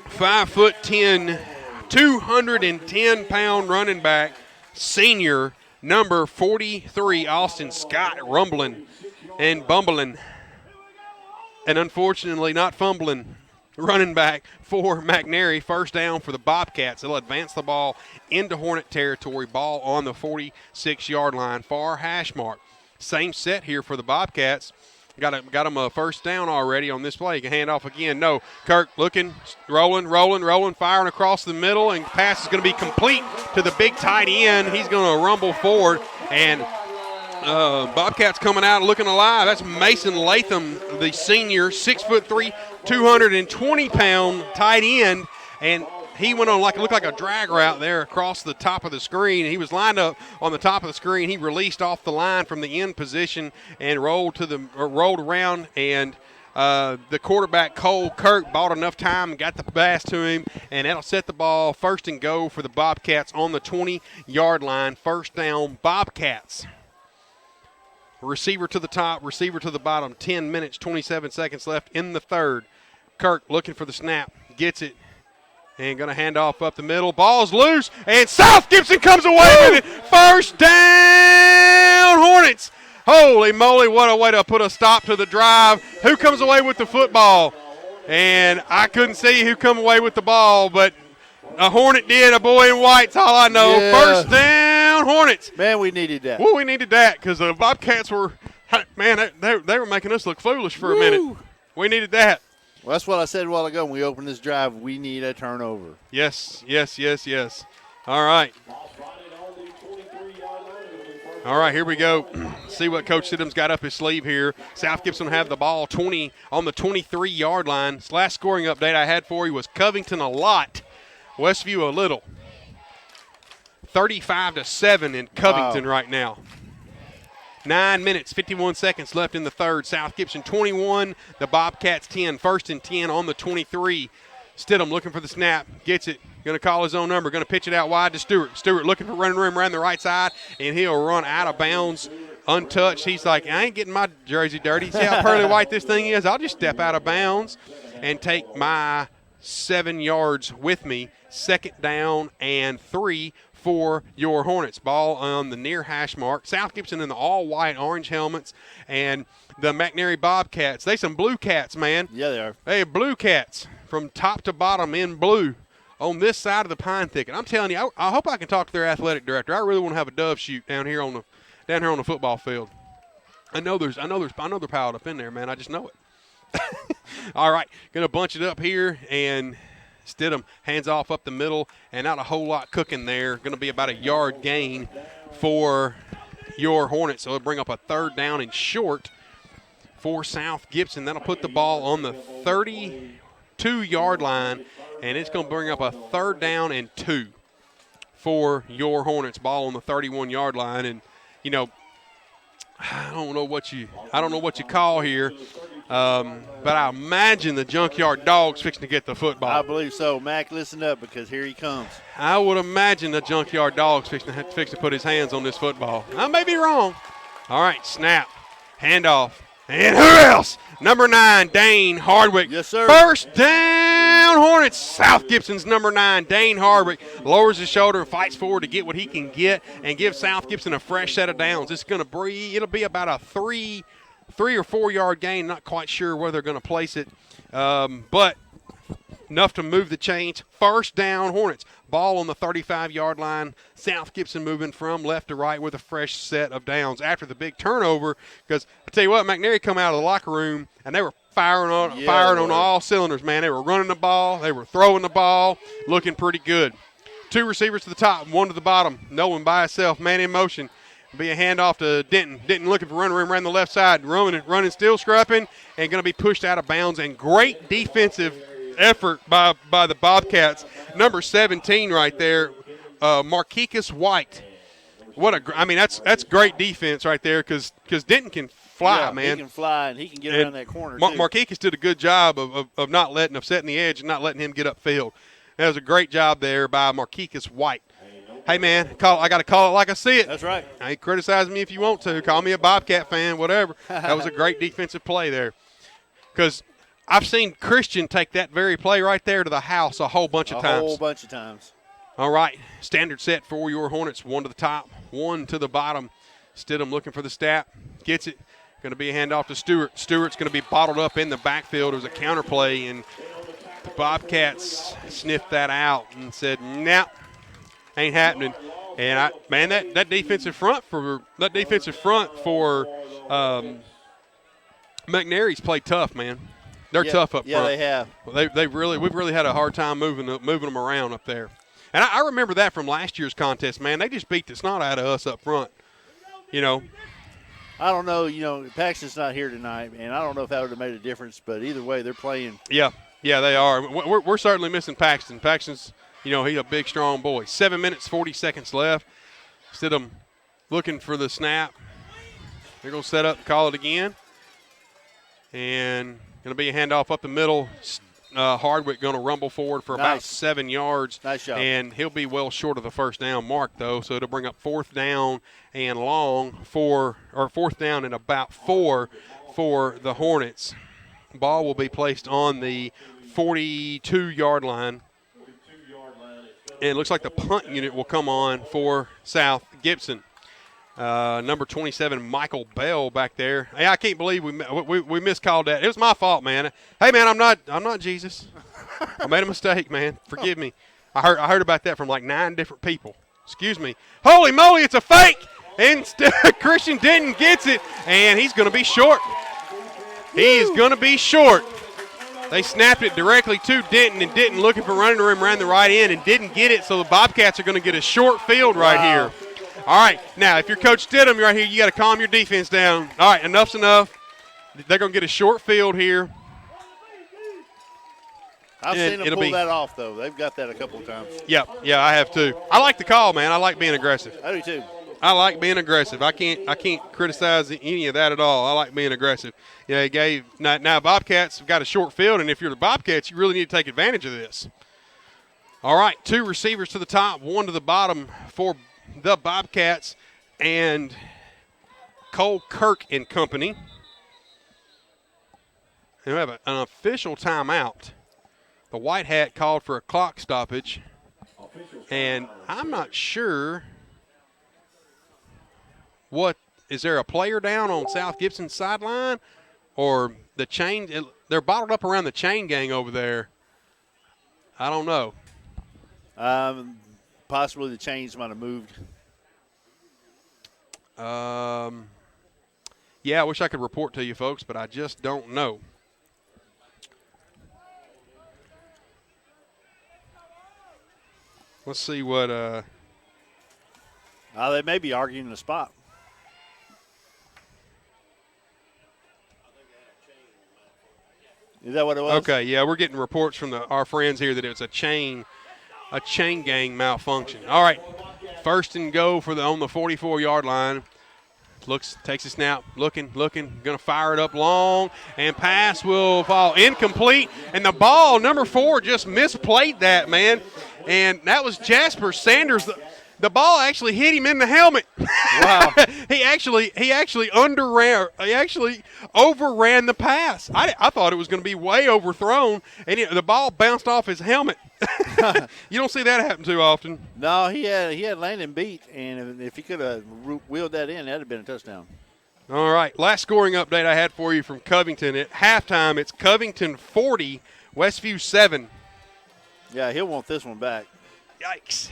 5'10", 210-pound running back, senior, number 43, Austin Scott, rumbling and bumbling, and unfortunately not fumbling. Running back for McNairy. First down for the Bobcats. They'll advance the ball into Hornet territory. Ball on the 46-yard line. Far hash mark. Same set here for the Bobcats. Got them a first down already on this play. Hand off again. No. Kirk looking, rolling, firing across the middle, and pass is going to be complete to the big tight end. He's going to rumble forward, and Bobcats coming out looking alive. That's Mason Latham, the senior, 6'3", 220-pound tight end, and he went on it looked like a drag route there across the top of the screen. He was lined up on the top of the screen. He released off the line from the end position and rolled around, and the quarterback, Cole Kirk, bought enough time and got the pass to him, and that'll set the ball first and go for the Bobcats on the 20-yard line. First down, Bobcats. Receiver to the top, receiver to the bottom. 10 minutes, 27 seconds left in the third. Kirk looking for the snap, gets it, and going to hand off up the middle. Ball's loose, and South Gibson comes away with it. First down, Hornets. Holy moly, what a way to put a stop to the drive. Who comes away with the football? And I couldn't see who come away with the ball, but a Hornet did. A boy in white's all I know. Yeah. First down, Hornets. Man, we needed that. Well, we needed that because the Bobcats were, man, they were making us look foolish for a minute. We needed that. Well, that's what I said a while ago when we opened this drive. We need a turnover. Yes. All right. All right, here we go. See what Coach Sidham's got up his sleeve here. South Gibson have the ball 20 on the 23-yard line. This last scoring update I had for you was Covington a lot, Westview a little. 35-7 in Covington right now. 9 minutes, 51 seconds left in the third. South Gibson 21, the Bobcats 10. First and 10 on the 23. Stidham looking for the snap, gets it. Going to call his own number. Going to pitch it out wide to Stewart. Stewart looking for running room around the right side, and he'll run out of bounds untouched. He's like, I ain't getting my jersey dirty. See how pearly white this thing is? I'll just step out of bounds and take my 7 yards with me. Second down and 3 for your Hornets. Ball on the near hash mark. South Gibson in the all-white orange helmets, and the McNairy Bobcats. They some blue cats, man. Yeah, they are. Hey, blue cats from top to bottom in blue on this side of the pine thicket. I'm telling you, I hope I can talk to their athletic director. I really want to have a dove shoot down here on the football field. I know they're piled up in there, man. I just know it. All right, gonna bunch it up here, and Stidham hands off up the middle, and not a whole lot cooking there. Going to be about a yard gain for your Hornets. So it'll bring up a third down and short for South Gibson. That'll put the ball on the 32-yard line, and it's going to bring up a third down and 2 for your Hornets. Ball on the 31-yard line, and you know, I don't know what you call here. But I imagine the Junkyard Dog's fixing to get the football. I believe so. Mac, listen up because here he comes. I would imagine the Junkyard Dog's fixing to put his hands on this football. I may be wrong. All right, snap, handoff, and who else? Number 9, Dane Hardwick. Yes, sir. First down, Hornets. South Gibson's number 9, Dane Hardwick, lowers his shoulder and fights forward to get what he can get and give South Gibson a fresh set of downs. It's going to breathe. It'll be about a 3 or 4 yard gain. Not quite sure where they're going to place it, but enough to move the chains. First down, Hornets. Ball on the 35-yard line. South Gibson moving from left to right with a fresh set of downs after the big turnover. Because I tell you what, McNairy come out of the locker room and they were firing on all cylinders, man. They were running the ball, they were throwing the ball, looking pretty good. 2 receivers to the top, 1 to the bottom. No one by himself, man in motion. Be a handoff to Denton. Denton looking for running room around the left side, running, still scrapping, and going to be pushed out of bounds. And great defensive effort by the Bobcats. Number 17 right there, Marquicus White. That's great defense right there because Denton can fly, man. He can fly and he can get around that corner. Marquicus did a good job of not setting the edge and not letting him get upfield. That was a great job there by Marquicus White. Hey, man, I got to call it like I see it. That's right. Hey, criticize me if you want to. Call me a Bobcat fan, whatever. That was a great defensive play there. Because I've seen Christian take that very play right there to the house a whole bunch of times. A whole bunch of times. All right, standard set for your Hornets. 1 to the top, 1 to the bottom. Stidham looking for the snap. Gets it. Going to be a handoff to Stewart. Stewart's going to be bottled up in the backfield. It was a counter play, and the Bobcats sniffed that out and said, nah. Ain't happening, and that defensive front for McNairy's played tough, man. They're tough up front. Yeah, they have. We've really had a hard time moving them around up there. And I remember that from last year's contest, man. They just beat the snot out of us up front. You know. I don't know. You know, Paxton's not here tonight, and I don't know if that would have made a difference. But either way, they're playing. Yeah, they are. We're certainly missing Paxton. Paxton's he's a big, strong boy. 7 minutes, 40 seconds left. Instead of looking for the snap, they're going to set up and call it again. And going to be a handoff up the middle. Hardwick going to rumble forward for about 7 yards. Nice job. And he'll be well short of the first down mark, though. So it'll bring up 4th down and long or 4th down and about 4 for the Hornets. Ball will be placed on the 42-yard line. And it looks like the punt unit will come on for South Gibson. Number 27, Michael Bell back there. Hey, I can't believe we miscalled that. It was my fault, man. Hey, man, I'm not Jesus. I made a mistake, man. Forgive me. I heard about that from like 9 different people. Excuse me. Holy moly, it's a fake! And Christian Denton gets it, and he's going to be short. He is going to be short. They snapped it directly to Denton, and Denton looking for running room around the right end and didn't get it, so the Bobcats are going to get a short field right here. All right, now, if you're Coach Stidham right here, you got to calm your defense down. All right, enough's enough. They're going to get a short field here. I've seen them pull that off, though. They've got that a couple of times. Yeah, I have too. I like the call, man. I like being aggressive. I do too. I like being aggressive. I can't criticize any of that at all. I like being aggressive. Yeah, he gave now Bobcats have got a short field, and if you're the Bobcats, you really need to take advantage of this. All right, 2 receivers to the top, 1 to the bottom for the Bobcats and Cole Kirk and company. And we have an official timeout. The White Hat called for a clock stoppage, and I'm not sure is there a player down on South Gibson's sideline or the chain? They're bottled up around the chain gang over there. I don't know. Possibly the chains might have moved. Yeah, I wish I could report to you folks, but I just don't know. Let's see what they may be arguing the spot. Is that what it was? Okay, yeah, we're getting reports from our friends here that it was a chain gang malfunction. All right, 1st and go on the 44-yard line. Takes a snap, looking, going to fire it up long, and pass will fall incomplete. And the ball, number 4, just misplayed that, man. And that was Jasper Sanders. The ball actually hit him in the helmet. Wow. He actually overran the pass. I thought it was going to be way overthrown, and the ball bounced off his helmet. You don't see that happen too often. No, he had Landon beat, and if he could have wheeled that in, that would have been a touchdown. All right, last scoring update I had for you from Covington. At halftime, it's Covington 40, Westview 7. Yeah, he'll want this one back. Yikes.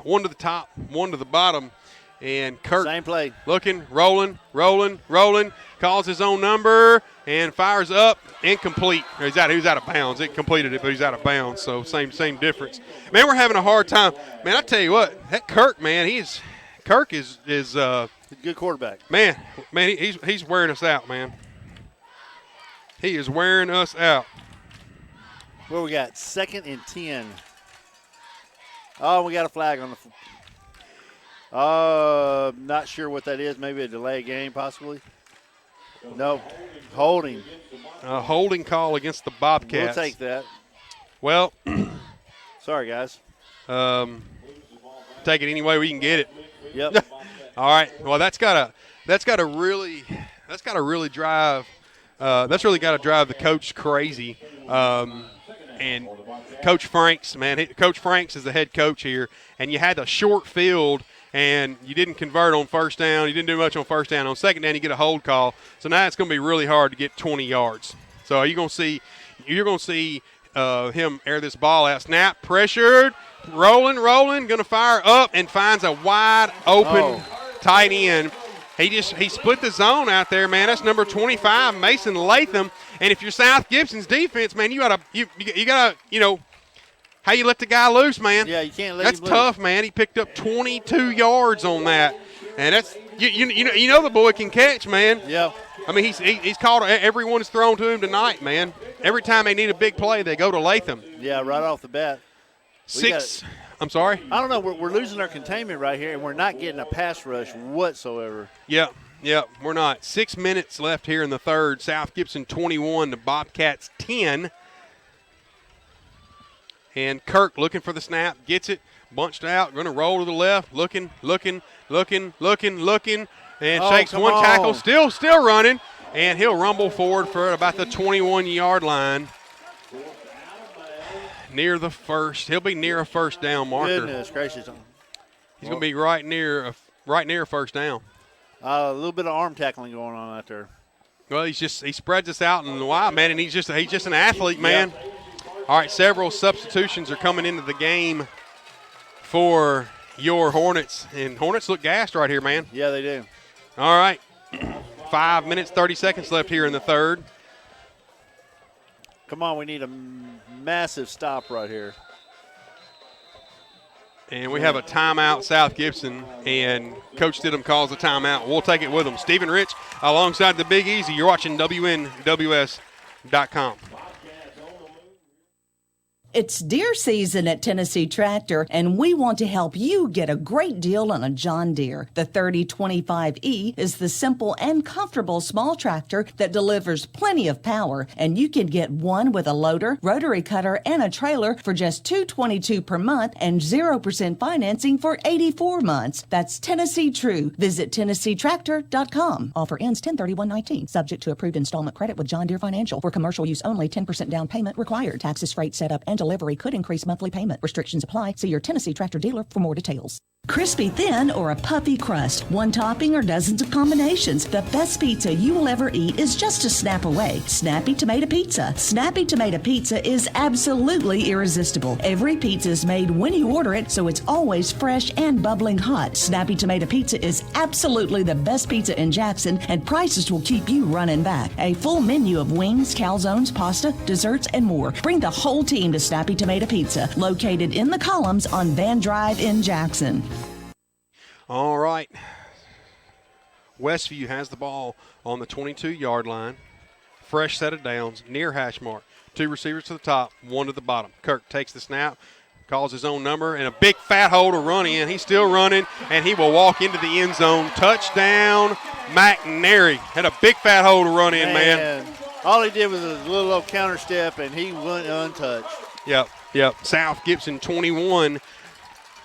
1 to the top, 1 to the bottom. And Kirk same play. Looking, rolling, calls his own number and fires up, incomplete. He's out of bounds. It completed it, but he's out of bounds, so same difference. Man, we're having a hard time. Man, I tell you what, that Kirk, man, Kirk is a good quarterback. Man, he's wearing us out, man. He is wearing us out. Well, we got 2nd and 10. Oh, we got a flag on the not sure what that is. Maybe a delay game, possibly. No, holding. A holding call against the Bobcats. We'll take that. Well, sorry, guys. Take it any way we can get it. Yep. All right. Well, that's got to really drive. That's really got to drive the coach crazy. And Coach Franks, man, Coach Franks is the head coach here, and you had a short field, and you didn't convert on 1st down. You didn't do much on 1st down. On 2nd down, you get a hold call. So now it's going to be really hard to get 20 yards. So you're going to see him air this ball out. Snap, pressured, rolling, going to fire up and finds a wide open tight end. He split the zone out there, man. That's number 25, Mason Latham. And if you're South Gibson's defense, man, you gotta how you let the guy loose, man. Yeah, you can't let him loose. That's tough, man. He picked up 22 yards on that, and that's you know the boy can catch, man. Yeah. I mean, he's caught everyone's thrown to him tonight, man. Every time they need a big play, they go to Latham. Yeah, right off the bat. I'm sorry? I don't know. We're losing our containment right here, and we're not getting a pass rush whatsoever. Yeah, we're not. 6 minutes left here in the third. South Gibson 21, the Bobcats 10. And Kirk looking for the snap, gets it, bunched out, going to roll to the left, looking, and shakes one tackle, still running, and he'll rumble forward for about the 21-yard line. Near the first. He'll be near a first down marker. Goodness gracious. He's going to be right near a first down. A little bit of arm tackling going on out there. Well, he spreads us out in the wide, man, and he's just an athlete, man. Yeah. All right, several substitutions are coming into the game for your Hornets, and Hornets look gassed right here, man. Yeah, they do. All right, 5 minutes, 30 seconds left here in the third. Come on, we need a massive stop right here. And we have a timeout, South Gibson, and Coach Stidham calls the timeout. We'll take it with him. Stephen Rich alongside the Big Easy. You're watching WNWS.com. It's deer season at Tennessee Tractor, and we want to help you get a great deal on a John Deere. The 3025E is the simple and comfortable small tractor that delivers plenty of power, and you can get one with a loader, rotary cutter, and a trailer for just $222 per month and 0% financing for 84 months. That's Tennessee True. Visit TennesseeTractor.com. Offer ends 10/31/19. Subject to approved installment credit with John Deere Financial. For commercial use only, 10% down payment required. Taxes, freight, setup, and delivery could increase monthly payment. Restrictions apply. See your Tennessee Tractor dealer for more details. Crispy thin or a puffy crust, one topping or dozens of combinations. The best pizza you will ever eat is just a snap away. Snappy Tomato Pizza. Snappy Tomato Pizza is absolutely irresistible. Every pizza is made when you order it, so it's always fresh and bubbling hot. Snappy Tomato Pizza is absolutely the best pizza in Jackson, and prices will keep you running back. A full menu of wings, calzones, pasta, desserts, and more. Bring the whole team to Snappy Tomato Pizza, located in the Columns on Van Drive in Jackson. All right. Westview has the ball on the 22-yard line. Fresh set of downs, near hash mark. Two receivers to the top, one to the bottom. Kirk takes the snap, calls his own number, and a big fat hole to run in. He's still running, and he will walk into the end zone. Touchdown, McNairy. Had a big fat hole to run in, man. All he did was a little counter step, and he went untouched. Yep. South Gibson 21.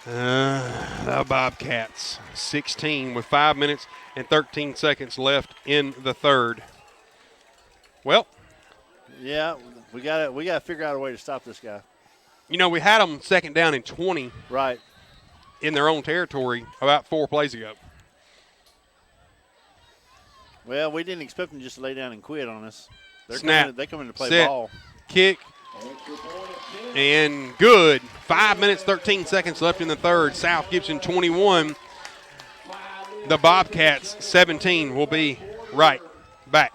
The Bobcats 16 with 5 minutes and 13 seconds left in the third. Well, yeah, we got to figure out a way to stop this guy. You know, we had them second down and 20, right, in their own territory about 4 plays ago. Well, we didn't expect them just to lay down and quit on us. They come in to play set, ball. Kick. And good. 5 minutes, 13 seconds left in the third. South Gibson 21. The Bobcats 17 will be right back.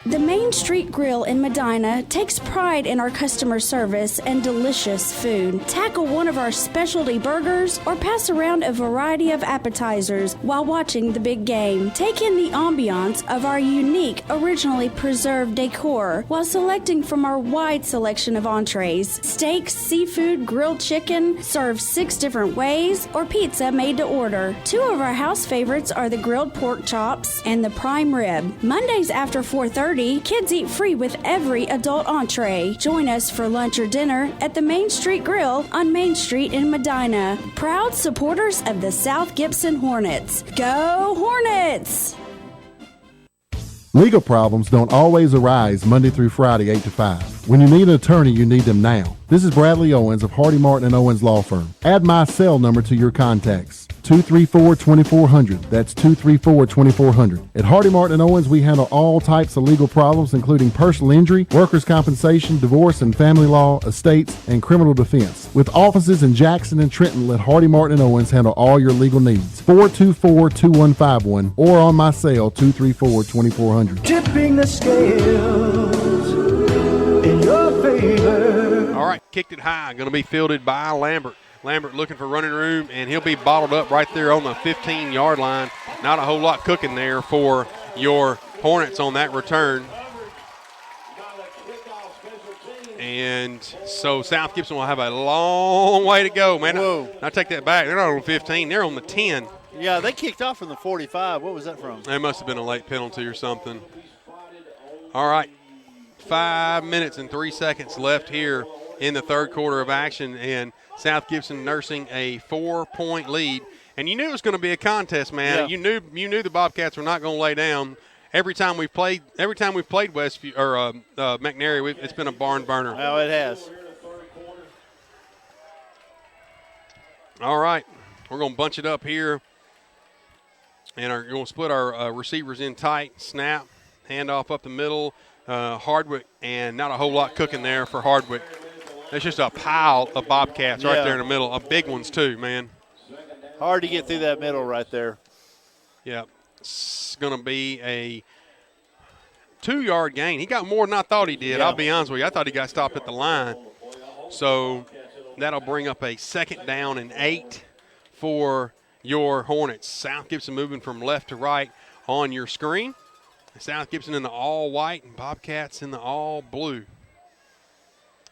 The Main Street Grill in Medina takes pride in our customer service and delicious food. Tackle one of our specialty burgers or pass around a variety of appetizers while watching the big game. Take in the ambiance of our unique, originally preserved decor while selecting from our wide selection of entrees. Steaks, seafood, grilled chicken, served 6 different ways, or pizza made to order. 2 of our house favorites are the grilled pork chops and the prime rib. Mondays after 4:30, kids eat free with every adult entree. Join us for lunch or dinner at the Main Street Grill on Main Street in Medina. Proud supporters of the South Gibson Hornets. Go Hornets! Legal problems don't always arise Monday through Friday, 8 to 5. When you need an attorney, you need them now. This is Bradley Owens of Hardy Martin & Owens Law Firm. Add my cell number to your contacts. 234-2400. That's 234-2400. At Hardy Martin & Owens, we handle all types of legal problems, including personal injury, workers' compensation, divorce and family law, estates, and criminal defense. With offices in Jackson and Trenton, let Hardy Martin & Owens handle all your legal needs. 424-2151 or on my cell, 234-2400. Tipping the scales in your favor. All right, kicked it high. Going to be fielded by Lambert. Lambert looking for running room, and he'll be bottled up right there on the 15-yard line. Not a whole lot cooking there for your Hornets on that return. And And so South Gibson will have a long way to go, man. Whoa. I take that back. They're not on 15. They're on the 10. Yeah, they kicked off from the 45. What was that from? It must have been a late penalty or something. All right. 5 minutes and 3 seconds left here in the third quarter of action, and South Gibson nursing a 4-point lead. And you knew it was going to be a contest, man. Yeah. You knew the Bobcats were not going to lay down. Every time we've played Westview or McNairy, it's been a barn burner. Oh, it has. All right, we're going to bunch it up here, and we're going to split our receivers in tight. Snap, handoff up the middle. Hardwick, and not a whole lot cooking there for Hardwick. There's just a pile of Bobcats right there in the middle, big ones too, man. Hard to get through that middle right there. Yeah, it's going to be a 2-yard gain. He got more than I thought he did. Yeah. I'll be honest with you. I thought he got stopped at the line. So that'll bring up a 2nd down and 8 for your Hornets. South Gibson moving from left to right on your screen. South Gibson in the all white and Bobcats in the all blue.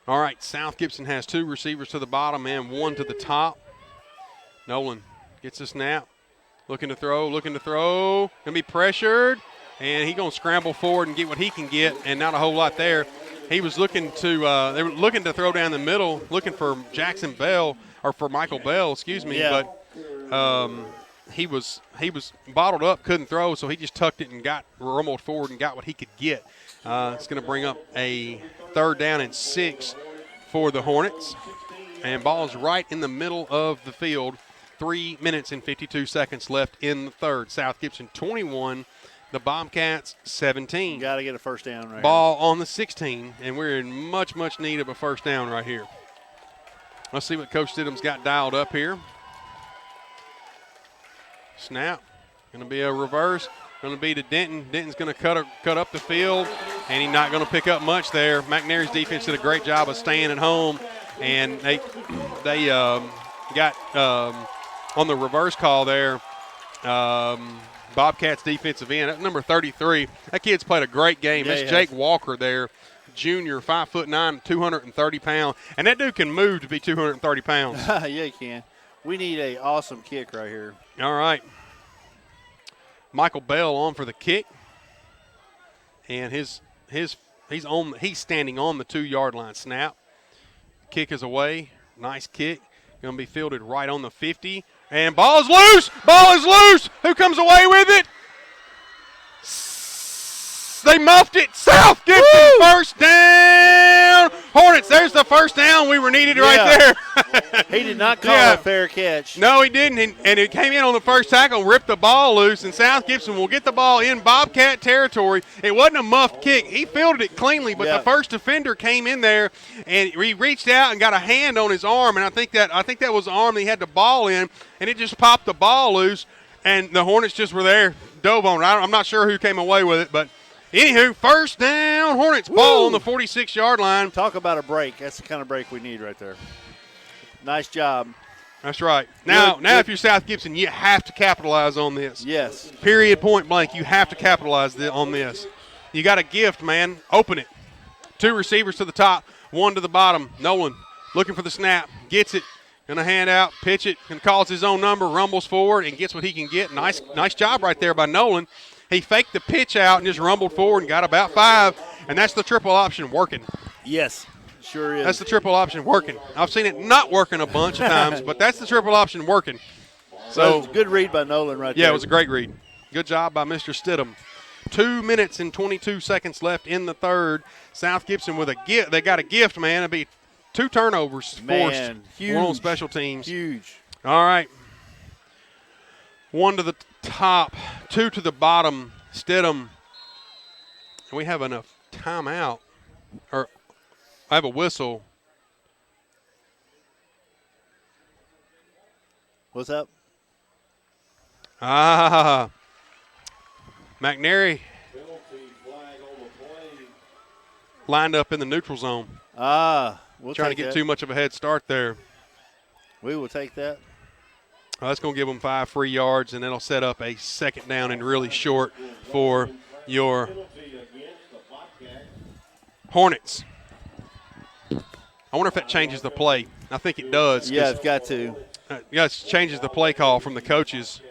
All right, South Gibson has 2 receivers to the bottom and 1 to the top. Nolan gets a snap, looking to throw, going to be pressured, and he's going to scramble forward and get what he can get, and not a whole lot there. He was looking to they were looking to throw down the middle, looking for Jackson Bell, or for Michael Bell, excuse me, but he was bottled up, couldn't throw, so he just tucked it and rumbled forward and got what he could get. It's going to bring up a 3rd down and 6 for the Hornets. And ball's right in the middle of the field. 3 minutes and 52 seconds left in the third. South Gibson 21, the Bobcats 17. Got to get a first down right Ball on the 16, and we're in much, much need of a first down right here. Let's see what Coach Stidham's got dialed up here. Snap. Going to be a reverse. Going to be to Denton. Denton's going to cut up the field, and he's not going to pick up much there. McNairy's defense did a great job of staying at home, and they got on the reverse call there. Bobcats defensive end, at number 33. That kid's played a great game. Yeah, That's Jake Walker there, junior, 5'9", 230 pounds, and that dude can move to be 230 pounds. yeah, he can. We need a awesome kick right here. All right. Michael Bell on for the kick, and he's standing on the 2-yard line. Snap, kick is away. Nice kick, going to be fielded right on the 50, and ball is loose. Who comes away with it? They muffed it. South Gibson first down. Hornets, there's the first down we were needed right there. He did not call a fair catch. No, he didn't, and it came in on the first tackle, ripped the ball loose, and South Gibson will get the ball in Bobcat territory. It wasn't a muffed kick. He fielded it cleanly, but the first defender came in there, and he reached out and got a hand on his arm, and I think that was the arm that he had the ball in, and it just popped the ball loose, and the Hornets just were there, dove on it. I'm not sure who came away with it, but anywho, first down, Hornets. Ball on the 46-yard line. Talk about a break. That's the kind of break we need right there. Nice job. That's right. Now, if you're South Gibson, you have to capitalize on this. Yes. Period, point blank. You have to capitalize on this. You got a gift, man. Open it. 2 receivers to the top, 1 to the bottom. Nolan looking for the snap. Gets it. Going to hand out, pitch it, and calls his own number, rumbles forward, and gets what he can get. Nice job right there by Nolan. He faked the pitch out and just rumbled forward and got about 5, and that's the triple option working. Yes, sure is. That's the triple option working. I've seen it not working a bunch of times, but that's the triple option working. So good read by Nolan right there. Yeah, it was a great read. Good job by Mr. Stidham. 2 minutes and 22 seconds left in the third. South Gibson with a gift. They got a gift, man. It'll be 2 turnovers forced. Huge. 1 on special teams. Huge. All right. 1 to the top, 2 to the bottom. Stidham. We have enough timeout. Or I have a whistle. What's up? McNairy lined up in the neutral zone. We'll trying to get too much of a head start there. We will take that. That's going to give them 5 free yards, and it'll set up a 2nd down and really short for your Hornets. I wonder if that changes the play. I think it does. Yeah, it's got to. It changes the play call from the coaches.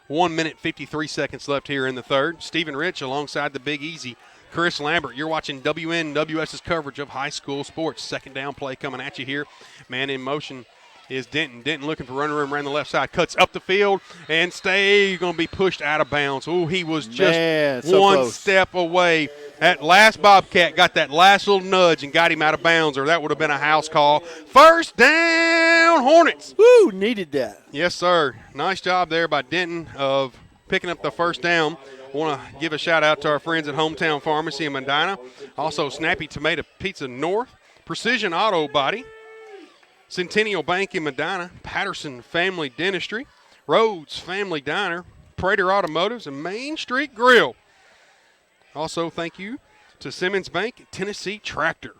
1 minute, 53 seconds left here in the third. Stephen Rich alongside the Big Easy. Chris Lambert, you're watching WNWS's coverage of high school sports. Second down play coming at you here. Man in motion is Denton. Denton looking for running room around the left side. Cuts up the field and going to be pushed out of bounds. Oh, he was just one step away. That last Bobcat got that last little nudge and got him out of bounds, or that would have been a house call. First down, Hornets. Woo, needed that. Yes, sir. Nice job there by Denton of picking up the first down. I want to give a shout-out to our friends at Hometown Pharmacy in Medina. Also, Snappy Tomato Pizza North, Precision Auto Body, Centennial Bank in Medina, Patterson Family Dentistry, Rhodes Family Diner, Prater Automotives, and Main Street Grill. Also, thank you to Simmons Bank, Tennessee Tractor.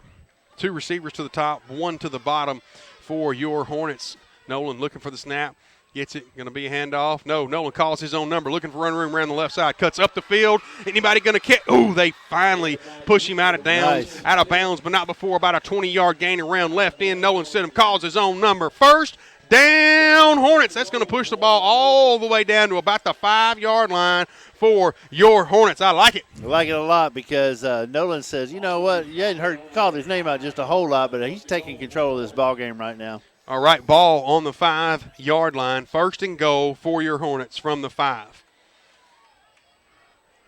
2 receivers to the top, 1 to the bottom for your Hornets. Nolan looking for the snap. Gets it. Going to be a handoff. No, Nolan calls his own number. Looking for run room around the left side. Cuts up the field. Anybody going to catch? Oh, they finally push him out of downs, out of bounds, but not before about a 20-yard gain around left end. Nolan Stidham calls his own number. First down, Hornets. That's going to push the ball all the way down to about the 5-yard line for your Hornets. I like it. I like it a lot because Nolan says, you know what, you hadn't called his name out just a whole lot, but he's taking control of this ball game right now. All right, ball on the 5-yard line. First and goal for your Hornets from the 5.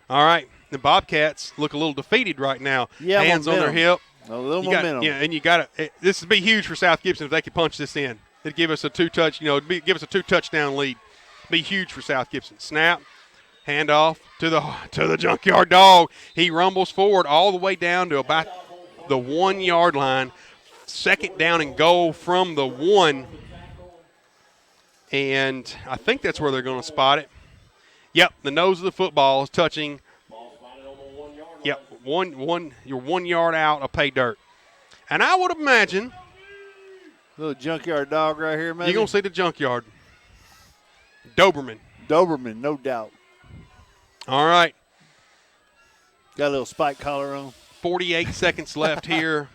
All right, the Bobcats look a little defeated right now. Yeah, hands momentum. on their hip. A little momentum. And you got to. This would be huge for South Gibson if they could punch this in. It'd give us a give us a 2-touchdown lead. Be huge for South Gibson. Snap, handoff to the junkyard dog. He rumbles forward all the way down to about the 1-yard line. Second down and goal from the 1. And I think that's where they're going to spot it. Yep, the nose of the football is touching. Yep, you're 1 yard out of pay dirt. And I would imagine. Little junkyard dog right here, maybe. You're going to see the junkyard. Doberman, no doubt. All right. Got a little spike collar on. 48 seconds left here.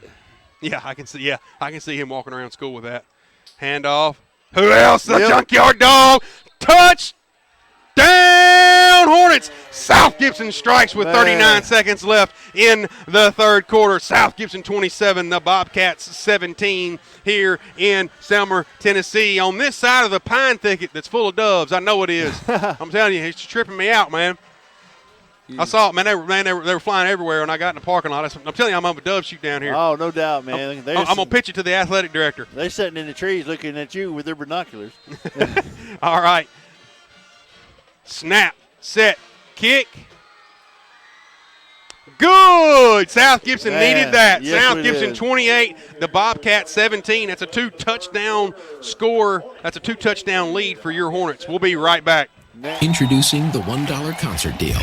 Yeah, I can see him walking around school with that. Handoff. Who else? The junkyard dog. Touchdown, Hornets. South Gibson strikes with 39 seconds left in the third quarter. South Gibson 27, the Bobcats 17 here in Selmer, Tennessee. On this side of the pine thicket that's full of doves. I know it is. I'm telling you, it's tripping me out, man. I saw it, man. They were flying everywhere, and I got in the parking lot. I'm telling you, I'm on a dove shoot down here. Oh, no doubt, man. I'm going to pitch it to the athletic director. They're sitting in the trees looking at you with their binoculars. All right. Snap, set, kick. Good. South Gibson needed that. Yes, South Gibson 28, the Bobcats 17. That's a 2-touchdown score. That's a 2-touchdown lead for your Hornets. We'll be right back. Introducing the $1 concert deal.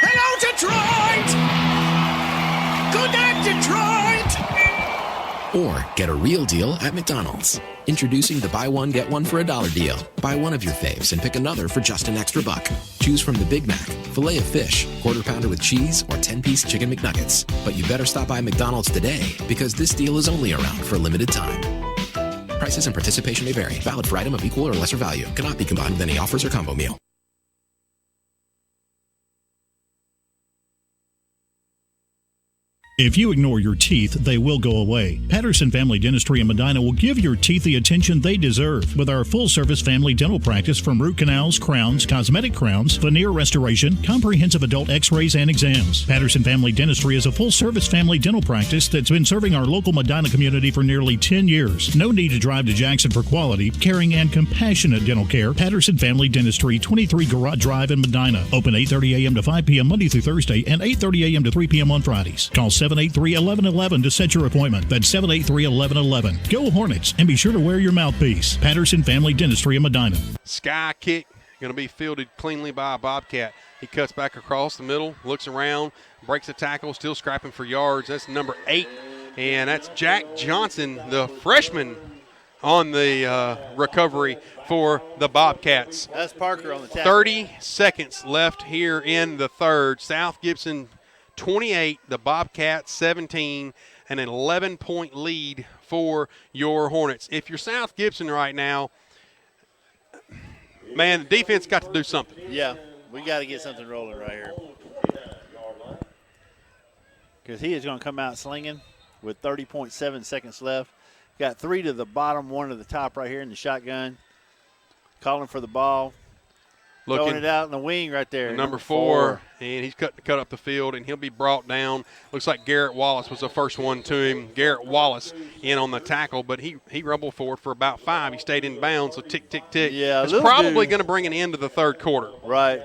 Hello, Detroit! Good night, Detroit! Or get a real deal at McDonald's. Introducing the buy one, get one for $1 deal. Buy one of your faves and pick another for just an extra buck. Choose from the Big Mac, filet of fish, quarter pounder with cheese, or 10-piece chicken McNuggets. But you better stop by McDonald's today because this deal is only around for a limited time. Prices and participation may vary. Valid for item of equal or lesser value. Cannot be combined with any offers or combo meal. If you ignore your teeth, they will go away. Patterson Family Dentistry in Medina will give your teeth the attention they deserve with our full-service family dental practice from root canals, crowns, cosmetic crowns, veneer restoration, comprehensive adult x-rays, and exams. Patterson Family Dentistry is a full-service family dental practice that's been serving our local Medina community for nearly 10 years. No need to drive to Jackson for quality, caring, and compassionate dental care. Patterson Family Dentistry, 23 Garage Drive in Medina. Open 8:30 a.m. to 5 p.m. Monday through Thursday and 8:30 a.m. to 3 p.m. on Fridays. Call 783-1111 to set your appointment. That's 783-1111. Go Hornets, and be sure to wear your mouthpiece. Patterson Family Dentistry in Medina. Sky kick, going to be fielded cleanly by a Bobcat. He cuts back across the middle, looks around, breaks a tackle, still scrapping for yards. That's number 8, and that's Jack Johnson, the freshman, on the recovery for the Bobcats. That's Parker on the tackle. 30 seconds left here in the third. South Gibson 28, the Bobcats 17, and an 11-point lead for your Hornets. If you're South Gibson right now, man, the defense got to do something. Yeah, we got to get something rolling right here. Because he is going to come out slinging with 30.7 seconds left. Got 3 to the bottom, 1 to the top right here in the shotgun. Calling for the ball. Throwing it out in the wing right there. Number 4, and he's cut up the field, and he'll be brought down. Looks like Garrett Wallace was the first one to him. Garrett Wallace in on the tackle, but he rumbled forward for about 5. He stayed in bounds, so tick, tick, tick. Yeah, it's probably going to bring an end to the third quarter. Right.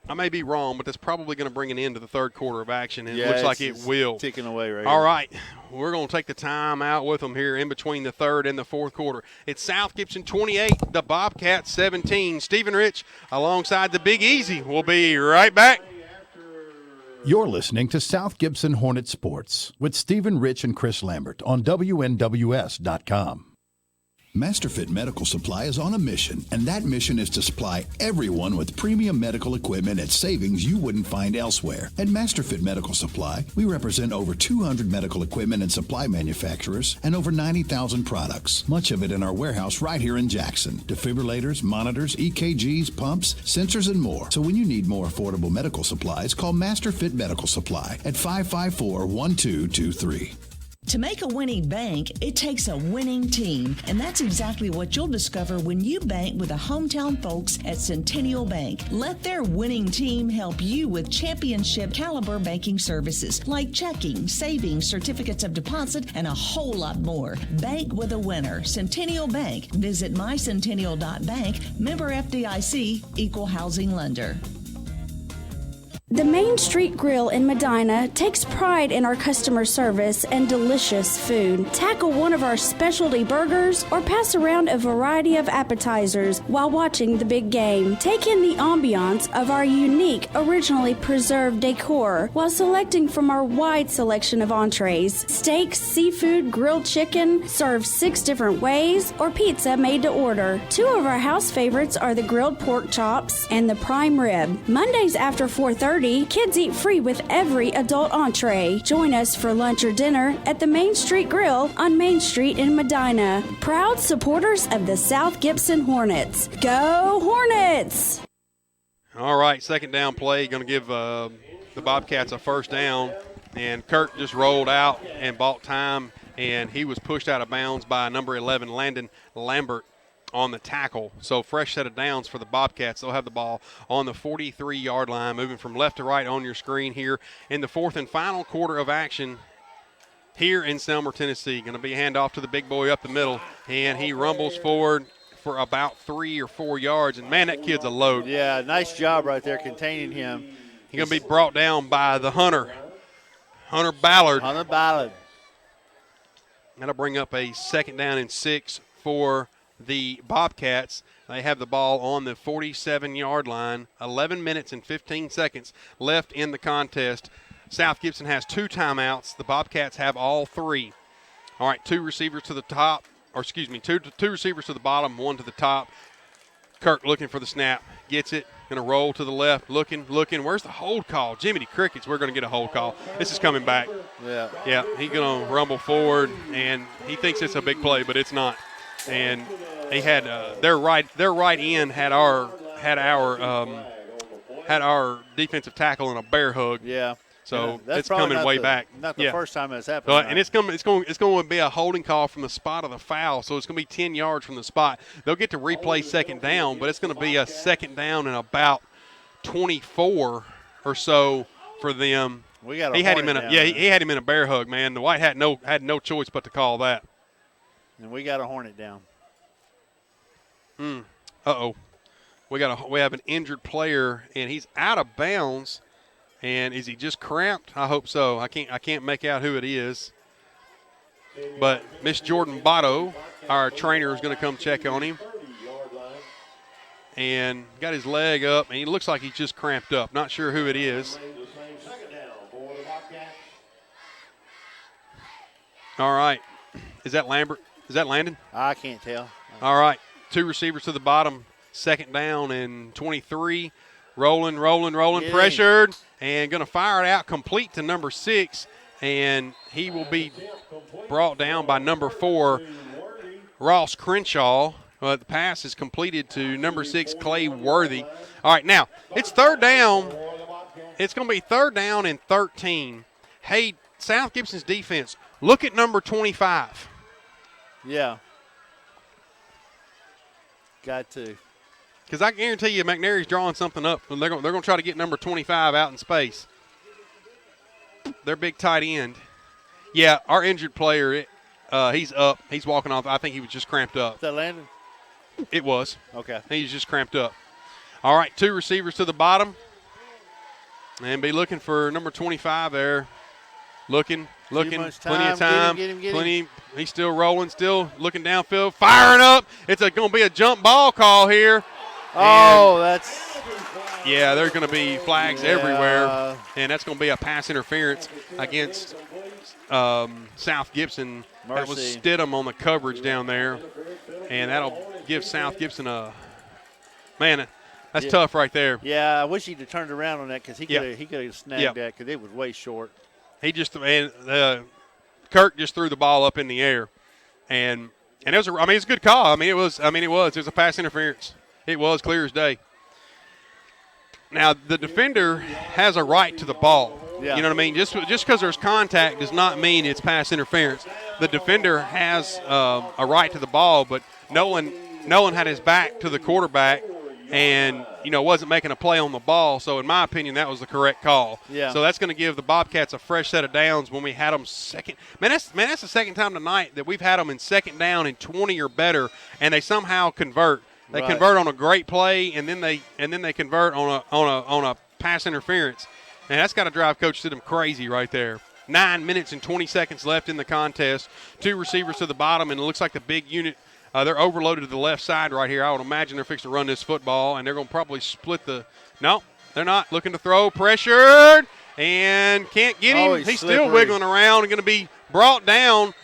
I may be wrong, but that's probably going to bring an end to the third quarter of action, and yeah, it looks like it will. Ticking away right All here. right. We're going to take the time out with them here in between the third and the fourth quarter. It's South Gibson 28, the Bobcats 17. Stephen Rich alongside the Big Easy. We'll be right back. You're listening to South Gibson Hornet Sports with Stephen Rich and Chris Lambert on WNWS.com. MasterFit Medical Supply is on a mission, and that mission is to supply everyone with premium medical equipment at savings you wouldn't find elsewhere. At MasterFit Medical Supply, we represent over 200 medical equipment and supply manufacturers and over 90,000 products, much of it in our warehouse right here in Jackson. Defibrillators, monitors, EKGs, pumps, sensors, and more. So when you need more affordable medical supplies, call MasterFit Medical Supply at 554-1223. To make a winning bank, it takes a winning team, and that's exactly what you'll discover when you bank with the hometown folks at Centennial Bank. Let their winning team help you with championship caliber banking services like checking, savings, certificates of deposit, and a whole lot more. Bank with a winner. Centennial Bank. Visit mycentennial.bank. Member FDIC, Equal Housing Lender. The Main Street Grill in Medina takes pride in our customer service and delicious food. Tackle one of our specialty burgers or pass around a variety of appetizers while watching the big game. Take in the ambiance of our unique, originally preserved decor while selecting from our wide selection of entrees. Steaks, seafood, grilled chicken, served 6 different ways, or pizza made to order. 2 of our house favorites are the grilled pork chops and the prime rib. Mondays after 4:30, kids eat free with every adult entree. Join us for lunch or dinner at the Main Street Grill on Main Street in Medina. Proud supporters of the South Gibson Hornets. Go Hornets! All right, second down play. Going to give the Bobcats a first down. And Kirk just rolled out and bought time, and he was pushed out of bounds by number 11, Landon Lambert, on the tackle. So fresh set of downs for the Bobcats. They'll have the ball on the 43-yard line, moving from left to right on your screen here in the fourth and final quarter of action here in Selmer, Tennessee. Going to be a handoff to the big boy up the middle, and he rumbles forward for about 3 or 4 yards, and man, that kid's a load. Yeah, nice job right there containing him. He's going to be brought down by the Hunter Ballard. Hunter Ballard. That'll bring up a second down and 6 for the Bobcats. They have the ball on the 47-yard line. 11 minutes and 15 seconds left in the contest. South Gibson has 2 timeouts. The Bobcats have all 3. All right, 2 receivers to the top, or excuse me, two receivers to the bottom, 1 to the top. Kirk looking for the snap, gets it, going to roll to the left, looking. Where's the hold call? Jiminy Crickets, we're going to get a hold call. This is coming back. Yeah, he's going to rumble forward, and he thinks it's a big play, but it's not. And he had their right end had our defensive tackle in a bear hug. Yeah. So it's coming way back. Not the first time that's happened. And it's going to be a holding call from the spot of the foul. So it's going to be 10 yards from the spot. They'll get to replay second down, but it's going to be a second down and about 24 or so for them. He had him in he had him in a bear hug, man. The White had no choice but to call that. And we got a Hornet down. Uh-oh. We have an injured player, and he's out of bounds. And is he just cramped? I hope so. I can't make out who it is. But Miss Jordan Botto, our trainer, is going to come check on him. And got his leg up, and he looks like he's just cramped up. Not sure who it is. All right. Is that Lambert? Is that Landon? I can't tell. All right. 2 receivers to the bottom. Second down and 23. Rolling, pressured, and going to fire it out complete to number 6, and he will be brought down by number 4, Ross Crenshaw. The pass is completed to number 6, Clay Worthy. All right, now, it's third down. It's going to be third down and 13. Hey, South Gibson's defense, look at number 25. Yeah. Got to. Because I guarantee you McNairy's drawing something up, and they're going to try to get number 25 out in space. Their big tight end. Yeah, our injured player, he's up. He's walking off. I think he was just cramped up. Is that Landon? It was. Okay. He's just cramped up. All right, 2 receivers to the bottom. And be looking for number 25 there. Looking, plenty of time. Get him. He's still rolling, still looking downfield, firing up. It's going to be a jump ball call here. Yeah, there's going to be flags everywhere, and that's going to be a pass interference against South Gibson. Mercy. That was Stidham on the coverage down there, and that'll give South Gibson a – man, that's tough right there. Yeah, I wish he'd have turned around on that because he could have snagged that because it was way short. He just Kirk just threw the ball up in the air, and it was it's a good call. It was a pass interference. It was clear as day. Now the defender has a right to the ball. Yeah. You know what I mean? Just because there's contact does not mean it's pass interference. The defender has a right to the ball, but Nolan had his back to the quarterback, and wasn't making a play on the ball. So in my opinion, that was the correct call. Yeah. So that's going to give the Bobcats a fresh set of downs when we had them second. That's the second time tonight that we've had them in second down and 20 or better, and they somehow convert. They convert on a great play, and then they convert on a pass interference. And that's got to drive Coach Stidham crazy right there. 9 minutes and 20 seconds left in the contest. 2 receivers to the bottom, and it looks like the big unit. They're overloaded to the left side right here. I would imagine they're fixing to run this football, and they're going to probably split the – no, they're not. Looking to throw, pressured, and can't get him. He's still wiggling around and going to be brought down.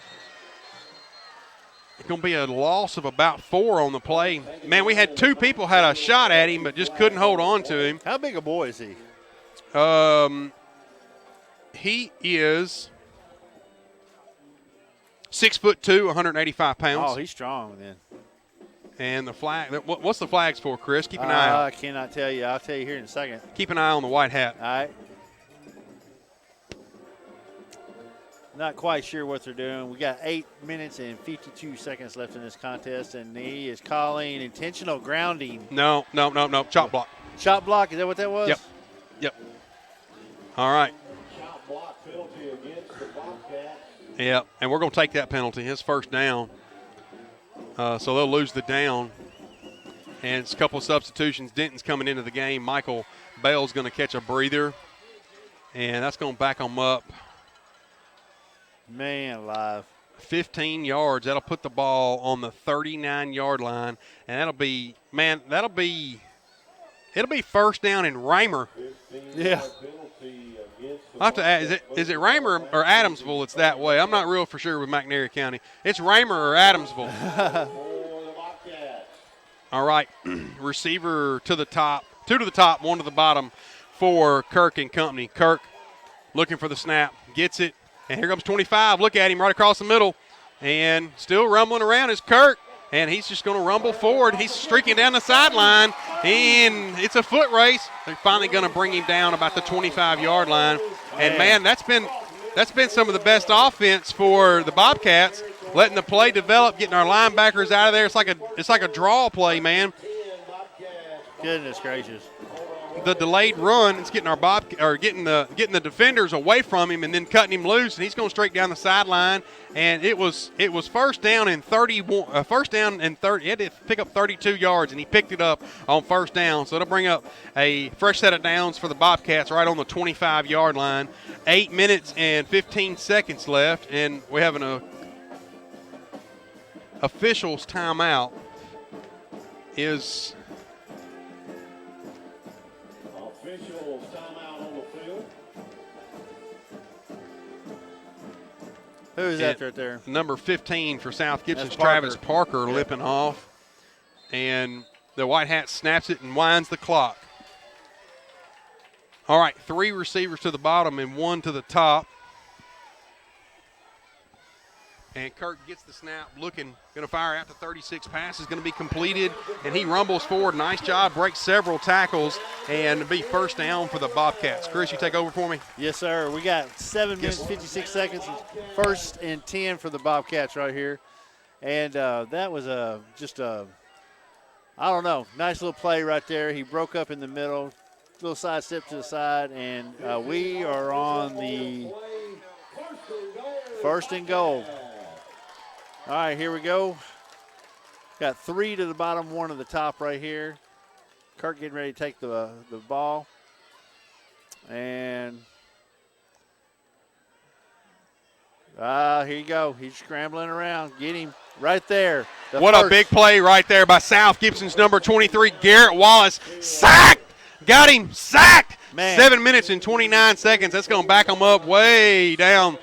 It's going to be a loss of about 4 on the play. Man, we had 2 people had a shot at him but just couldn't hold on to him. How big a boy is he? He is 6'2", 185 pounds. Oh, he's strong then. And the flag, what's the flags for, Chris? Keep an eye out. I cannot tell you. I'll tell you here in a second. Keep an eye on the white hat. All right. Not quite sure what they're doing. We got 8 minutes and 52 seconds left in this contest, and he is calling intentional grounding. No. Chop block. Chop block, is that what that was? Yep. All right. Chop block penalty against the Bobcats. Yeah, and we're going to take that penalty. His first down. So they'll lose the down. And it's a couple of substitutions. Denton's coming into the game. Michael Bell's going to catch a breather. And that's going to back them up. Man alive. 15 yards. That'll put the ball on the 39-yard line. And it'll be first down in Raymer. Yeah. I have to ask, is it Raymer or Adamsville it's that way? I'm not real for sure with McNairy County. It's Raymer or Adamsville. All right. Receiver to the top. 2 to the top, 1 to the bottom for Kirk and company. Kirk looking for the snap. Gets it. And here comes 25. Look at him right across the middle. And still rumbling around is Kirk. And he's just going to rumble forward. He's streaking down the sideline. And it's a foot race. They're finally going to bring him down about the 25-yard line. And, man, that's been some of the best offense for the Bobcats, letting the play develop, getting our linebackers out of there. It's like a draw play, man. Goodness gracious. The delayed run, it's getting getting the defenders away from him and then cutting him loose, and he's going straight down the sideline. And it was first down and 31. First down and 30. He had to pick up 32 yards, and he picked it up on first down. So it'll bring up a fresh set of downs for the Bobcats right on the 25-yard line. 8 minutes and 15 seconds left, and we have an officials timeout. Is officials timeout on the field. Who's that right there? Number 15 for South Gibson's That's Parker. Travis Parker limping off. And the white hat snaps it and winds the clock. All right, 3 receivers to the bottom and 1 to the top. And Kirk gets the snap, looking, going to fire after 36 passes, going to be completed, and he rumbles forward. Nice job, breaks several tackles, and be first down for the Bobcats. Chris, you take over for me? Yes, sir. We got 7 minutes, 56 seconds, first and 10 for the Bobcats right here. And that was I don't know, nice little play right there. He broke up in the middle, little side step to the side, and we are on the first and goal. All right, here we go. Got 3 to the bottom, 1 to the top right here. Kirk getting ready to take the ball. And here you go. He's scrambling around. Get him right there. A big play right there by South Gibson's number 23, Garrett Wallace. Sacked! Got him sacked! Man. 7 minutes and 29 seconds. That's going to back him up way down.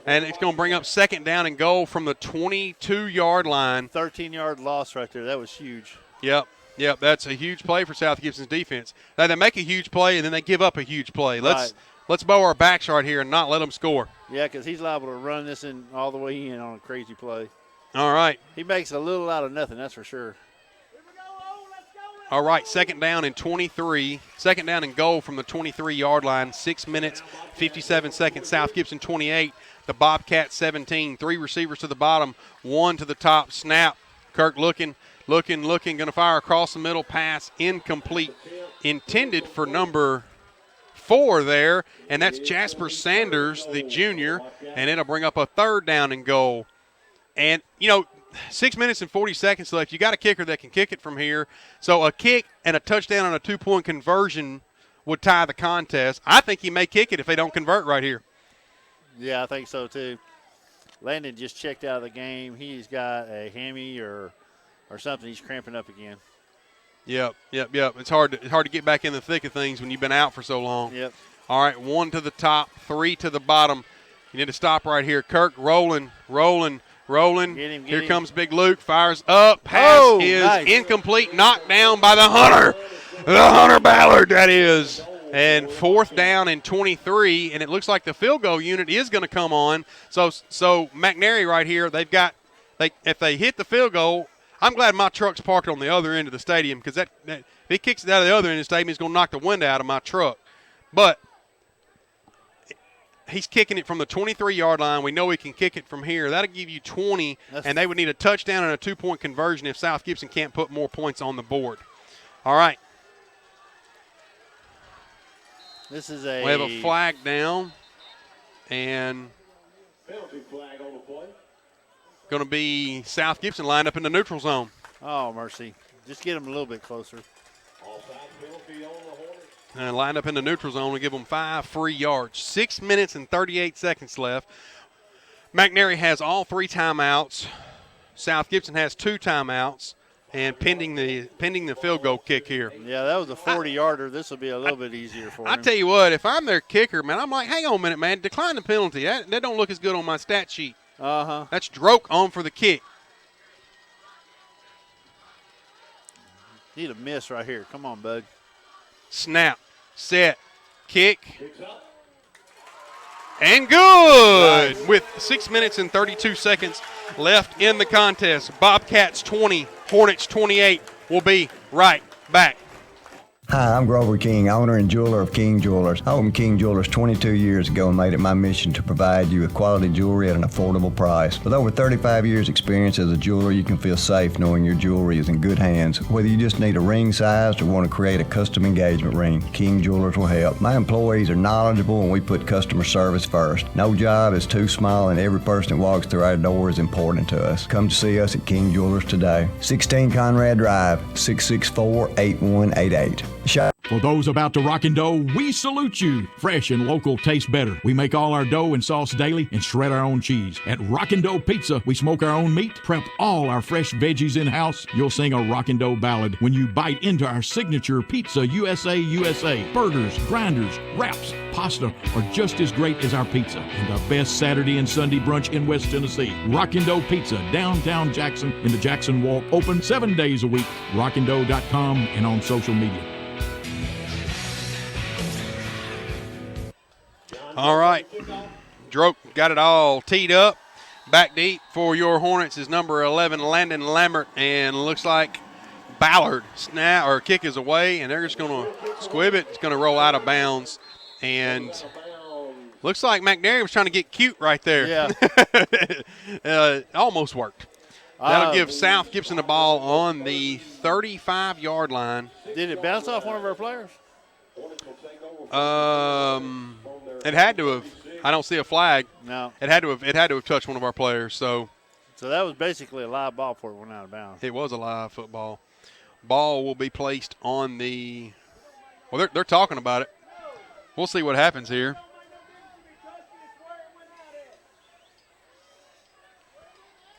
And it's going to bring up second down and goal from the 22-yard line. 13-yard loss right there. That was huge. Yep. That's a huge play for South Gibson's defense. Now, they make a huge play, and then they give up a huge play. Let's bow our backs right here and not let them score. Yeah, because he's liable to run this in all the way in on a crazy play. All right. He makes a little out of nothing, that's for sure. All right, second down and 23. Second down and goal from the 23-yard line. 6 minutes, 57 seconds. South Gibson 28. The Bobcats 17. 3 receivers to the bottom, 1 to the top. Snap. Kirk looking, going to fire across the middle. Pass incomplete. Intended for number 4 there, and that's Jasper Sanders, the junior, and it'll bring up a third down and goal. And, 6 minutes and 40 seconds left. You got a kicker that can kick it from here. So a kick and a touchdown on a 2-point conversion would tie the contest. I think he may kick it if they don't convert right here. Yeah, I think so too. Landon just checked out of the game. He's got a hammy or something. He's cramping up again. Yep. It's hard to get back in the thick of things when you've been out for so long. Yep. All right, 1 to the top, 3 to the bottom. You need to stop right here. Kirk rolling. Here comes Big Luke, fires up. Pass is incomplete, knocked down by the Hunter. The Hunter Ballard, that is. And 4th down and 23, and it looks like the field goal unit is going to come on. So McNairy right here, if they hit the field goal, I'm glad my truck's parked on the other end of the stadium, because that if he kicks it out of the other end of the stadium, he's going to knock the wind out of my truck. But he's kicking it from the 23-yard line. We know he can kick it from here. That'll give you 20, and they would need a touchdown and a 2-point conversion if South Gibson can't put more points on the board. All right. We have a flag down, and penalty flag on the play. Going to be South Gibson lined up in the neutral zone. Oh, mercy. Just get him a little bit closer. And lined up in the neutral zone to give them 5 free yards. 6 minutes and 38 seconds left. McNairy has all 3 timeouts. South Gibson has 2 timeouts. And pending the field goal kick here. Yeah, that was a 40-yarder. This will be a little bit easier for him. I tell you what, if I'm their kicker, man, I'm like, hang on a minute, man. Decline the penalty. That don't look as good on my stat sheet. Uh-huh. That's Droke on for the kick. Need a miss right here. Come on, bud. Snap, set, kick. And good! Nice. With 6 minutes and 32 seconds left in the contest. Bobcats 20, Hornets 28. We'll be right back. Hi, I'm Grover King, owner and jeweler of King Jewelers. I opened King Jewelers 22 years ago and made it my mission to provide you with quality jewelry at an affordable price. With over 35 years experience as a jeweler, you can feel safe knowing your jewelry is in good hands. Whether you just need a ring sized or want to create a custom engagement ring, King Jewelers will help. My employees are knowledgeable and we put customer service first. No job is too small and every person that walks through our door is important to us. Come to see us at King Jewelers today. 16 Conrad Drive, 664-8188. For those about to rock and dough, we salute you. Fresh and local tastes better. We make all our dough and sauce daily and shred our own cheese. At Rockin' Dough Pizza, we smoke our own meat, prep all our fresh veggies in-house. You'll sing a Rockin' Dough ballad when you bite into our signature Pizza USA. Burgers, grinders, wraps, pasta are just as great as our pizza. And the best Saturday and Sunday brunch in West Tennessee. Rockin' Dough Pizza, downtown Jackson in the Jackson Walk. Open 7 days a week. rockindough.com and on social media. All right. Droke got it all teed up. Back deep for your Hornets is number 11, Landon Lambert, and looks like Ballard snap or kick is away, and they're just going to squib it. It's going to roll out of bounds, and looks like McNairy was trying to get cute right there. Yeah. Almost worked. That'll give South Gibson the ball on the 35-yard line. Did it bounce off one of our players? It had to have. I don't see a flag. No. It had to have touched one of our players. So that was basically a live ball before it went out of bounds. It was a live football. Ball will be placed on the. Well, they're talking about it. We'll see what happens here.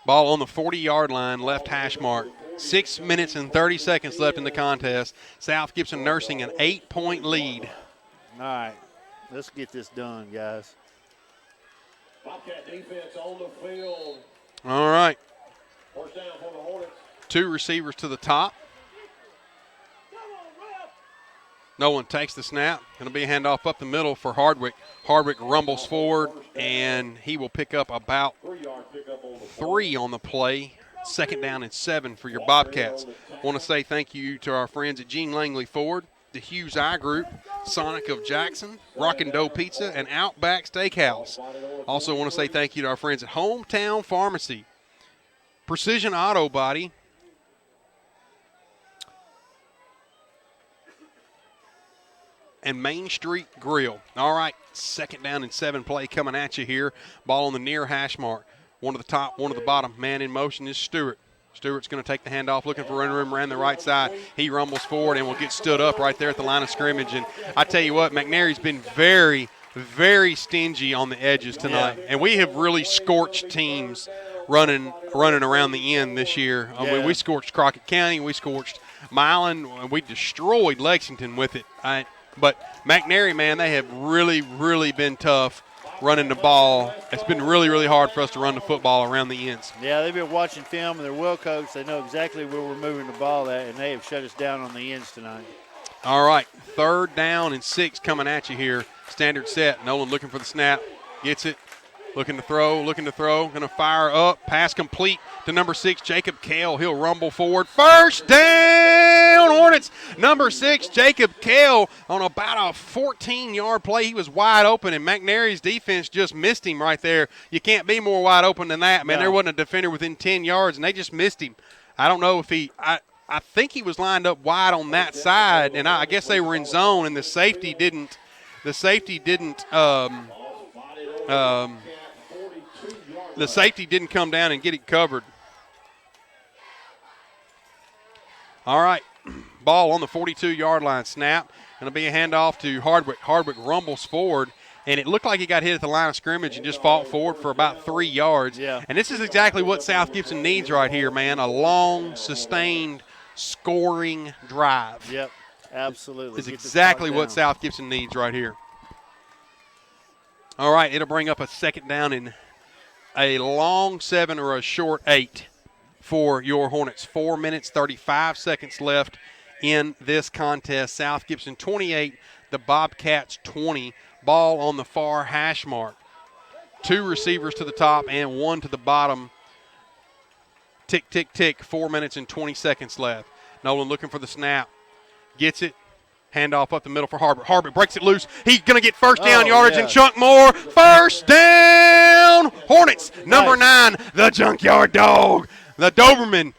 Ball on the 40-yard line, left hash mark. 6 minutes and 30 seconds left in the contest. South Gibson nursing an 8-point lead. All right, let's get this done, guys. Bobcat defense on the field. All right. First down for the Hornets. 2 receivers to the top. No one takes the snap. Going to be a handoff up the middle for Hardwick. Hardwick rumbles forward, and he will pick up about 3 on the play. 2nd down and 7 for your Bobcats. Want to say thank you to our friends at Gene Langley Ford, the Hughes Eye Group, Sonic of Jackson, Rockin' Dough Pizza, and Outback Steakhouse. Also want to say thank you to our friends at Hometown Pharmacy, Precision Auto Body, and Main Street Grill. All right, 2nd down and 7 play coming at you here. Ball on the near hash mark. One to the top, one to the bottom. Man in motion is Stewart. Stewart's going to take the handoff, looking for running room around the right side. He rumbles forward and will get stood up right there at the line of scrimmage. And I tell you what, McNairy's been very, very stingy on the edges tonight. Yeah. And we have really scorched teams running around the end this year. We scorched Crockett County. We scorched Milan. We destroyed Lexington with it. But McNairy, man, they have really, really been tough running the ball. It's been really, really hard for us to run the football around the ends. Yeah, they've been watching film, and they're well coached. They know exactly where we're moving the ball at, and they have shut us down on the ends tonight. All right, 3rd down and 6 coming at you here. Standard set. Nolan looking for the snap. Gets it. Looking to throw. Going to fire up. Pass complete to number 6, Jacob Kale. He'll rumble forward. 1st down, Hornets. Number 6, Jacob Kale on about a 14-yard play. He was wide open, and McNairy's defense just missed him right there. You can't be more wide open than that, man. No. There wasn't a defender within 10 yards, and they just missed him. I don't know if I think he was lined up wide on that side, and I guess they were in zone, and the safety didn't come down and get it covered. All right, ball on the 42-yard line. Snap. Going to be a handoff to Hardwick. Hardwick rumbles forward, and it looked like he got hit at the line of scrimmage and just fought forward for about 3 yards. Yeah. And this is exactly what South Gibson needs right here, man, a long, sustained, scoring drive. Yep, absolutely. It's exactly what South Gibson needs right here. All right, it'll bring up a 2nd down and a long 7 or a short 8 for your Hornets. 4 minutes, 35 seconds left in this contest. South Gibson 28, the Bobcats 20. Ball on the far hash mark. 2 receivers to the top and 1 to the bottom. Tick, tick, tick. 4 minutes and 20 seconds left. Nolan looking for the snap. Gets it. Handoff up the middle for Harbert. Harbert breaks it loose. He's going to get 1st down yardage and chunk more. 1st down. Hornets, number 9, the Junkyard Dog. The Doberman,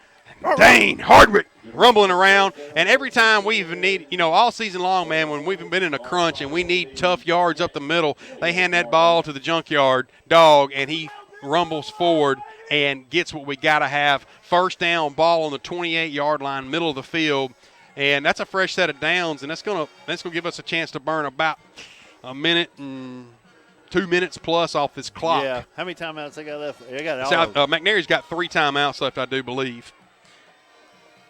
Dane Hardwick, rumbling around. And every time we even need, all season long, man, when we've been in a crunch and we need tough yards up the middle, they hand that ball to the Junkyard Dog, and he rumbles forward and gets what we got to have. 1st down, ball on the 28-yard line, middle of the field. And that's a fresh set of downs, and that's gonna give us a chance to burn about a minute and 2 minutes plus off this clock. Yeah. How many timeouts they got left? They got McNairy's got 3 timeouts left, I do believe.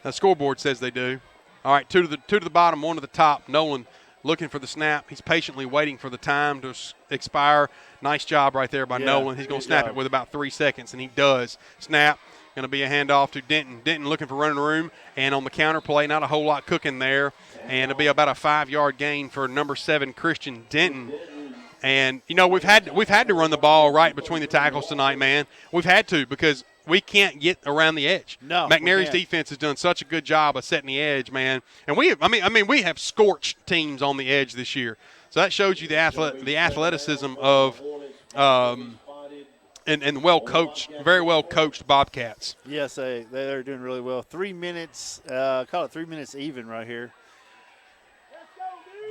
The scoreboard says they do. All right, 2 to the bottom, 1 to the top. Nolan looking for the snap. He's patiently waiting for the time to expire. Nice job right there by Nolan. He's going to snap it with about 3 seconds, and he does. Snap. Going to be a handoff to Denton. Denton looking for running room, and on the counter play, not a whole lot cooking there. And it'll be about a 5-yard gain for number 7, Christian Denton. And, we've had to run the ball right between the tackles tonight, man. We've had to because we can't get around the edge. No, McNairy's defense has done such a good job of setting the edge, man. And we have scorched teams on the edge this year. So that shows you the athleticism of and very well coached Bobcats. Yes, they're doing really well. 3 minutes, call it 3 minutes even right here.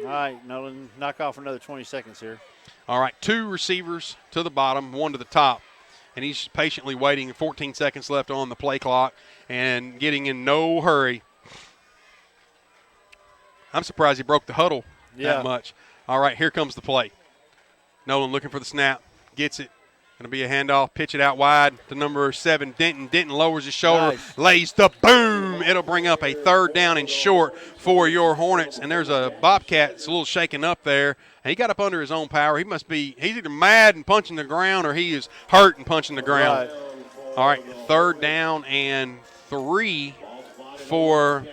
All right, Nolan, knock off another 20 seconds here. All right, 2 receivers to the bottom, 1 to the top. And he's patiently waiting. 14 seconds left on the play clock and getting in no hurry. I'm surprised he broke the huddle that much. All right, here comes the play. Nolan looking for the snap. Gets it. Going to be a handoff. Pitch it out wide to number 7, Denton. Denton lowers his shoulder. Nice. Lays the boom. It'll bring up a 3rd down and short for your Hornets. And there's a Bobcat that's a little shaken up there. And he got up under his own power. He's either mad and punching the ground or he is hurt and punching the ground. Right. All right, 3rd down and 3 for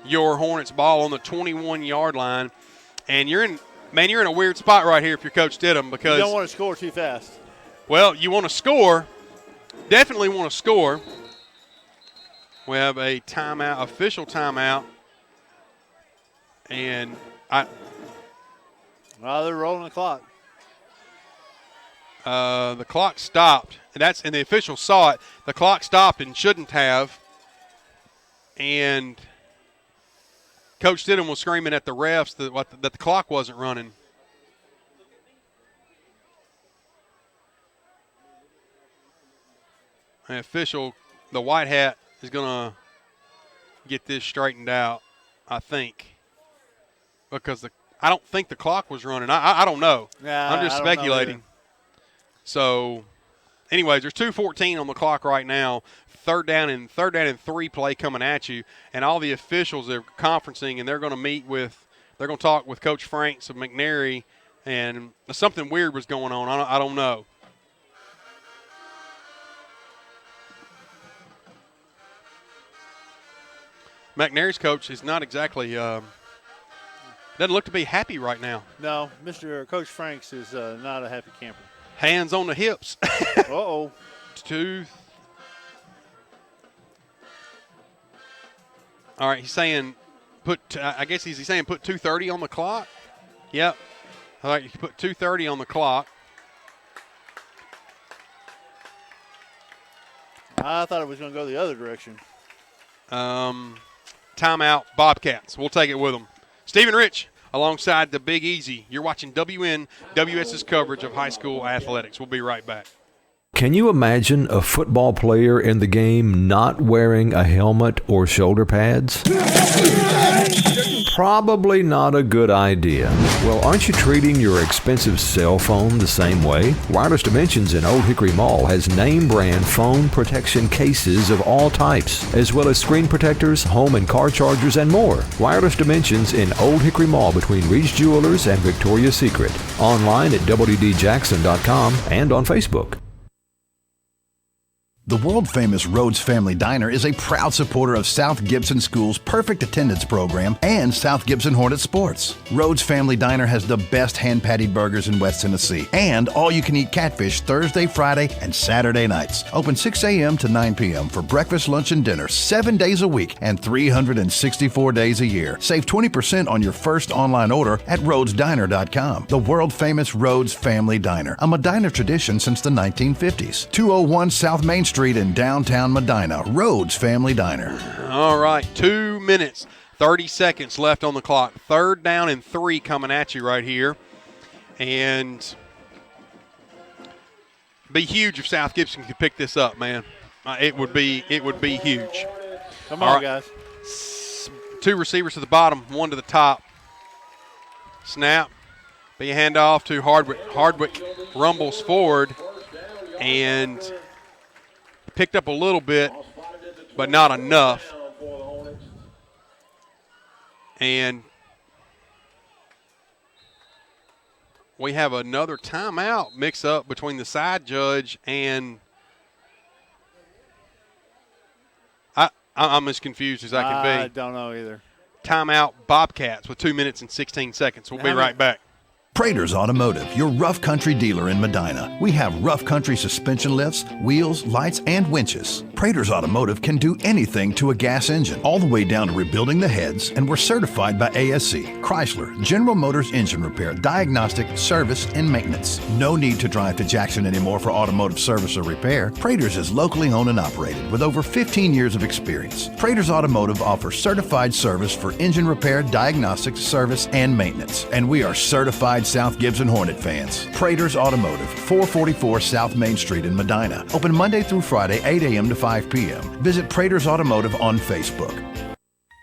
your Hornets. Ball on the 21-yard line. And you're in a weird spot right here if you're Coach Stidham because you don't want to score too fast. Well, you want to score. Definitely want to score. We have a timeout, official timeout. And they're rolling the clock. The clock stopped, and the officials saw it. The clock stopped and shouldn't have. And Coach Stidham was screaming at the refs that the clock wasn't running. An official, the white hat, is going to get this straightened out, I think. Because I don't think the clock was running. I don't know. Yeah, I'm just speculating. So, anyways, there's 2:14 on the clock right now. Third down and 3 play coming at you, and all the officials are conferencing, and they're going to talk with Coach Franks of McNairy, and something weird was going on. I don't know. McNairy's coach is not exactly doesn't look to be happy right now. No, Coach Franks is not a happy camper. Hands on the hips. Uh-oh. 2. All right, he's saying put 2:30 on the clock. Yep. All right, you put 2:30 on the clock. I thought it was going to go the other direction. Timeout, Bobcats. We'll take it with them. Stephen Rich alongside the Big Easy. You're watching WNWS's coverage of high school athletics. We'll be right back. Can you imagine a football player in the game not wearing a helmet or shoulder pads? Probably not a good idea. Well, aren't you treating your expensive cell phone the same way? Wireless Dimensions in Old Hickory Mall has name brand phone protection cases of all types, as well as screen protectors, home and car chargers, and more. Wireless Dimensions in Old Hickory Mall between Reed's Jewelers and Victoria's Secret. Online at wdjackson.com and on Facebook. The world-famous Rhodes Family Diner is a proud supporter of South Gibson School's Perfect Attendance Program and South Gibson Hornet Sports. Rhodes Family Diner has the best hand-patted burgers in West Tennessee and all-you-can-eat catfish Thursday, Friday, and Saturday nights. Open 6 a.m. to 9 p.m. for breakfast, lunch, and dinner 7 days a week and 364 days a year. Save 20% on your first online order at rhodesdiner.com. The world-famous Rhodes Family Diner, a Medina tradition since the 1950s. 201 South Main Street in downtown Medina. Rhodes Family Diner. All right, 2 minutes, 30 seconds left on the clock. 3rd down and 3 coming at you right here. And be huge if South Gibson could pick this up, man. It would be huge. Come on, guys. 2 receivers to the bottom, 1 to the top. Snap. Be a handoff to Hardwick. Hardwick rumbles forward and picked up a little bit, but not enough. And we have another timeout mix-up between the side judge and I'm as confused as I can be. I don't know either. timeout Bobcats with 2 minutes and 16 seconds. We'll be right back. Prater's Automotive, your rough country dealer in Medina. We have rough country suspension lifts, wheels, lights, and winches. Prater's Automotive can do anything to a gas engine, all the way down to rebuilding the heads, and we're certified by ASC, Chrysler, General Motors engine repair, diagnostic, service, and maintenance. No need to drive to Jackson anymore for automotive service or repair. Prater's is locally owned and operated with over 15 years of experience. Prater's Automotive offers certified service for engine repair, diagnostics, service, and maintenance. And we are certified South Gibson Hornet fans. Prater's Automotive, 444 South Main Street in Medina. Open Monday through Friday, 8 a.m. to 5 p.m. Visit Prater's Automotive on Facebook.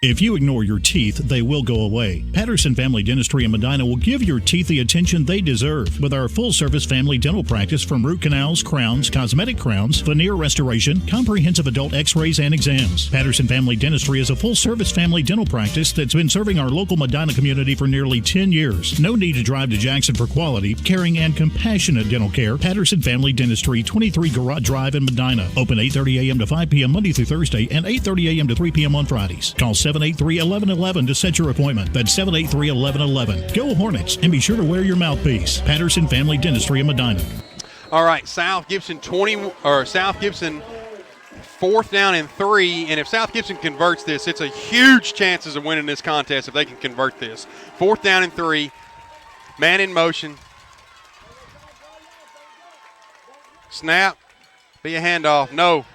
If you ignore your teeth, they will go away. Patterson Family Dentistry in Medina will give your teeth the attention they deserve with our full-service family dental practice from root canals, crowns, cosmetic crowns, veneer restoration, comprehensive adult x-rays, and exams. Patterson Family Dentistry is a full-service family dental practice that's been serving our local Medina community for nearly 10 years. No need to drive to Jackson for quality, caring, and compassionate dental care. Patterson Family Dentistry, 23 Garage Drive in Medina. Open 8:30 a.m. to 5 p.m. Monday through Thursday and 8:30 a.m. to 3 p.m. on Fridays. Call 783-1111 to set your appointment. That's 783-1111. Go Hornets, and be sure to wear your mouthpiece. Patterson Family Dentistry in Medina. All right, South Gibson 4th down and 3, and if South Gibson converts this, it's a huge chances of winning this contest if they can convert this. 4th down and 3, man in motion. Snap, be a handoff. No.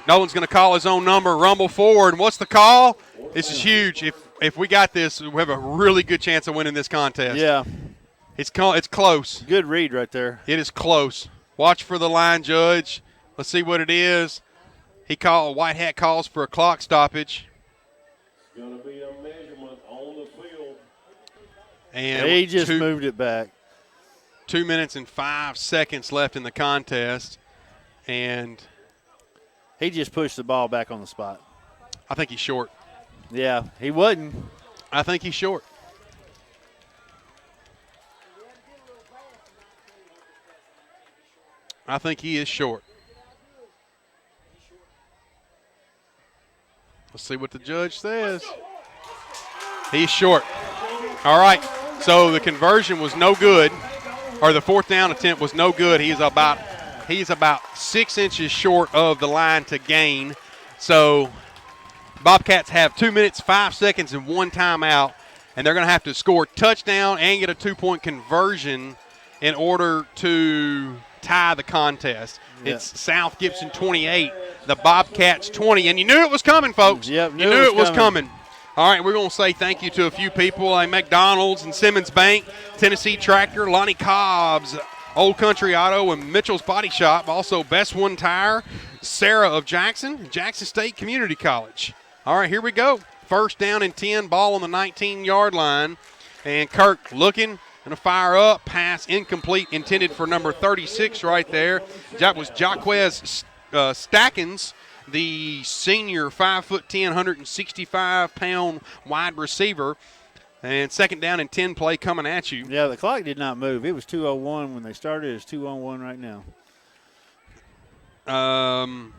No one's going to call his own number. Rumble forward. What's the call? This is huge. If we got this, we have a really good chance of winning this contest. Yeah. It's close. Good read right there. It is close. Watch for the line judge. Let's see what it is. White hat calls for a clock stoppage. It's going to be a measurement on the field. And he just moved it back. 2 minutes and 5 seconds left in the contest. And he just pushed the ball back on the spot. I think he's short. Yeah, he wouldn't. I think he's short. I think he is short. Let's see what the judge says. He's short. All right, so the conversion was no good, or the 4th down attempt was no good. He's about 6 inches short of the line to gain. So Bobcats have 2 minutes, 5 seconds, and 1 timeout, and they're going to have to score touchdown and get a 2-point conversion in order to tie the contest. Yeah. It's South Gibson 28, the Bobcats 20, and you knew it was coming, folks. Yep, you knew it was coming. All right, we're going to say thank you to a few people, like McDonald's and Simmons Bank, Tennessee Tractor, Lonnie Cobb's, Old Country Auto, and Mitchell's Body Shop. Also, Best One Tire, Sarah of Jackson, Jackson State Community College. All right, here we go. 1st down and 10, ball on the 19-yard line. And Kirk looking, going to fire up. Pass incomplete, intended for number 36 right there. That was Jaquez Stackins, the senior 5'10", 165-pound wide receiver. And 2nd down and 10 play coming at you. Yeah, the clock did not move. It was 2:01 when they started. It's 2:01 right now.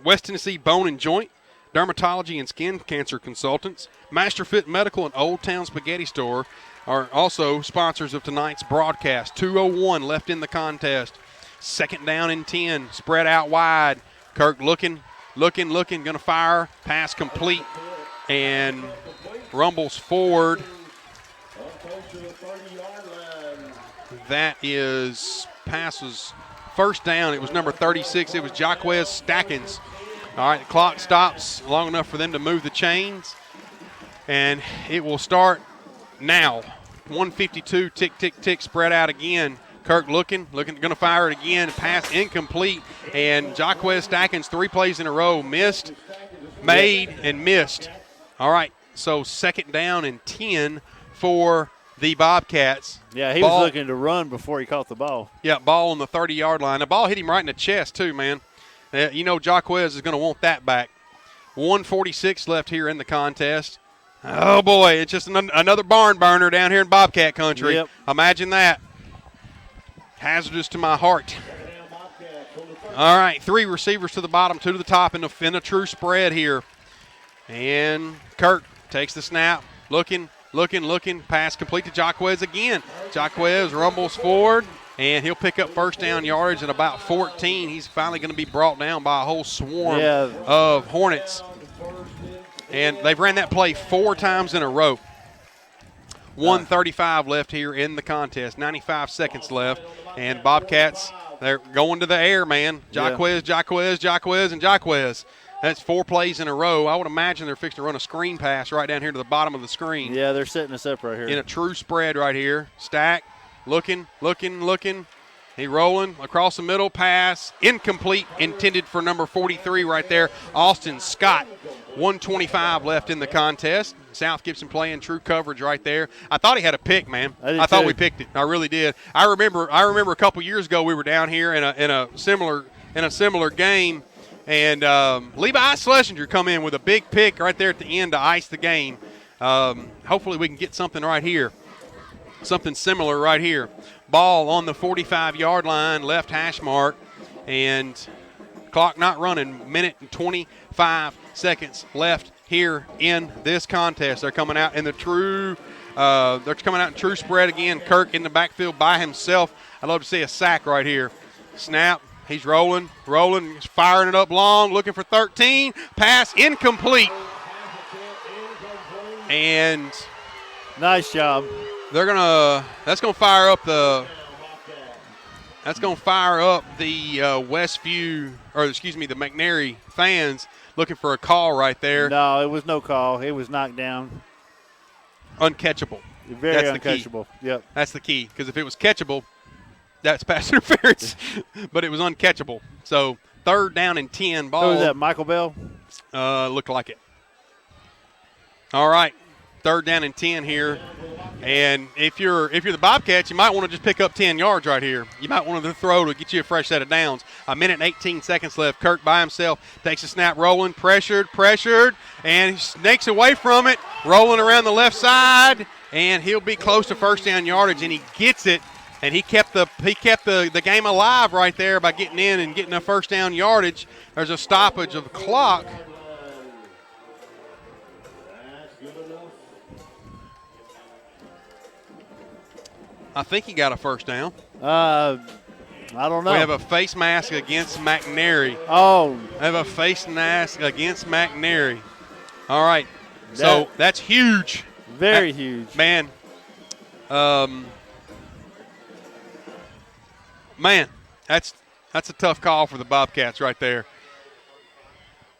West Tennessee Bone and Joint, Dermatology and Skin Cancer Consultants, Masterfit Medical and Old Town Spaghetti Store are also sponsors of tonight's broadcast. 2:01 left in the contest. 2nd down and 10, spread out wide. Kirk looking, going to fire. Pass complete and rumbles forward. That is passes 1st down. It was number 36. It was Jaquez Stackins. All right, the clock stops long enough for them to move the chains. And it will start now. 152, tick, tick, tick, spread out again. Kirk looking, going to fire it again. Pass incomplete. And Jaquez Stackins, 3 plays in a row, missed, made, and missed. All right, so 2nd down and 10 for the Bobcats. Yeah, he was looking to run before he caught the ball. Yeah, ball on the 30-yard line. The ball hit him right in the chest too, man. You know Jaquez is going to want that back. 1:46 left here in the contest. Oh, boy, it's just another barn burner down here in Bobcat country. Yep. Imagine that. Hazardous to my heart. All right, 3 receivers to the bottom, 2 to the top in a true spread here. And Kirk takes the snap, looking, pass complete to Jaquez again. Jaquez rumbles forward, and he'll pick up first down yardage at about 14. He's finally going to be brought down by a whole swarm of Hornets. And they've ran that play 4 times in a row. 1:35 left here in the contest, 95 seconds left. And Bobcats, they're going to the air, man. Jaquez, and Jaquez. That's 4 plays in a row. I would imagine they're fixing to run a screen pass right down here to the bottom of the screen. Yeah, they're setting us up right here. In a true spread right here. Stack, looking. He rolling across the middle, pass, incomplete, intended for number 43 right there, Austin Scott. 1:25 left in the contest. South Gibson playing true coverage right there. I thought he had a pick, man. I thought we picked it. I really did. I remember a couple years ago we were down here in a similar game, and Levi Schlesinger come in with a big pick right there at the end to ice the game. Hopefully we can get something right here. Something similar right here. Ball on the 45-yard line, left hash mark, and clock not running. Minute and 25 seconds left here in this contest. They're coming out in the true spread again. Kirk in the backfield by himself. I'd love to see a sack right here. Snap. He's rolling, he's firing it up long, looking for 13. Pass incomplete. And nice job. That's gonna fire up the the McNairy fans looking for a call right there. No, it was no call. It was knocked down. Uncatchable. Very uncatchable. Yep. That's the key, because if it was catchable, that's pass interference. But it was uncatchable. So 3rd down and 10 ball. Who was that, Michael Bell? Looked like it. All right. 3rd down and 10 here. And if you're the Bobcats, you might want to just pick up 10 yards right here. You might want to throw to get you a fresh set of downs. 1 minute and 18 seconds left. Kirk by himself takes a snap, rolling, pressured, and he snakes away from it, rolling around the left side, and he'll be close to first down yardage, and he gets it. And he kept the game alive right there by getting in and getting a first down yardage. There's a stoppage of the clock. I think he got a first down. I don't know. We have a face mask against McNairy. Oh. I have a face mask against McNairy. All right. So that's huge. Very huge. Man. That's a tough call for the Bobcats right there.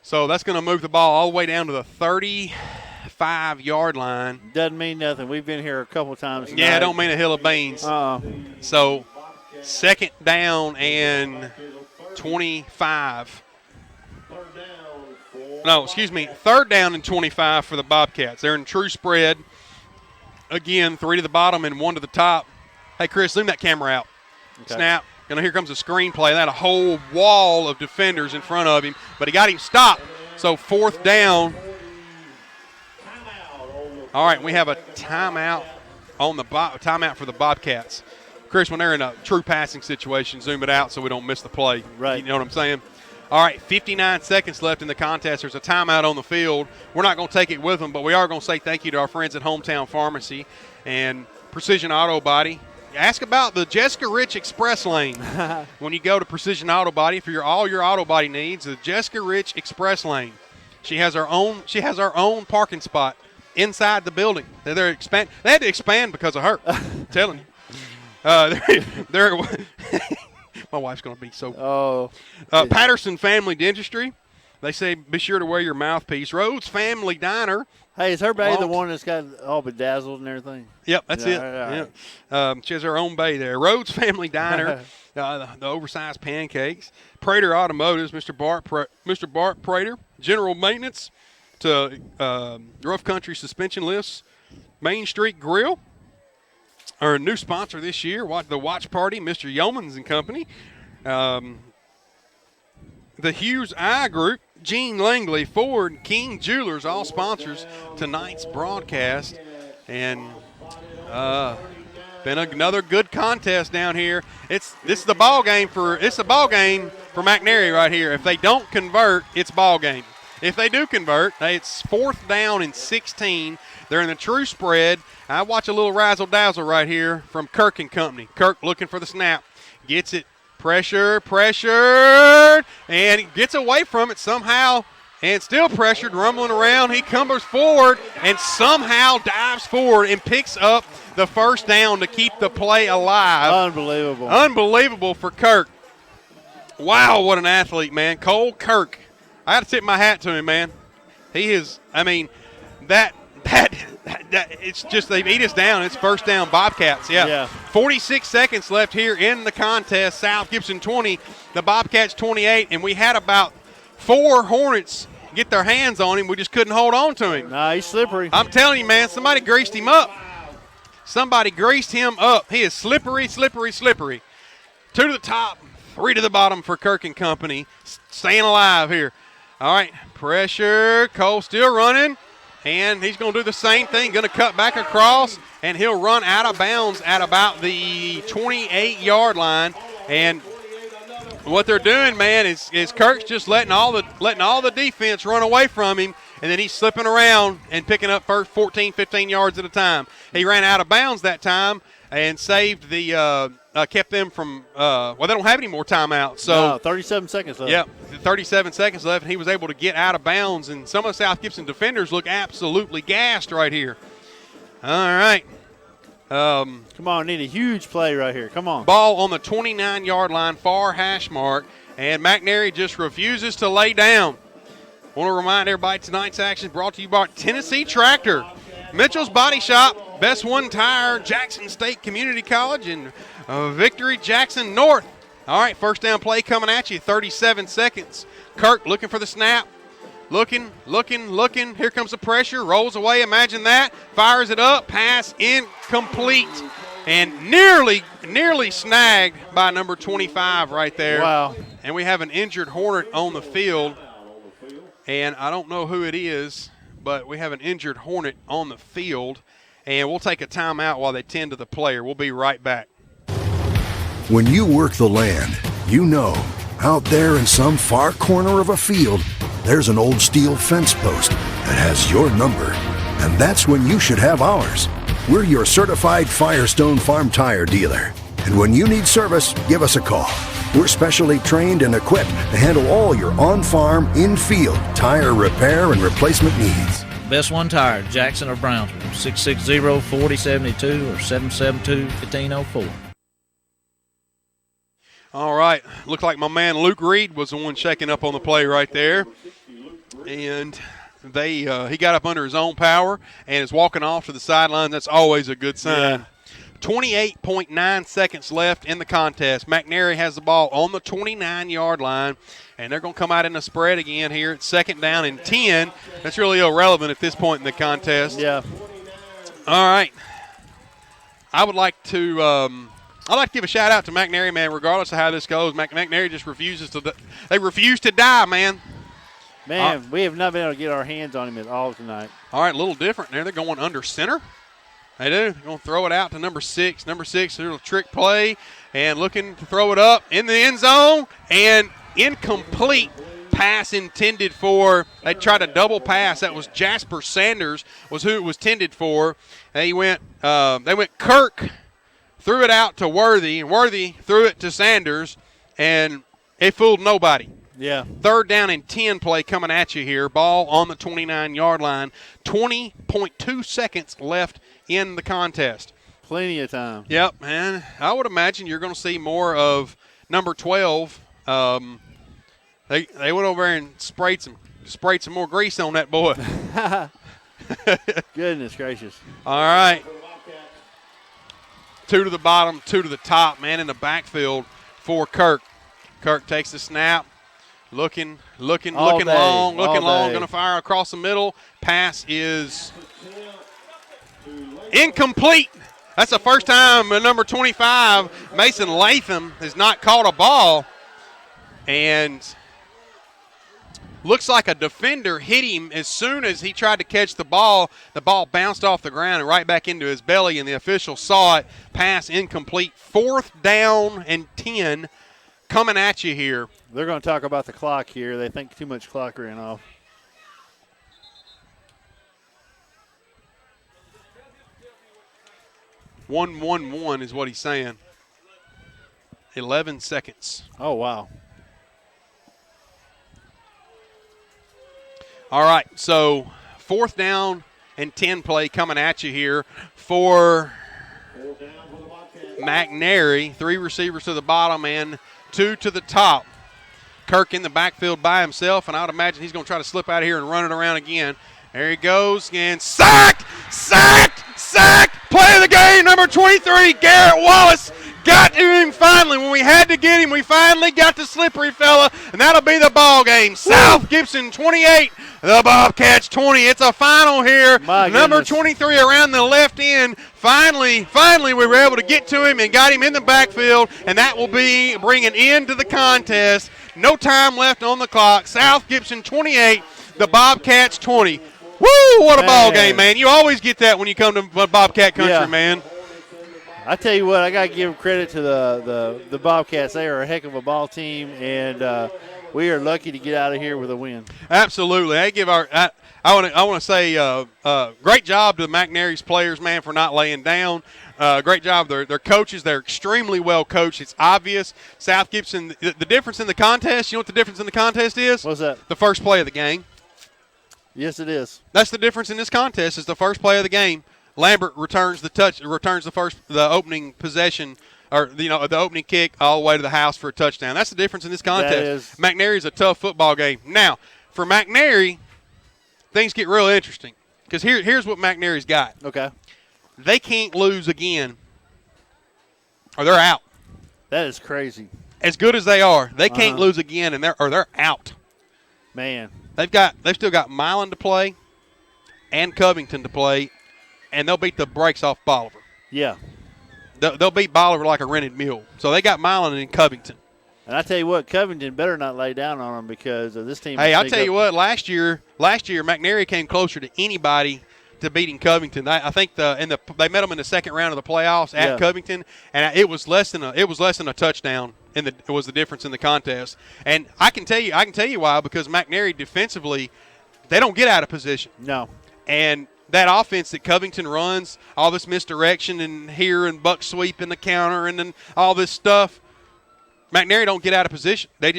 So that's going to move the ball all the way down to the 35-yard line. Doesn't mean nothing. We've been here a couple times tonight. Yeah, it don't mean a hill of beans. So 2nd down and 25. No, excuse me, 3rd down and 25 for the Bobcats. They're in true spread. Again, 3 to the bottom and 1 to the top. Hey, Chris, zoom that camera out. Okay. Snap. And here comes a screenplay. That a whole wall of defenders in front of him, but he got him stopped. So 4th down. All right, we have a timeout timeout for the Bobcats. Chris, when they're in a true passing situation, zoom it out so we don't miss the play. Right. You know what I'm saying? All right, 59 seconds left in the contest. There's a timeout on the field. We're not going to take it with them, but we are going to say thank you to our friends at Hometown Pharmacy and Precision Auto Body. Ask about the Jessica Rich Express Lane when you go to Precision Auto Body for all your auto body needs. The Jessica Rich Express Lane. She has her own parking spot inside the building. They had to expand because of her. I'm telling you. My wife's going to be so. Patterson Family Dentistry. They say be sure to wear your mouthpiece. Rhodes Family Diner. Hey, is her bay the one that's got all bedazzled and everything? Yep, that's it. Right. She has her own bay there. Rhodes Family Diner, the oversized pancakes. Prater Automotives, Mr. Bart Prater. General Maintenance to Rough Country Suspension Lifts. Main Street Grill. Our new sponsor this year, the Watch Party, Mr. Yeomans and Company. The Hughes Eye Group. Gene Langley, Ford, King Jewelers, all sponsors tonight's broadcast. And been another good contest down here. This is the ball game for McNairy right here. If they don't convert, it's ball game. If they do convert, it's 4th down and 16. They're in the true spread. I watch a little razzle-dazzle right here from Kirk and company. Kirk looking for the snap. Gets it. Pressure, and gets away from it somehow, and still pressured, rumbling around. He comes forward and somehow dives forward and picks up the first down to keep the play alive. Unbelievable for Kirk. Wow, what an athlete, man. Cole Kirk. I got to tip my hat to him, man. He is, it's just they beat us down. It's first down Bobcats, yeah. 46 seconds left here in the contest. South Gibson 20, the Bobcats 28, and we had about 4 Hornets get their hands on him. We just couldn't hold on to him. Nah, he's slippery. I'm telling you, man, somebody greased him up. He is slippery. 2 to the top, 3 to the bottom for Kirk and company. Staying alive here. All right, pressure. Cole still running. And he's going to do the same thing, going to cut back across, and he'll run out of bounds at about the 28-yard line. And what they're doing, man, is Kirk's just letting all the defense run away from him, and then he's slipping around and picking up first 14, 15 yards at a time. He ran out of bounds that time and saved the kept them from they don't have any more timeouts. So 37 seconds left. Yep, 37 seconds left, and he was able to get out of bounds, and some of the South Gibson defenders look absolutely gassed right here. All right. Come on, need a huge play right here. Come on. Ball on the 29-yard line, far hash mark, and McNairy just refuses to lay down. Want to remind everybody tonight's action is brought to you by Tennessee Tractor, Mitchell's Body Shop, Best One Tire, Jackson State Community College, and Victory Jackson North. All right, first down play coming at you, 37 seconds. Kirk looking for the snap. Looking. Here comes the pressure. Rolls away. Imagine that. Fires it up. Pass incomplete. And nearly snagged by number 25 right there. Wow. And we have an injured Hornet on the field. And I don't know who it is, but we have an injured Hornet on the field. And we'll take a timeout while they tend to the player. We'll be right back. When you work the land, you know, out there in some far corner of a field, there's an old steel fence post that has your number. And that's when you should have ours. We're your certified Firestone Farm Tire dealer. And when you need service, give us a call. We're specially trained and equipped to handle all your on-farm, in-field tire repair and replacement needs. Best One Tire, Jackson or Brownsville, 660-4072 or 772-1504. All right. Looked like my man Luke Reed was the one checking up on the play right there. And he got up under his own power and is walking off to the sideline. That's always a good sign. Yeah. 28.9 seconds left in the contest. McNairy has the ball on the 29-yard line, and they're going to come out in a spread again here. It's 2nd down and 10. That's really irrelevant at this point in the contest. Yeah. All right. I would like to I'd like to give a shout-out to McNairy, man, regardless of how this goes. McNairy just refuses to – they refuse to die, man. Man, we have not been able to get our hands on him at all tonight. All right, a little different there. They're going under center. They do. They're going to throw it out to number 6. Number 6, there's a trick play, and looking to throw it up in the end zone, and incomplete pass intended for – they tried a double pass. That was Jasper Sanders was who it was intended for. They went Kirk – threw it out to Worthy, and Worthy threw it to Sanders, and it fooled nobody. Yeah. 3rd down and 10 play coming at you here. Ball on the 29-yard line. 20.2 seconds left in the contest. Plenty of time. Yep, man. I would imagine you're going to see more of number 12. They went over there and sprayed some more grease on that boy. Goodness gracious. All right. 2 to the bottom, 2 to the top, man, in the backfield for Kirk. Kirk takes the snap, looking long, going to fire across the middle. Pass is incomplete. That's the first time number 25, Mason Latham, has not caught a ball. And looks like a defender hit him as soon as he tried to catch the ball. The ball bounced off the ground and right back into his belly, and the official saw it. Pass incomplete. 4th down and 10 coming at you here. They're going to talk about the clock here. They think too much clock ran off. 1-1-1 is what he's saying. 11 seconds. Oh, wow. All right, so 4th down and 10 play coming at you here for McNairy. 3 receivers to the bottom and 2 to the top. Kirk in the backfield by himself, and I would imagine he's going to try to slip out of here and run it around again. There he goes, and sacked! Play of the game, number 23, Garrett Wallace. Got to him finally. When we had to get him, we finally got the slippery fella, and that'll be the ball game. South Gibson 28, the Bobcats 20. It's a final here. Number 23 around the left end. Finally, we were able to get to him and got him in the backfield, and that will be bring an end to the contest. No time left on the clock. South Gibson 28, the Bobcats 20. Woo, what a ball game, man. You always get that when you come to Bobcat country, man. I tell you what, I got to give credit to the Bobcats. They are a heck of a ball team, and we are lucky to get out of here with a win. Absolutely. I want to say great job to McNairy's players, man, for not laying down. Great job. Their coaches, they're extremely well coached. It's obvious. South Gibson, the difference in the contest, you know what the difference in the contest is? What's that? The first play of the game. Yes, it is. That's the difference in this contest is the first play of the game. Lambert returns the opening possession, or the opening kick all the way to the house for a touchdown. That's the difference in this contest. McNairy's a tough football game. Now, for McNairy, things get real interesting because here's what McNairy's got. Okay. They can't lose again, or they're out. That is crazy. As good as they are, they can't lose again, and they're out. Man, they've still got Milan to play, and Covington to play, and they'll beat the brakes off Bolivar. Yeah. They'll beat Bolivar like a rented mule. So they got Milan and Covington. And I tell you what, Covington better not lay down on them because of this team. Hey, I'll tell you what, last year McNairy came closer to anybody to beating Covington. I think they met them in the second round of the playoffs at Covington, and it was less than a touchdown. It was the difference in the contest. And I can tell you why, because McNairy defensively, they don't get out of position. No. And that offense that Covington runs, all this misdirection and here and buck sweep in the counter and then all this stuff, McNairy don't get out of position. They'll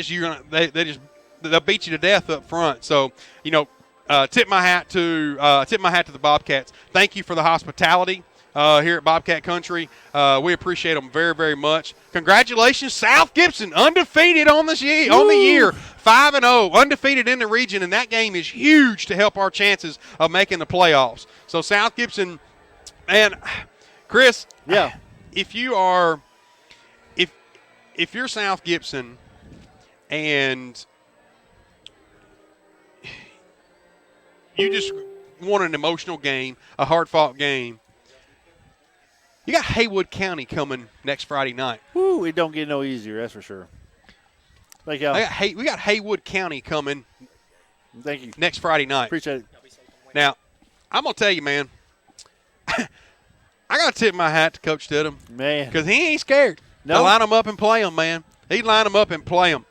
beat you to death up front. So, tip my hat to the Bobcats. Thank you for the hospitality here at Bobcat Country. We appreciate them very, very much. Congratulations, South Gibson, undefeated on the year, 5-0, undefeated in the region, and that game is huge to help our chances of making the playoffs. So South Gibson, and Chris, if you're South Gibson and you just want an emotional game, a hard-fought game, you got Haywood County coming next Friday night. Woo, it don't get no easier, that's for sure. Thank you. We got Haywood County coming. Thank you. Next Friday night. Appreciate it. Now, I'm going to tell you, man, I got to tip my hat to Coach Stidham. Man. Because he ain't scared to line them up and play them, man. He'd line them up and play them.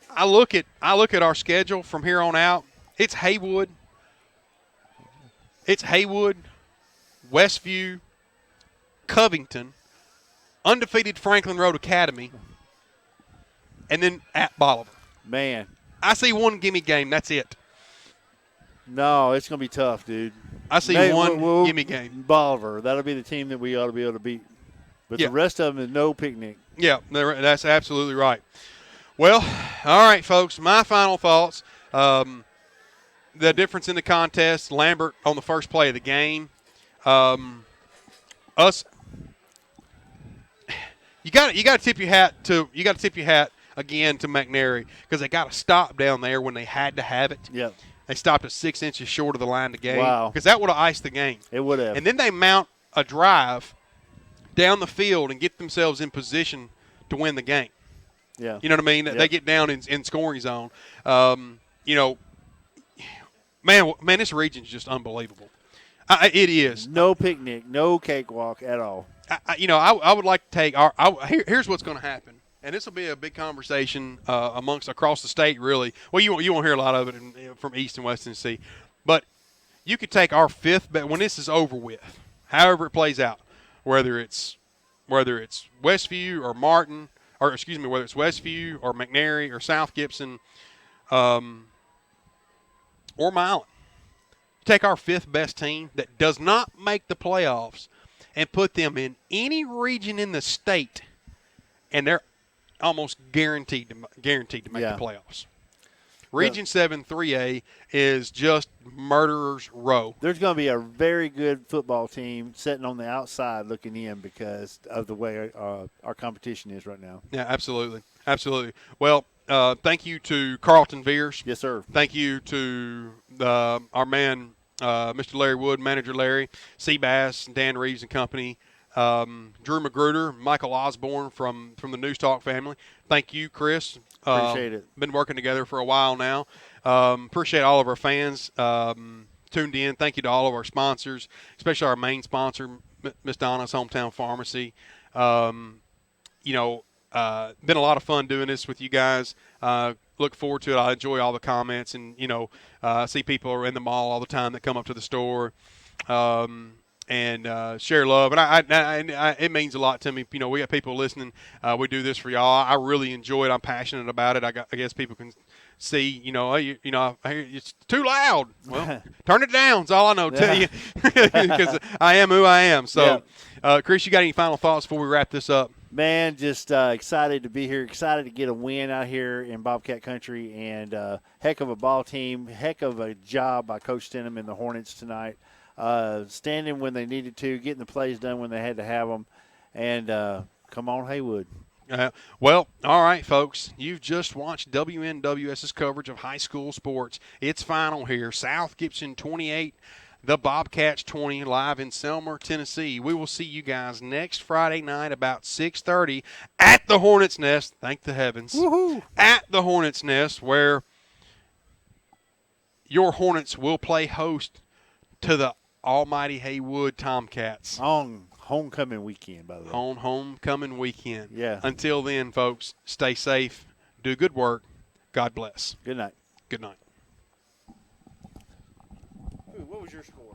I look at our schedule from here on out. It's Haywood, Westview, Covington, undefeated Franklin Road Academy, and then at Bolivar. Man. I see one gimme game. That's it. No, it's going to be tough, dude. I see one gimme game. Bolivar. That'll be the team that we ought to be able to beat. But the rest of them is no picnic. Yeah, that's absolutely right. Well, all right, folks, my final thoughts. The difference in the contest, Lambert on the first play of the game. You got to tip your hat again to McNairy because they got to stop down there when they had to have it. Yeah. They stopped at 6 inches short of the line of the game. Wow. Because that would have iced the game. It would have. And then they mount a drive down the field and get themselves in position to win the game. Yeah. You know what I mean? Yeah. They get down in scoring zone. Man, this region's just unbelievable. It is. No picnic, no cakewalk at all. I would like to take here's what's going to happen, and this will be a big conversation across the state, really. Well, you won't hear a lot of it from East and West Tennessee, but you could take our fifth bet when this is over with, however it plays out. whether it's Westview or Martin, or excuse me, whether it's Westview or McNairy or South Gibson, or Milan. Take our fifth best team that does not make the playoffs and put them in any region in the state, and they're almost guaranteed to make the playoffs. Region 7 3A is just murderer's row. There's going to be a very good football team sitting on the outside looking in because of the way our competition is right now. Yeah, absolutely. Absolutely. Well, thank you to Carlton Veers. Yes, sir. Thank you to our man, Mr. Larry Wood, Manager Larry, Seabass, Dan Reeves and company, Drew Magruder, Michael Osborne from the News Talk family. Thank you, Chris. Appreciate it. Been working together for a while now. Appreciate all of our fans tuned in. Thank you to all of our sponsors, especially our main sponsor, Miss Donna's Hometown Pharmacy. Been a lot of fun doing this with you guys. Look forward to it. I enjoy all the comments, and I see people are in the mall all the time that come up to the store and share love. And it means a lot to me. We got people listening. We do this for y'all. I really enjoy it. I'm passionate about it. I guess people can see, I hear it's too loud. Well, turn it down. That's all I know. Tell you, because I am who I am. So, Chris, you got any final thoughts before we wrap this up? Man, just excited to be here, excited to get a win out here in Bobcat Country, and heck of a ball team, heck of a job by Coach Stenham and the Hornets tonight, standing when they needed to, getting the plays done when they had to have them, and come on, Haywood. Well, all right, folks. You've just watched WNWS's coverage of high school sports. It's final here. South Gibson 28. The Bobcats 20, live in Selmer, Tennessee. We will see you guys next Friday night about 6:30 at the Hornets' Nest. Thank the heavens. Woohoo! At the Hornets' Nest, where your Hornets will play host to the almighty Haywood Tomcats. On homecoming weekend, by the way. On homecoming weekend. Yeah. Until then, folks, stay safe, do good work. God bless. Good night. Good night. What was your score?